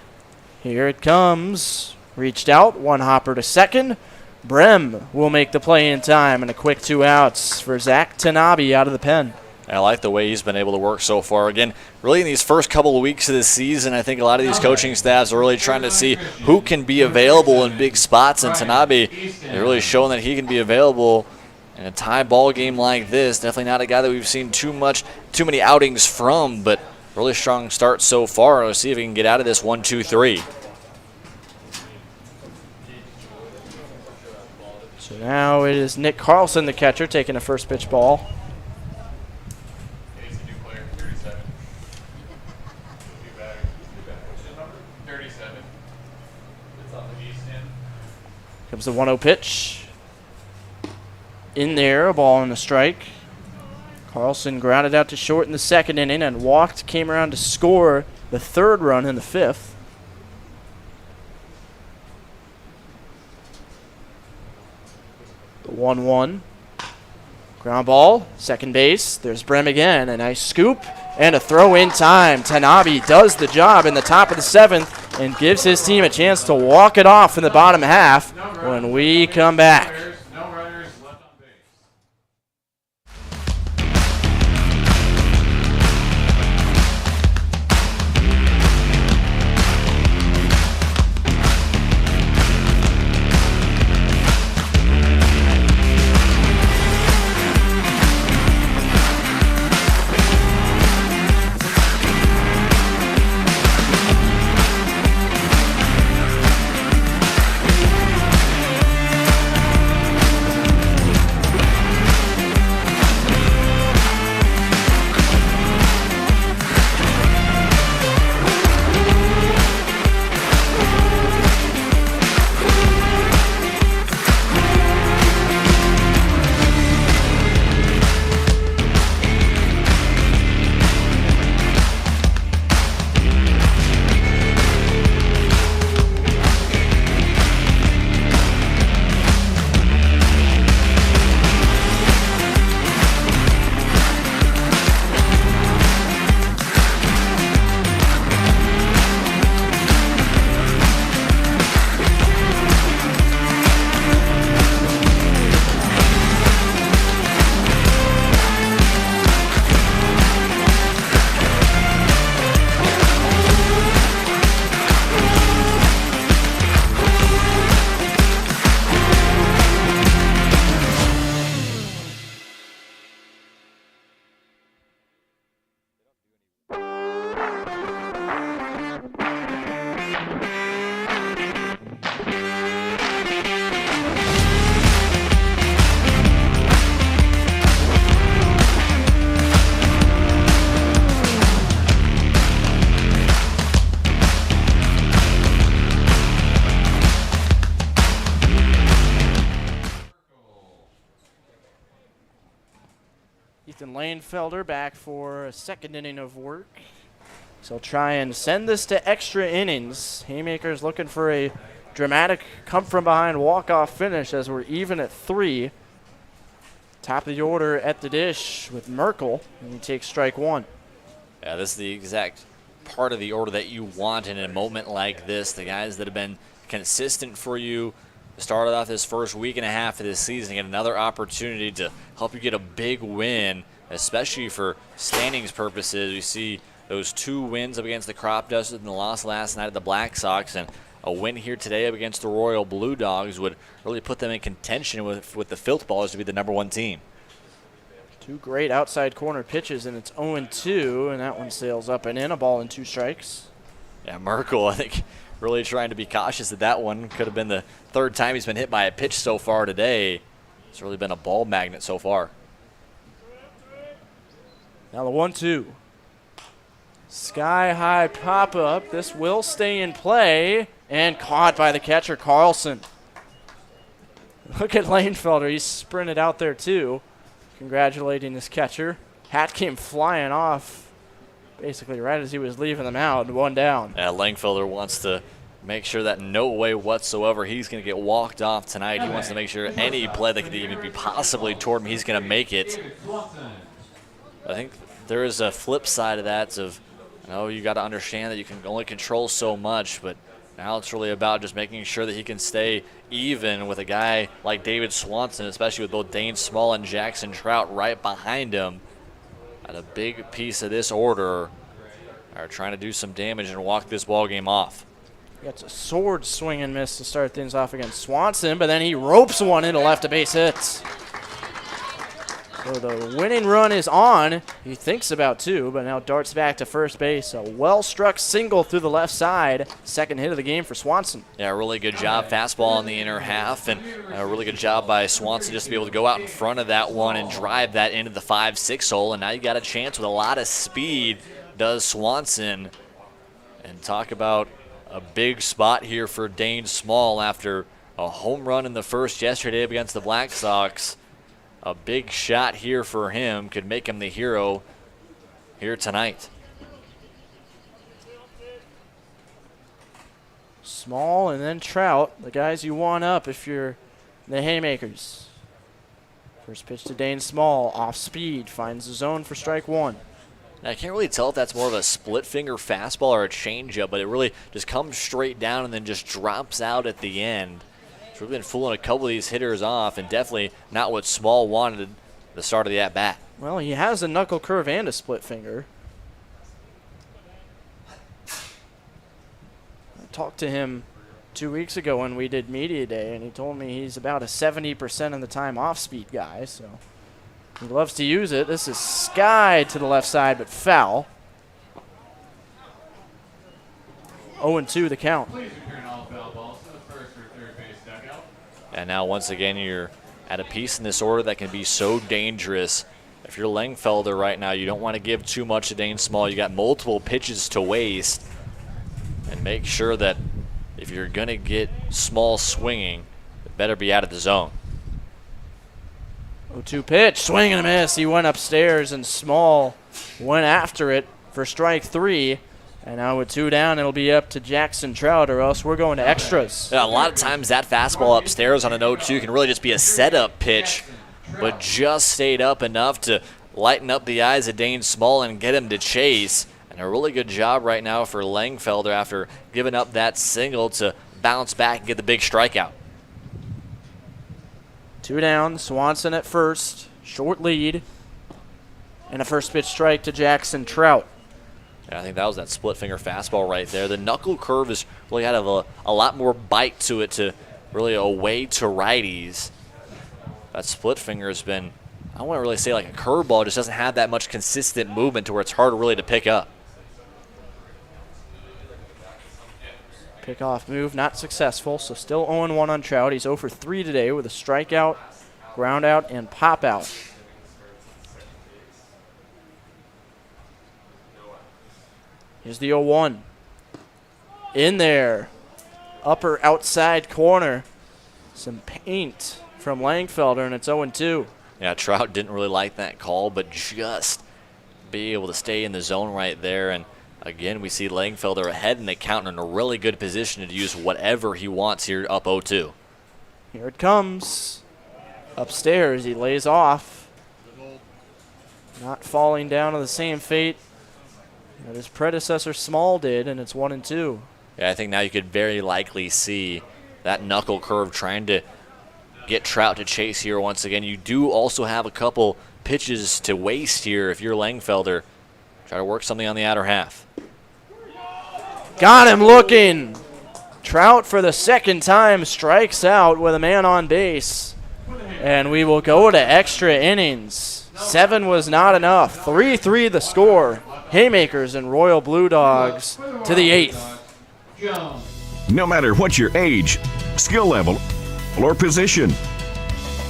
Here it comes. Reached out, one hopper to second. Brem will make the play in time, and a quick 2 outs for Zach Tanabe out of the pen. I like the way he's been able to work so far. Again, really in these first couple of weeks of the season, I think a lot of these coaching staffs are really trying to see who can be available in big spots, and Tanabe is really showing that he can be available in a tie ball game like this. Definitely not a guy that we've seen too many outings from, but really strong start so far. Let's see if he can get out of this 1-2-3. So now it is Nick Carlson, the catcher, taking a first pitch ball. Comes the 1-0 pitch. In there, a ball and a strike. Carlson grounded out to short in the 2nd inning and walked, came around to score the 3rd run in the 5th. The 1-1. Ground ball, second base. There's Brem again. A nice scoop and a throw in time. Tanabe does the job in the top of the 7th and gives his team a chance to walk it off in the bottom half when we come back. No runners left on base. Ethan Lanefelder back for a 2nd inning of work. So try and send this to extra innings. Haymakers looking for a dramatic come-from-behind walk-off finish as we're even at 3. Top of the order at the dish with Merkel, and he takes strike 1. Yeah, this is the exact part of the order that you want in a moment like this. The guys that have been consistent for you, started off this first week and a half of this season, get another opportunity to help you get a big win, especially for standings purposes. We see those 2 wins up against the Cropdusters and the loss last night at the Black Sox, and a win here today up against the Royal Blue Dogs would really put them in contention with the Filth Ballers to be the #1 team. 2 great outside corner pitches, and it's 0-2, and that one sails up and in, a ball and 2 strikes. Yeah, Merkel, I think, really trying to be cautious that one could have been the 3rd time he's been hit by a pitch so far today. It's really been a ball magnet so far. Now the 1-2. Sky high pop up. This will stay in play and caught by the catcher, Carlson. Look at Lanefelder. He sprinted out there too, congratulating his catcher. Hat came flying off basically right as he was leaving the mound, 1 down. Yeah, Langfelder wants to make sure that no way whatsoever he's going to get walked off tonight. He wants to make sure any play that could even be possibly toward him, he's going to make it. I think there is a flip side of that of, you got to understand that you can only control so much, but now it's really about just making sure that he can stay even with a guy like David Swanson, especially with both Dane Small and Jackson Trout right behind him. At a big piece of this order are trying to do some damage and walk this ball game off. Gets a sword swing and miss to start things off against Swanson, but then he ropes one into left, a base hit. So the winning run is on. He thinks about 2, but now darts back to first base. A well-struck single through the left side. Second hit of the game for Swanson. Yeah, really good job. Fastball in the inner half, and a really good job by Swanson just to be able to go out in front of that one and drive that into the 5-6 hole. And now you got a chance with a lot of speed, does Swanson. And talk about a big spot here for Dane Small after a home run in the first yesterday against the Black Sox. A big shot here for him could make him the hero here tonight. Small and then Trout, the guys you want up if you're the Haymakers. First pitch to Dane Small, off speed, finds the zone for strike 1. Now, I can't really tell if that's more of a split finger fastball or a changeup, but it really just comes straight down and then just drops out at the end. We've been fooling a couple of these hitters off, and definitely not what Small wanted at the start of the at-bat. Well, he has a knuckle curve and a split finger. I talked to him 2 weeks ago when we did media day, and he told me he's about a 70% of the time off-speed guy, so he loves to use it. This is Sky to the left side, but foul. 0-2 the count. Please return all foul balls to the first or third base dugout. And now, once again, you're at a piece in this order that can be so dangerous. If you're Langfelder right now, you don't want to give too much to Dane Small. You got multiple pitches to waste. And make sure that if you're going to get Small swinging, it better be out of the zone. 0-2 pitch, swing and a miss. He went upstairs, and Small went after it for strike 3. And now with 2 down, it'll be up to Jackson Trout, or else we're going to extras. Yeah, a lot of times that fastball upstairs on an 0-2 can really just be a setup pitch, but just stayed up enough to lighten up the eyes of Dane Small and get him to chase. And a really good job right now for Langfelder after giving up that single to bounce back and get the big strikeout. 2 down, Swanson at first, short lead, and a first pitch strike to Jackson Trout. Yeah, I think that was that split finger fastball right there. The knuckle curve has really had a lot more bite to it, to really away to righties. That split finger has been, I don't want to really say like a curveball, it just doesn't have that much consistent movement to where it's hard really to pick up. Pickoff move not successful, so still 0-1 on Trout. He's 0 for 3 today with a strikeout, ground out, and pop out. Here's the 0-1. In there. Upper outside corner. Some paint from Langfelder, and it's 0-2. Yeah, Trout didn't really like that call, but just be able to stay in the zone right there. And again, we see Langfelder ahead in the count in a really good position to use whatever he wants here up 0-2. Here it comes. Upstairs, he lays off. Not falling down to the same fate that his predecessor Small did, and it's 1-2. Yeah, I think now you could very likely see that knuckle curve trying to get Trout to chase here once again. You do also have a couple pitches to waste here if you're Langfelder. Try to work something on the outer half. Got him looking. Trout for the second time strikes out with a man on base. And we will go to extra innings. 7 was not enough. 3-3 the score. Haymakers and Royal Blue Dogs to the 8th. No matter what your age, skill level, or position,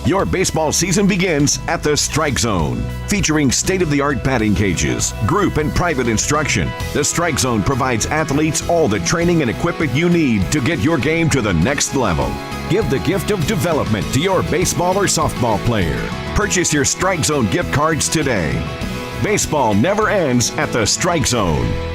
Your baseball season begins at the Strike Zone. Featuring state-of-the-art batting cages, group and private instruction, the Strike Zone provides athletes all the training and equipment you need to get your game to the next level. Give the gift of development to your baseball or softball player. Purchase your Strike Zone gift cards today. Baseball never ends at the Strike Zone.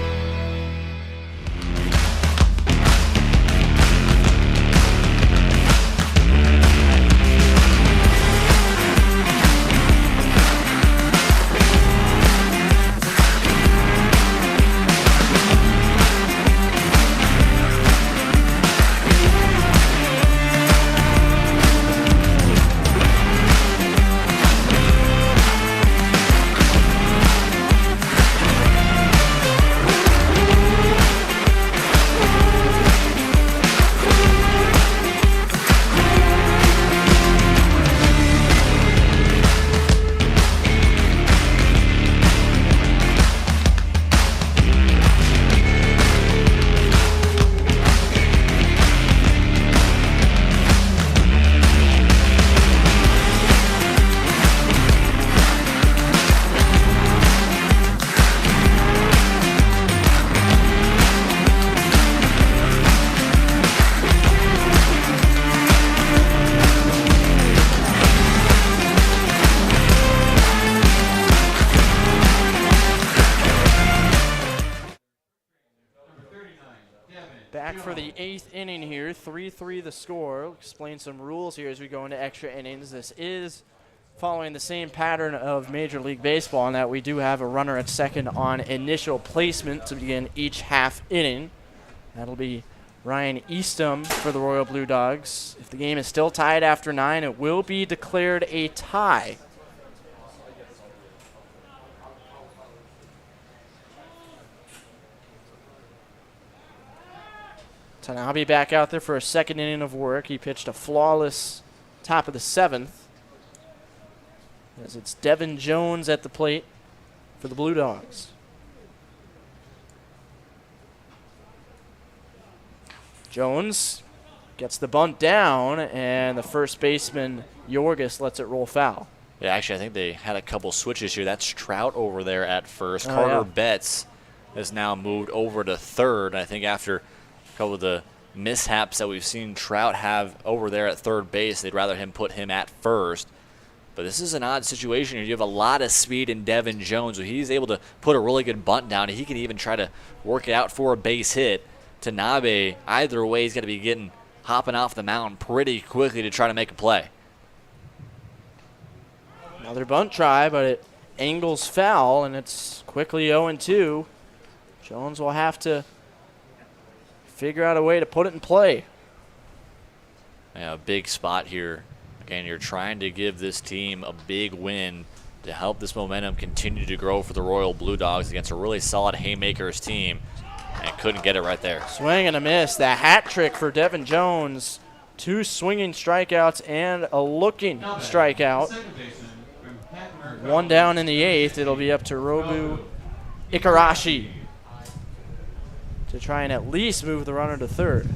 Back for the 8th inning here, 3-3 the score. We'll explain some rules here as we go into extra innings. This is following the same pattern of Major League Baseball in that we do have a runner at second on initial placement to begin each half inning. That'll be Ryan Eastham for the Royal Blue Dogs. If the game is still tied after 9, it will be declared a tie. Tanabe back out there for a second inning of work. He pitched a flawless top of the 7th. As it's Devin Jones at the plate for the Blue Dogs. Jones gets the bunt down, and the first baseman, Yorgis, lets it roll foul. Yeah, actually, I think they had a couple switches here. That's Trout over there at first. Carter Betts has now moved over to third. I think after a couple of the mishaps that we've seen Trout have over there at third base, they'd rather put him at first. But this is an odd situation here. You have a lot of speed in Devin Jones. He's able to put a really good bunt down. He can even try to work it out for a base hit. Tanabe, either way, he's going to be hopping off the mound pretty quickly to try to make a play. Another bunt try, but it angles foul, and it's quickly 0-2. Jones will have to figure out a way to put it in play. Yeah, a big spot here. Again, you're trying to give this team a big win to help this momentum continue to grow for the Royal Blue Dogs against a really solid Haymakers team, and couldn't get it right there. Swing and a miss. The hat trick for Devin Jones. 2 swinging strikeouts and a looking strikeout. 1 down in the 8th. It'll be up to Robu Ikarashi to try and at least move the runner to third.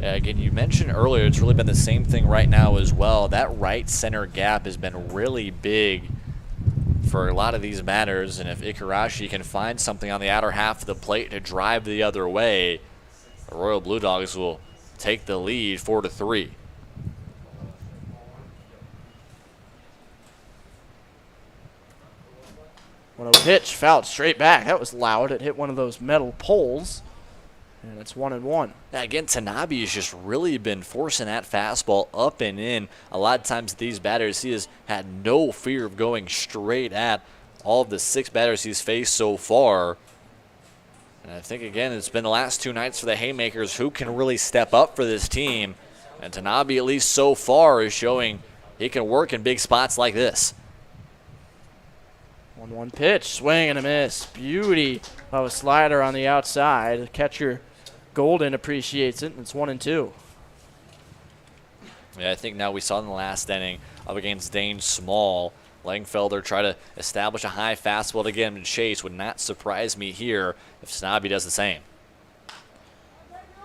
Yeah, again, you mentioned earlier it's really been the same thing right now as well. That right center gap has been really big for a lot of these batters, and if Ikarashi can find something on the outer half of the plate to drive the other way, the Royal Blue Dogs will take the lead 4-3. When a pitch fouled straight back. That was loud. It hit one of those metal poles, and it's 1-1. Yeah, again, Tanabe has just really been forcing that fastball up and in. A lot of times these batters, he has had no fear of going straight at all of the 6 batters he's faced so far. And I think, again, it's been the last 2 nights for the Haymakers who can really step up for this team. And Tanabe, at least so far, is showing he can work in big spots like this. 1-1 pitch, swing and a miss. Beauty of a slider on the outside. The catcher Golden appreciates it, and it's 1-2. Yeah, I think now we saw in the last inning up against Dane Small, Langfelder try to establish a high fastball to get him to chase. Would not surprise me here if Tanabe does the same.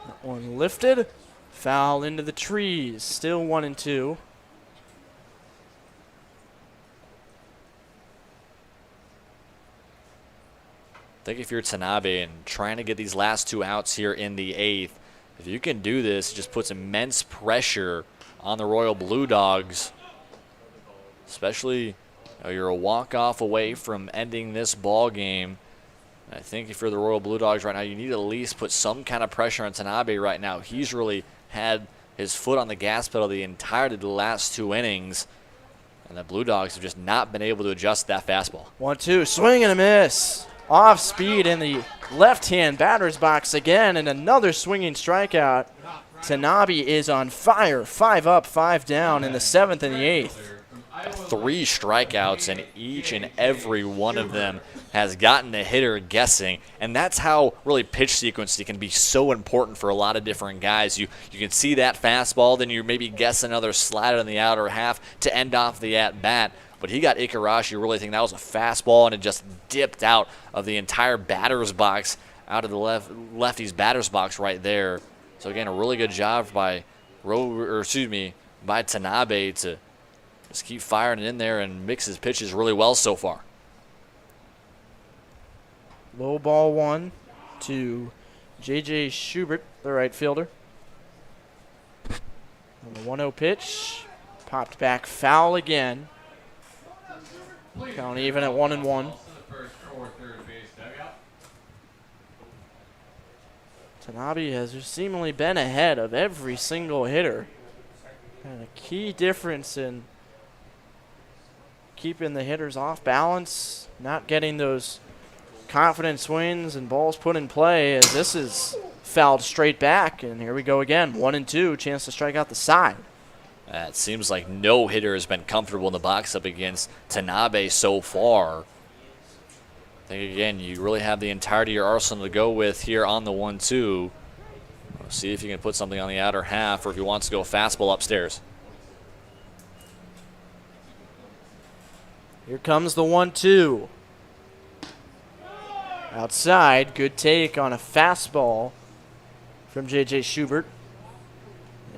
That one lifted, Foul into the trees. Still 1-2. I think if you're Tanabe and trying to get these last 2 outs here in the 8th, if you can do this, it just puts immense pressure on the Royal Blue Dogs. Especially, you're a walk-off away from ending this ball game. I think if you're the Royal Blue Dogs right now, you need to at least put some kind of pressure on Tanabe right now. He's really had his foot on the gas pedal the entirety of the last 2 innings. And the Blue Dogs have just not been able to adjust that fastball. 1-2, swing and a miss. Off speed in the left-hand batter's box again, and another swinging strikeout. Tanabe is on fire. 5 up, 5 down in the 7th and the 8th. 3 strikeouts, and each and every one of them has gotten the hitter guessing. And that's how really pitch sequencing can be so important for a lot of different guys. You can see that fastball, then you maybe guess another slider in the outer half to end off the at-bat. But he got Ikarashi really thinking that was a fastball, and it just dipped out of the entire batter's box, out of the lefty's batter's box right there. So again, a really good job by Tanabe to just keep firing it in there and mix his pitches really well so far. Low ball 1 to J.J. Schubert, the right fielder. On the 1-0 pitch, popped back foul again. Count even at 1-1. Tanabe has seemingly been ahead of every single hitter. And a key difference in keeping the hitters off balance, not getting those confident swings and balls put in play, as this is fouled straight back. And here we go again, 1-2, chance to strike out the side. It seems like no hitter has been comfortable in the box up against Tanabe so far. I think, again, you really have the entirety of your arsenal to go with here on the 1-2. We'll see if you can put something on the outer half, or if he wants to go fastball upstairs. Here comes the 1-2. Outside, good take on a fastball from J.J. Schubert.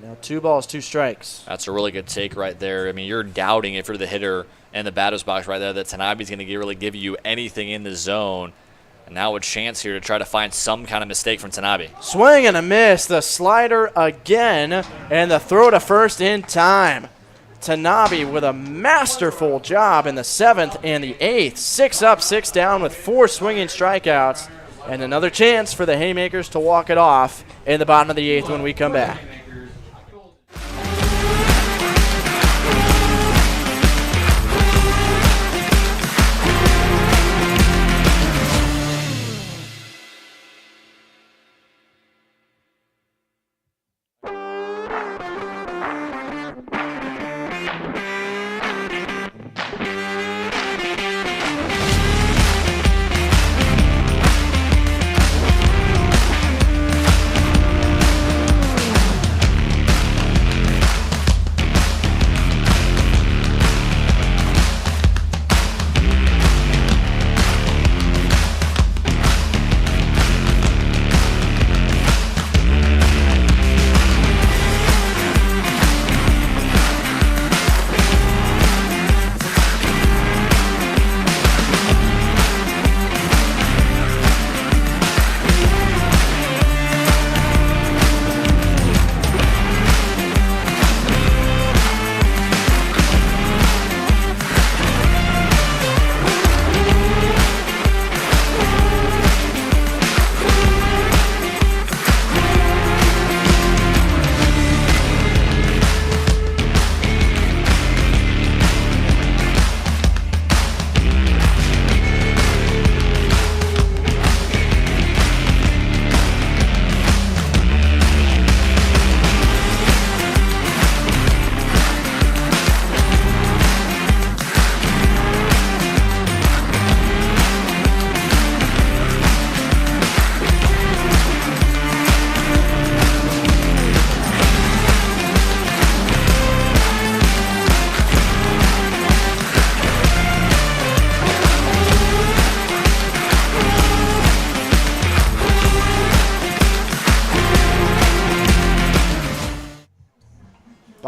Now 2 balls, 2 strikes. That's a really good take right there. I mean, you're doubting if you're the hitter in the batter's box right there that Tanabe's going to really give you anything in the zone. And now a chance here to try to find some kind of mistake from Tanabe. Swing and a miss. The slider again, and the throw to first in time. Tanabe with a masterful job in the 7th and the 8th. 6 up, 6 down with 4 swinging strikeouts. And another chance for the Haymakers to walk it off in the bottom of the 8th when we come back.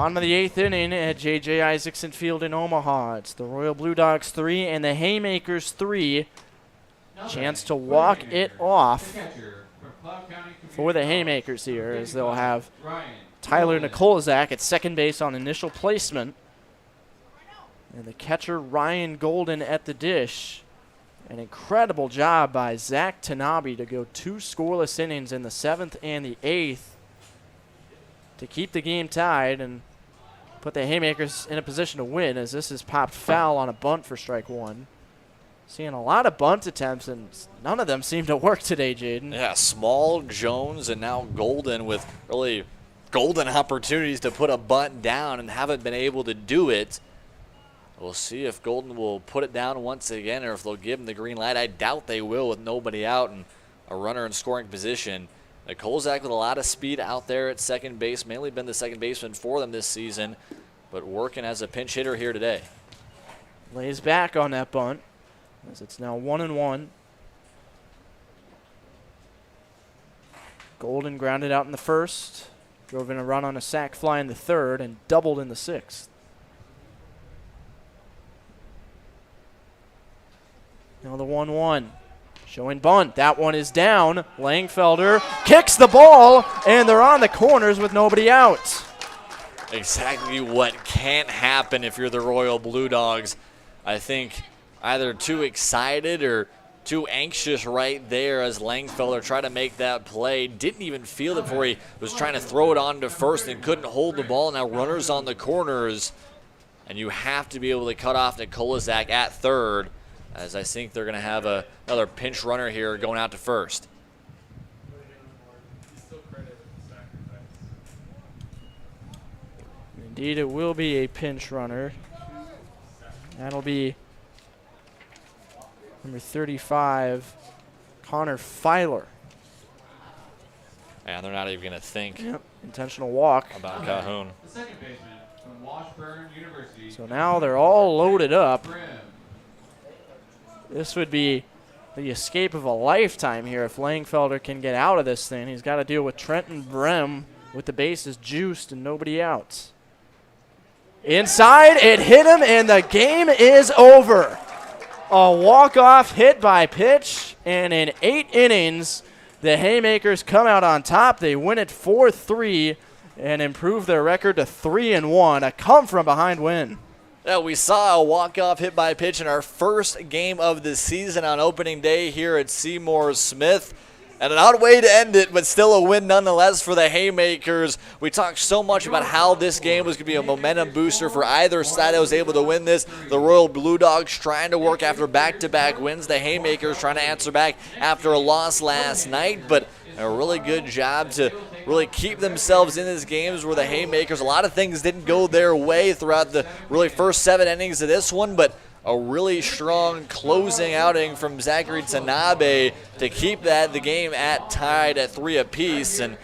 Bottom of the 8th inning at J.J. Isaacson Field in Omaha. It's the Royal Blue Dogs 3 and the Haymakers 3. Chance to walk it off for the Haymakers here, as they'll have Tyler Nikolazak at second base on initial placement. And the catcher Ryan Golden at the dish. An incredible job by Zach Tanabe to go 2 scoreless innings in the 7th and the 8th to keep the game tied and put the Haymakers in a position to win, as this is popped foul on a bunt for strike 1. Seeing a lot of bunt attempts, and none of them seem to work today, Jaden. Yeah, Small, Jones, and now Golden with really golden opportunities to put a bunt down and haven't been able to do it. We'll see if Golden will put it down once again or if they'll give him the green light. I doubt they will with nobody out and a runner in scoring position. Nikolazak with a lot of speed out there at second base, mainly been the second baseman for them this season, but working as a pinch hitter here today. Lays back on that bunt, as it's now 1-1. Golden grounded out in the first, drove in a run on a sac fly in the third, and doubled in the 6th. Now the 1-1. Showing bunt. That one is down. Langfelder kicks the ball, and they're on the corners with nobody out. Exactly what can't happen if you're the Royal Blue Dogs. I think either too excited or too anxious right there as Langfelder tried to make that play. Didn't even feel it before he was trying to throw it on to first and couldn't hold the ball. Now runners on the corners, and you have to be able to cut off Nikolazak at third, as I think they're going to have another pinch runner here going out to first. Indeed, it will be a pinch runner. That'll be number 35, Connor Filer. And they're not even going to think intentional walk about Cahoon. The second baseman from Washburn University. So now they're all loaded up. This would be the escape of a lifetime here if Langfelder can get out of this thing. He's got to deal with Trenton Brem with the bases juiced and nobody out. Inside, it hit him, and the game is over. A walk-off hit by pitch, and in 8 innings, the Haymakers come out on top. They win it 4-3 and improve their record to 3-1. A come-from-behind win. Yeah, we saw a walk-off hit by pitch in our first game of the season on opening day here at Seymour Smith. And an odd way to end it, but still a win nonetheless for the Haymakers. We talked so much about how this game was going to be a momentum booster for either side that was able to win this. The Royal Blue Dogs trying to work after back-to-back wins. The Haymakers trying to answer back after a loss last night, but a really good job to really keep themselves in these games where the Haymakers, a lot of things didn't go their way throughout the really first 7 innings of this one, but a really strong closing outing from Zachary Tanabe to keep the game tied at 3 apiece, and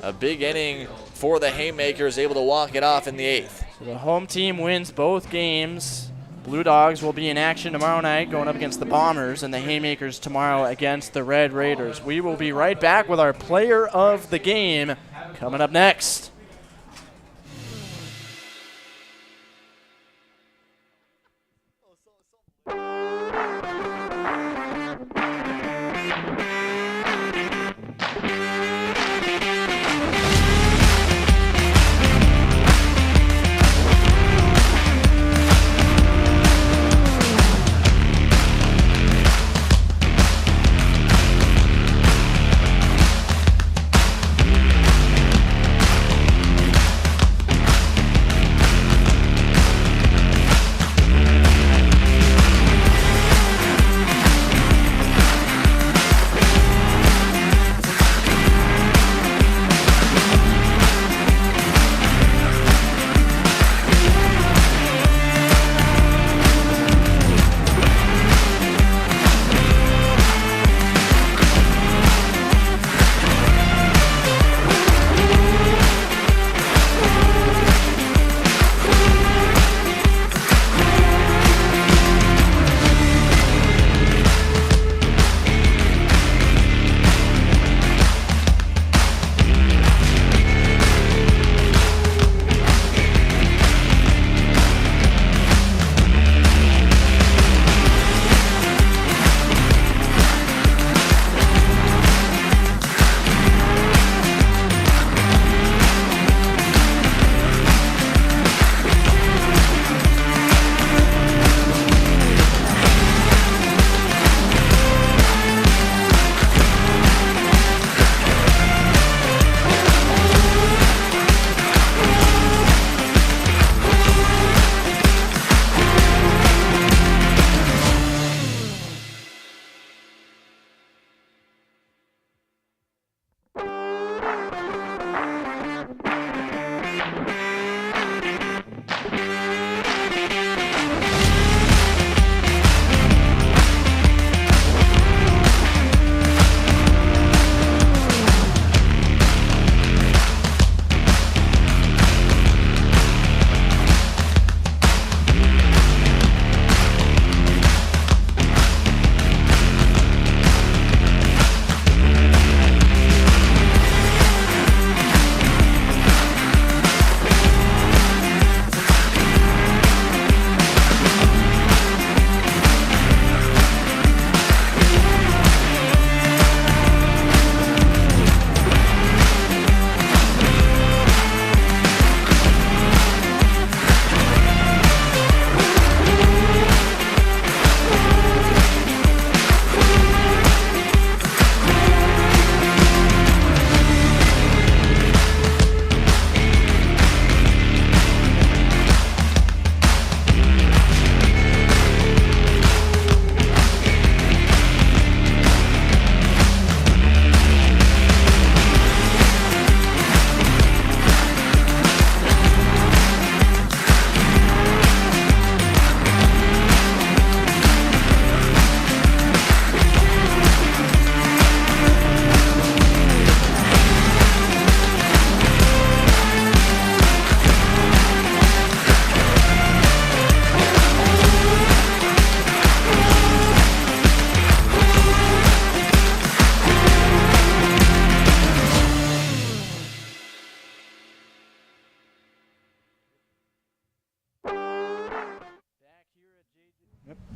a big inning for the Haymakers, able to walk it off in the 8th. So the home team wins both games. Blue Dogs will be in action tomorrow night going up against the Bombers, and the Haymakers tomorrow against the Red Raiders. We will be right back with our player of the game coming up next.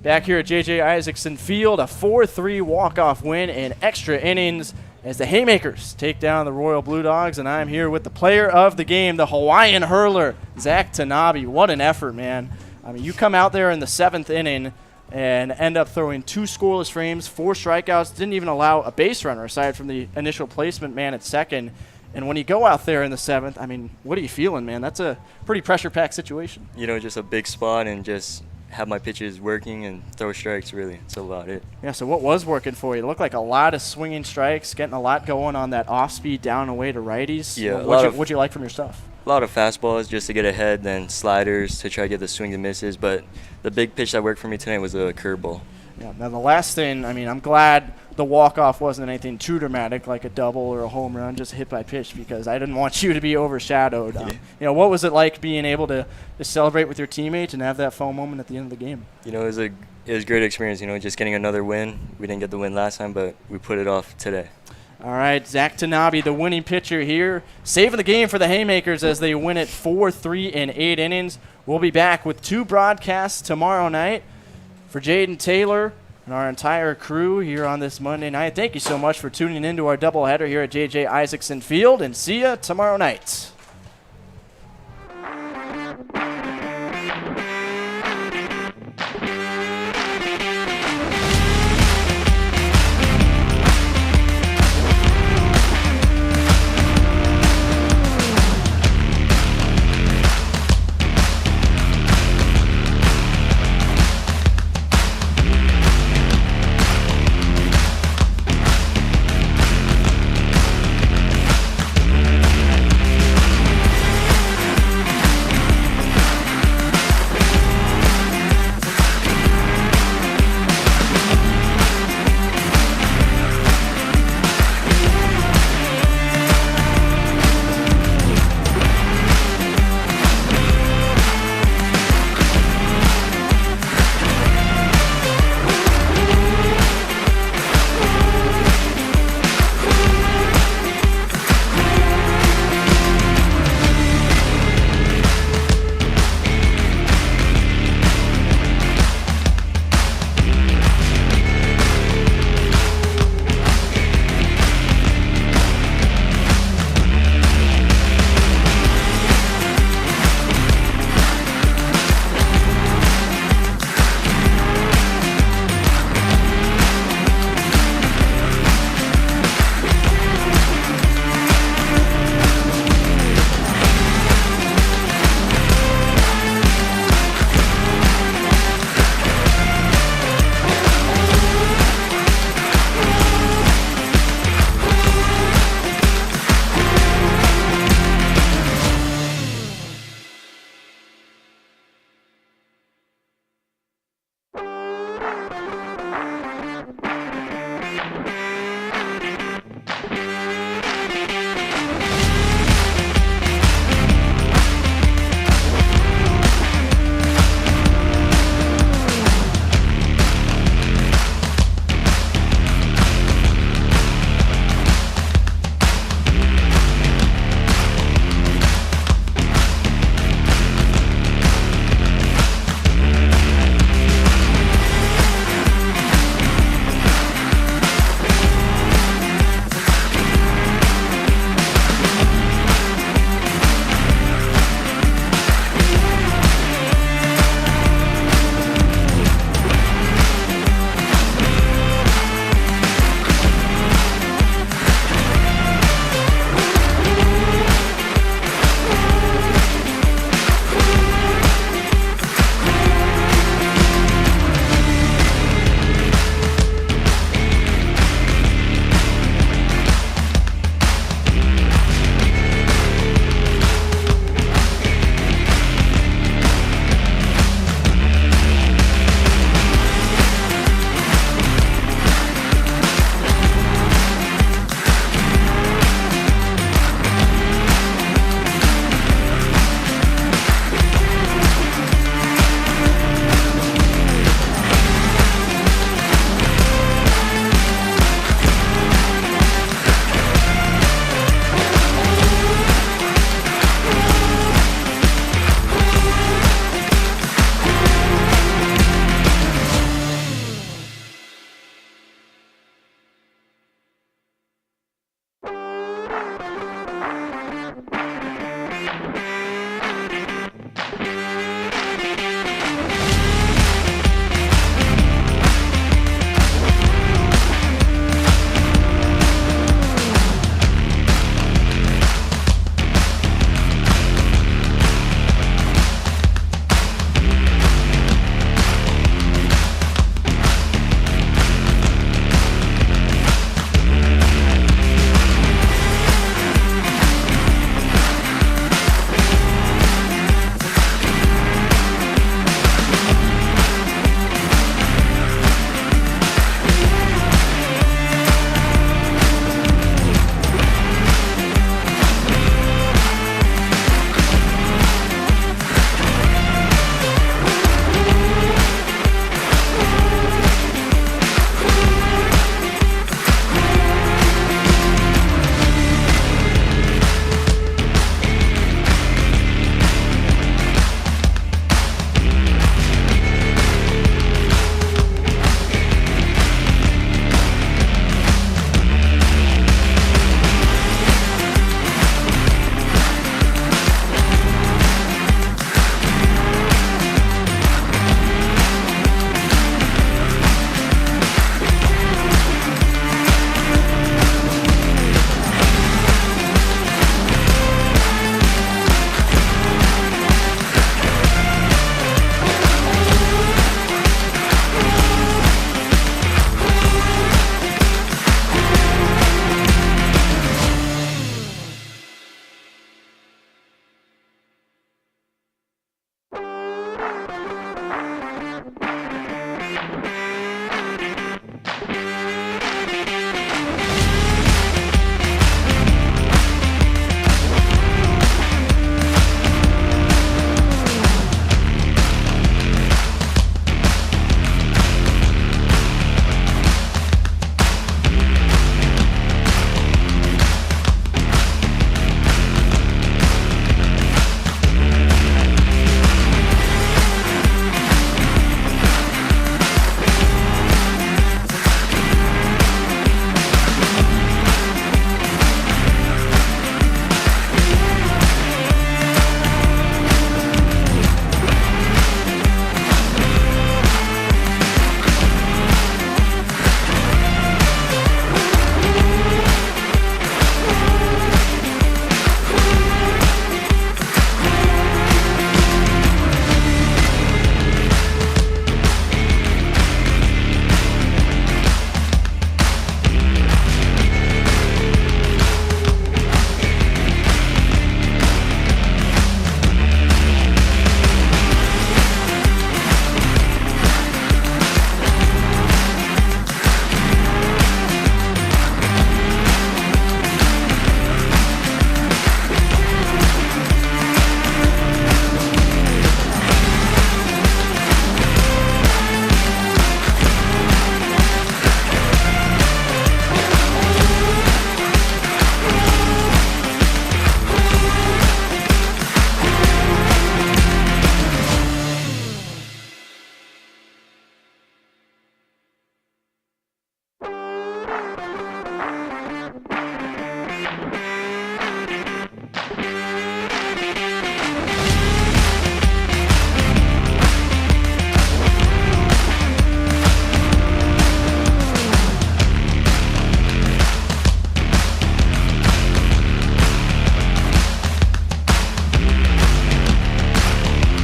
back here at J.J. Isaacson Field. A 4-3 walk-off win in extra innings as the Haymakers take down the Royal Blue Dogs. And I'm here with the player of the game, the Hawaiian hurler, Zach Tanabe. What an effort, man. I mean, you come out there in the 7th inning and end up throwing 2 scoreless frames, 4 strikeouts, didn't even allow a base runner aside from the initial placement man at second. And when you go out there in the 7th, I mean, what are you feeling, man? That's a pretty pressure-packed situation. You know, just a big spot and just have my pitches working and throw strikes, really. That's about it. Yeah, so what was working for you? It looked like a lot of swinging strikes, getting a lot going on that off-speed down and away to righties. Yeah, What'd you like from your stuff? A lot of fastballs just to get ahead, then sliders to try to get the swings and misses. But the big pitch that worked for me tonight was a curveball. Yeah, now the last thing, I mean, I'm glad the walk-off wasn't anything too dramatic like a double or a home run, just hit by pitch, because I didn't want you to be overshadowed. You know, what was it like being able to celebrate with your teammates and have that fun moment at the end of the game? You know, it was a great experience, you know, just getting another win. We didn't get the win last time, but we put it off today. All right, Zach Tanabe, the winning pitcher here, saving the game for the Haymakers as they win it 4-3 in 8 innings. We'll be back with 2 broadcasts tomorrow night. For Jaden Taylor and our entire crew here on this Monday night, thank you so much for tuning into our doubleheader here at J.J. Isaacson Field, and see you tomorrow night.